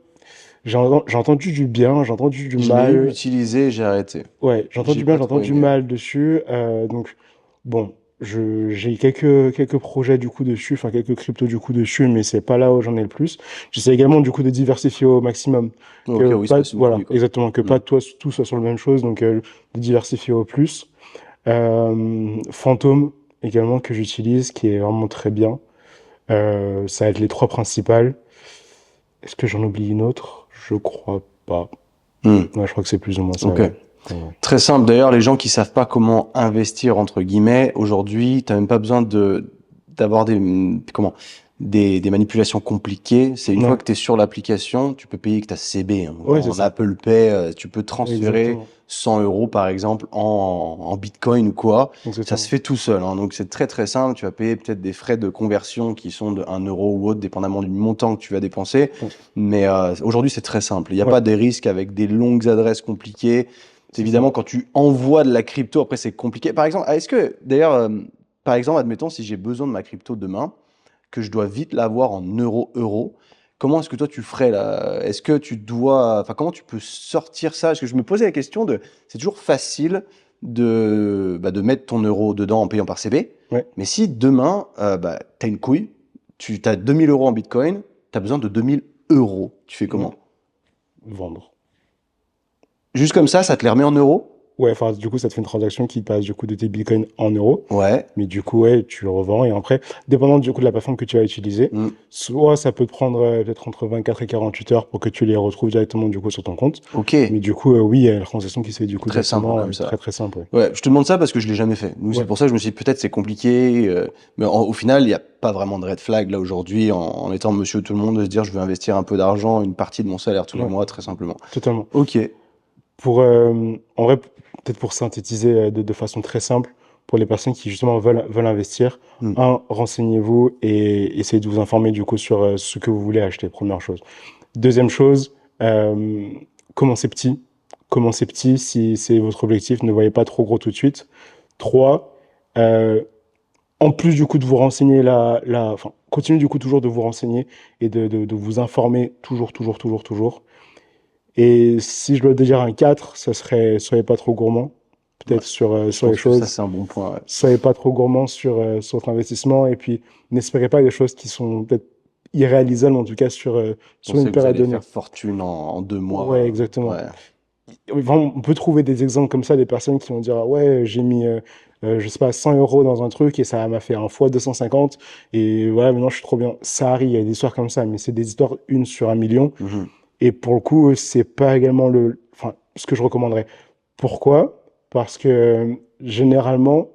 j'ai entendu du bien, j'ai entendu du mal. Je l'ai utilisé, j'ai arrêté. Ouais, j'ai entendu du bien, j'ai entendu du mal dessus. Donc, bon, j'ai quelques projets du coup dessus, enfin quelques cryptos du coup dessus, mais c'est pas là où j'en ai le plus. J'essaie également du coup de diversifier au maximum. Voilà, exactement, que pas tout soit sur la même chose, donc de diversifier au plus. Phantom également que j'utilise, qui est vraiment très bien. Ça va être les 3 principales. Est-ce que j'en oublie une autre? Je crois pas. Ouais, je crois que c'est plus ou moins ça. Ouais. Très simple. D'ailleurs, les gens qui savent pas comment investir, entre guillemets, aujourd'hui, t'as même pas besoin d'avoir des manipulations compliquées. C'est une fois que tu es sur l'application, tu peux payer que ta CB. Hein. En Apple Pay, tu peux transférer 100 € par exemple en Bitcoin ou quoi. Ça se fait tout seul. Hein. Donc c'est très très simple. Tu vas payer peut-être des frais de conversion qui sont de 1 € ou autre, dépendamment du montant que tu vas dépenser. Mais aujourd'hui, c'est très simple. Il n'y a pas des risques avec des longues adresses compliquées. Évidemment, quand tu envoies de la crypto, après c'est compliqué. Par exemple, par exemple, admettons, si j'ai besoin de ma crypto demain, que je dois vite l'avoir en euro, Comment est-ce que toi tu ferais là? Est-ce que tu dois, enfin comment tu peux sortir ça? Parce que je me posais la question de, c'est toujours facile de mettre ton euro dedans en payant par CB. Ouais. Mais si demain, t'as une couille, tu as 2000 euros en Bitcoin, t'as besoin de 2000 euros. Tu fais comment? Vendre. Juste comme ça te les remet en euros? Ouais, enfin, du coup, ça te fait une transaction qui passe du coup de tes bitcoins en euros. Ouais. Mais du coup, ouais, tu le revends. Et après, dépendant du coup de la plateforme que tu vas utiliser, soit ça peut te prendre peut-être entre 24 et 48 heures pour que tu les retrouves directement du coup sur ton compte. Ok. Mais du coup, oui, il y a la transaction qui se fait du coup Très simple directement, comme ça. très très simple. Ouais. Ouais, je te demande ça parce que je l'ai jamais fait. Nous, Ouais. c'est pour ça que je me suis dit peut-être c'est compliqué, mais au final, il n'y a pas vraiment de red flag là aujourd'hui en étant monsieur tout le monde de se dire je veux investir un peu d'argent, une partie de mon salaire tous les mois, très simplement. Totalement. Ok. Pour, en vrai, peut-être pour synthétiser de façon très simple, pour les personnes qui justement veulent investir, renseignez-vous et essayez de vous informer du coup sur ce que vous voulez acheter, première chose. Deuxième chose, commencez petit. Commencez petit si c'est votre objectif, ne voyez pas trop gros tout de suite. 3, en plus du coup de vous renseigner, enfin, continuez du coup toujours de vous renseigner et de vous informer toujours. Et si je dois dire un 4, ça serait soyez pas trop gourmand, peut-être sur les choses. Ça, c'est un bon point. Ouais. Soyez pas trop gourmand sur votre investissement et puis n'espérez pas des choses qui sont peut-être irréalisables, en tout cas sur une période donnée. Faire fortune en 2 mois. Ouais, exactement. Ouais. On peut trouver des exemples comme ça, des personnes qui vont dire ah ouais, j'ai mis je sais pas 100 euros dans un truc et ça m'a fait un fois 250 et voilà, maintenant je suis trop bien. Ça arrive, il y a des histoires comme ça, mais c'est des histoires 1 sur 1 million. Et pour le coup, c'est pas également ce que je recommanderais. Pourquoi? Parce que généralement,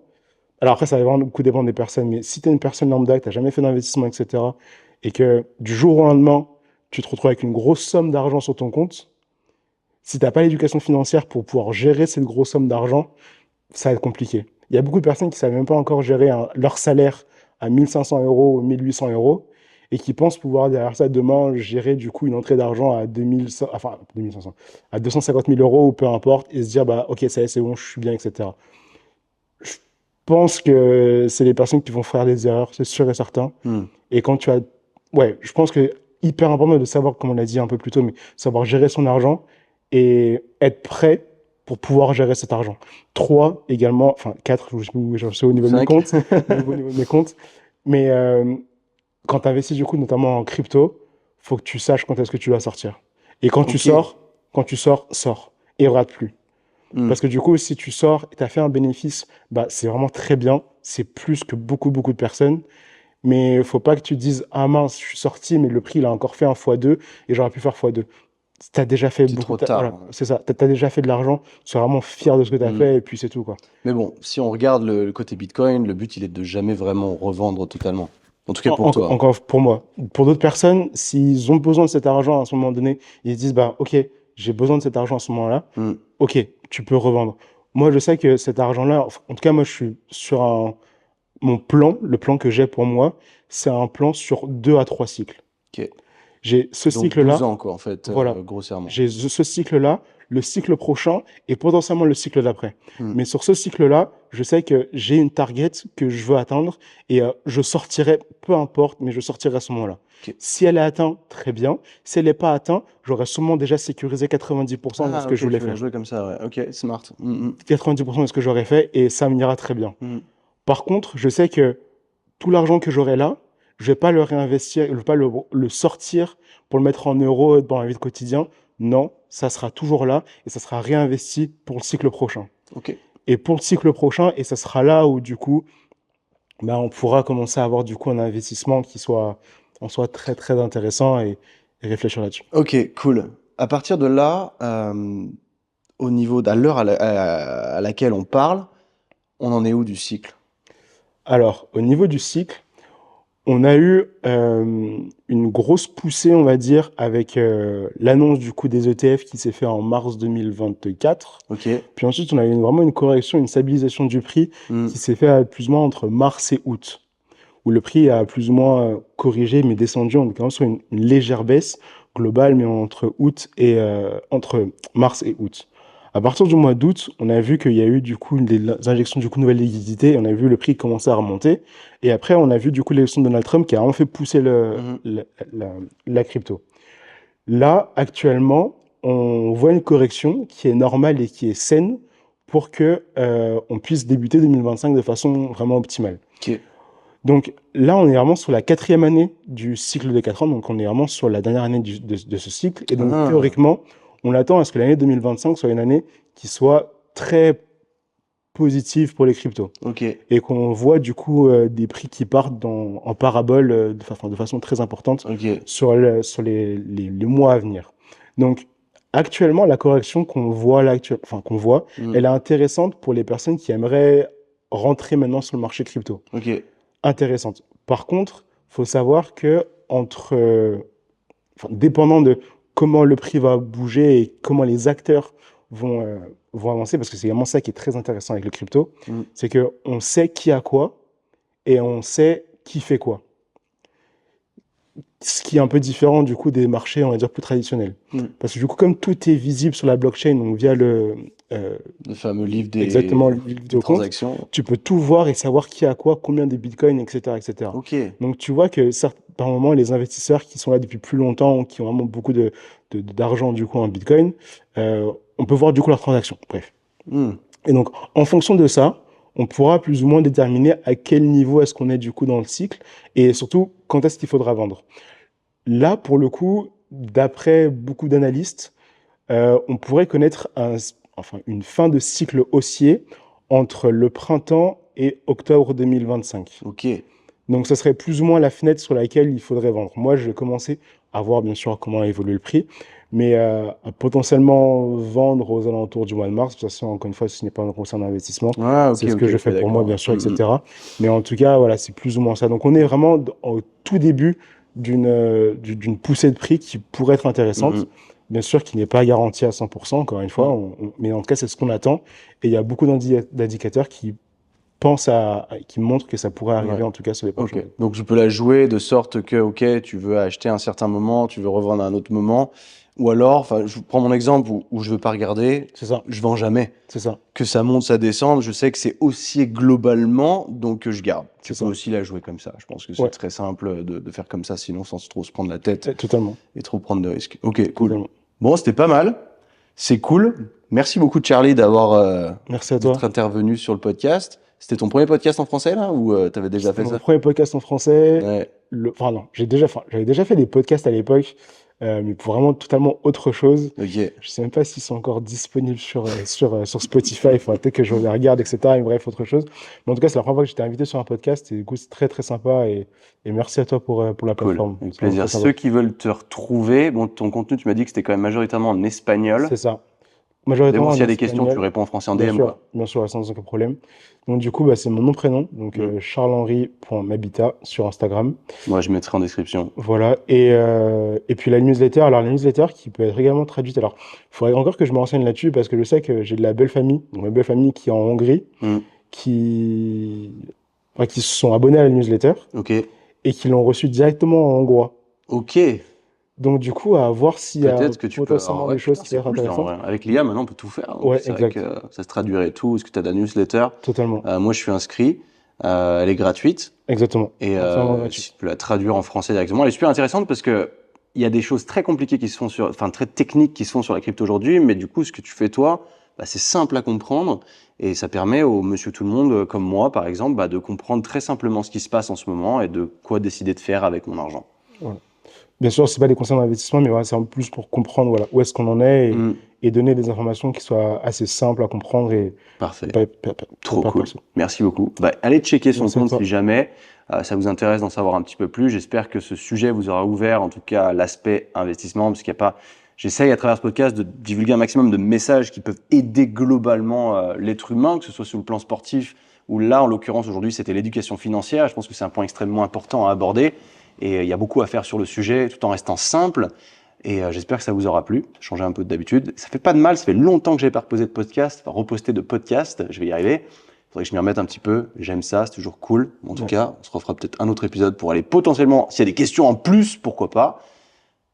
alors après ça va vraiment beaucoup dépendre des personnes, mais si tu es une personne lambda, que tu n'as jamais fait d'investissement, etc., et que du jour au lendemain, tu te retrouves avec une grosse somme d'argent sur ton compte, si tu n'as pas l'éducation financière pour pouvoir gérer cette grosse somme d'argent, ça va être compliqué. Il y a beaucoup de personnes qui ne savent même pas encore gérer leur salaire à 1500 euros ou 1800 euros et qui pensent pouvoir derrière ça demain gérer du coup une entrée d'argent à 2500, à 250 000 euros ou peu importe et se dire bah ok ça y est, c'est bon, je suis bien, etc. Je pense que c'est les personnes qui vont faire des erreurs, c'est sûr et certain. Et quand je pense que hyper important de savoir, comme on l'a dit un peu plus tôt, mais savoir gérer son argent et être prêt pour pouvoir gérer cet argent. 3 également, enfin 4, j'en suis au niveau de mes comptes, au niveau de mes comptes. Mais quand tu investis du coup, notamment en crypto, faut que tu saches quand est-ce que tu vas sortir. Et quand tu sors, sors et rate plus. Parce que du coup, si tu sors et tu as fait un bénéfice, bah, c'est vraiment très bien. C'est plus que beaucoup de personnes. Mais il faut pas que tu te dises ah mince, je suis sorti, mais le prix il a encore fait un x2 et j'aurais pu faire x2. Tu as déjà fait beaucoup trop tard. Voilà, c'est ça. Tu as déjà fait de l'argent, sois vraiment fier de ce que tu as fait et puis c'est tout quoi. Mais bon, si on regarde le côté Bitcoin, le but il est de jamais vraiment revendre totalement. En tout cas pour toi. Encore pour moi. Pour d'autres personnes, s'ils ont besoin de cet argent à ce moment donné, ils se disent bah OK, j'ai besoin de cet argent à ce moment-là. OK, tu peux revendre. Moi, je sais que cet argent-là, en tout cas moi je suis sur mon plan, le plan que j'ai pour moi, c'est un plan sur 2 à 3 cycles. OK. J'ai ce cycle-là. 12 ans, quoi, en fait, voilà. Grossièrement. J'ai ce cycle-là, le cycle prochain et potentiellement le cycle d'après. Mais sur ce cycle-là, je sais que j'ai une target que je veux atteindre et je sortirai, peu importe, mais je sortirai à ce moment-là. Okay. Si elle est atteinte, très bien. Si elle n'est pas atteinte, j'aurais sûrement déjà sécurisé 90% de ce que je voulais faire. Jouer comme ça, ouais. Ok, smart. 90% de ce que j'aurais fait et ça m'ira très bien. Par contre, je sais que tout l'argent que j'aurai là, je vais pas le réinvestir, je vais pas le sortir pour le mettre en euros dans la vie de quotidien. Non, ça sera toujours là et ça sera réinvesti pour le cycle prochain. Ok. Et pour le cycle prochain, et ça sera là où du coup, bah, on pourra commencer à avoir du coup un investissement qui soit très très intéressant et réfléchir là-dessus. Ok, cool. À partir de là, au niveau à l'heure à laquelle on parle, on en est où du cycle? Alors, au niveau du cycle, on a eu une grosse poussée, on va dire, avec l'annonce du coup des ETF qui s'est fait en mars 2024. Ok. Puis ensuite, on a eu vraiment une correction, une stabilisation du prix qui s'est fait plus ou moins entre mars et août, où le prix a plus ou moins corrigé, mais descendu. On est quand même sur une légère baisse globale, mais entre mars et août. À partir du mois d'août, on a vu qu'il y a eu du coup des injections de nouvelles liquidités, on a vu le prix commencer à remonter, et après on a vu du coup l'élection de Donald Trump qui a vraiment fait pousser la crypto. Là, actuellement, on voit une correction qui est normale et qui est saine pour que on puisse débuter 2025 de façon vraiment optimale. Ok. Donc là, on est vraiment sur la 4e année du cycle de 4 ans, donc on est vraiment sur la dernière année de ce cycle, et donc théoriquement, on attend à ce que l'année 2025 soit une année qui soit très positive pour les cryptos. Ok. Et qu'on voit du coup des prix qui partent en parabole de façon très importante sur les mois à venir. Donc actuellement, la correction qu'on voit là, elle est intéressante pour les personnes qui aimeraient rentrer maintenant sur le marché crypto. Ok. Intéressante. Par contre, faut savoir que dépendant de comment le prix va bouger et comment les acteurs vont avancer, parce que c'est vraiment ça qui est très intéressant avec le crypto, c'est qu'on sait qui a quoi et on sait qui fait quoi. Ce qui est un peu différent du coup des marchés, on va dire, plus traditionnels. Parce que du coup, comme tout est visible sur la blockchain, donc via le fameux livre des transactions, tu peux tout voir et savoir qui a quoi, combien de bitcoins, etc., etc. Okay. Donc tu vois que par moment, les investisseurs qui sont là depuis plus longtemps, qui ont vraiment beaucoup d'argent du coup en bitcoin, on peut voir du coup leurs transactions. Bref. Et donc, en fonction de ça, on pourra plus ou moins déterminer à quel niveau est-ce qu'on est du coup dans le cycle et surtout quand est-ce qu'il faudra vendre. Là, pour le coup, d'après beaucoup d'analystes, on pourrait connaître une fin de cycle haussier entre le printemps et octobre 2025. Ok. Donc, ce serait plus ou moins la fenêtre sur laquelle il faudrait vendre. Moi, je vais commencer à voir bien sûr comment évolue le prix, mais à potentiellement vendre aux alentours du mois de mars. De toute façon, encore une fois, ce n'est pas un conseil d'investissement. C'est ce que je fais pour moi, bien sûr, etc. Mais en tout cas, voilà, c'est plus ou moins ça. Donc, on est vraiment au tout début d'une poussée de prix qui pourrait être intéressante. Bien sûr, qui n'est pas garantie à 100%, encore une fois, mais en tout cas, c'est ce qu'on attend. Et il y a beaucoup d'indicateurs qui qui montrent que ça pourrait arriver, en tout cas, sur les prochains. Donc, je peux la jouer de sorte que, tu veux acheter à un certain moment, tu veux revendre à un autre moment. Ou alors, je prends mon exemple où je veux pas regarder, c'est ça. Je vends jamais. C'est ça. Que ça monte, ça descende, je sais que c'est haussier globalement, donc je garde. Tu peux aussi la jouer comme ça. Je pense que c'est très simple de faire comme ça, sinon sans trop se prendre la tête. Totalement. Et trop prendre de risques. Ok, cool. Totalement. Bon, c'était pas mal. C'est cool. Merci beaucoup, Charlie, d'avoir Merci à toi. Intervenu sur le podcast. C'était ton premier podcast en français, là, ou t'avais déjà fait ça? Mon premier podcast en français. Non, j'avais déjà fait des podcasts à l'époque, mais pour vraiment totalement autre chose. Okay. Je sais même pas s'ils sont encore disponibles sur Spotify. Il faudrait peut-être que je les regarde, etc. Et bref, autre chose. Mais en tout cas, c'est la première fois que j'étais invité sur un podcast. Et du coup, c'est très, très sympa. Et merci à toi pour la plateforme. Avec plaisir. Ceux qui veulent te retrouver, bon, ton contenu, tu m'as dit que c'était quand même majoritairement en espagnol. C'est ça. Majoritairement. S'il y a des questions, tu réponds en français en DM, quoi. Bien sûr, sans aucun problème. Donc, du coup, c'est mon nom, prénom. Donc, charles-henri.mabita sur Instagram. Moi, je mettrai en description. Voilà. Et puis, la newsletter. Alors, la newsletter qui peut être également traduite. Alors, il faudrait encore que je me renseigne là-dessus parce que je sais que j'ai de la belle famille. Donc, ma belle famille qui est en Hongrie, qui se sont abonnés à la newsletter. Ok. Et qui l'ont reçue directement en hongrois. Ok. Donc, du coup, à voir s'il y a potentiellement des choses qui peuvent être intéressantes. Avec l'IA, maintenant, on peut tout faire. Ouais, exact. Ça se traduirait tout. Est-ce que tu as de la newsletter? Totalement. Moi, je suis inscrit. Elle est gratuite. Exactement. Et tu peux la traduire en français directement. Elle est super intéressante parce que il y a des choses très compliquées qui se font très techniques qui se font sur la crypto aujourd'hui. Mais du coup, ce que tu fais toi, c'est simple à comprendre. Et ça permet au monsieur tout le monde, comme moi, par exemple, de comprendre très simplement ce qui se passe en ce moment et de quoi décider de faire avec mon argent. Voilà. Bien sûr, c'est pas des conseils d'investissement, mais c'est en plus pour comprendre où est-ce qu'on en est et donner des informations qui soient assez simples à comprendre. Parfait. Trop cool. Merci beaucoup. Allez checker son compte si jamais ça vous intéresse d'en savoir un petit peu plus. J'espère que ce sujet vous aura ouvert, en tout cas, l'aspect investissement, parce qu'il n'y a pas. J'essaye à travers ce podcast de divulguer un maximum de messages qui peuvent aider globalement l'être humain, que ce soit sur le plan sportif ou là, en l'occurrence, aujourd'hui, c'était l'éducation financière. Je pense que c'est un point extrêmement important à aborder. Et il y a beaucoup à faire sur le sujet, tout en restant simple. Et j'espère que ça vous aura plu. Changer un peu d'habitude. Ça fait pas de mal. Ça fait longtemps que j'avais pas reposté de podcast. Je vais y arriver. Il faudrait que je m'y remette un petit peu. J'aime ça. C'est toujours cool. En tout cas, on se refera peut-être un autre épisode pour aller potentiellement, s'il y a des questions en plus, pourquoi pas.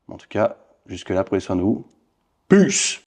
En tout cas, jusque-là, prenez soin de vous. Peace!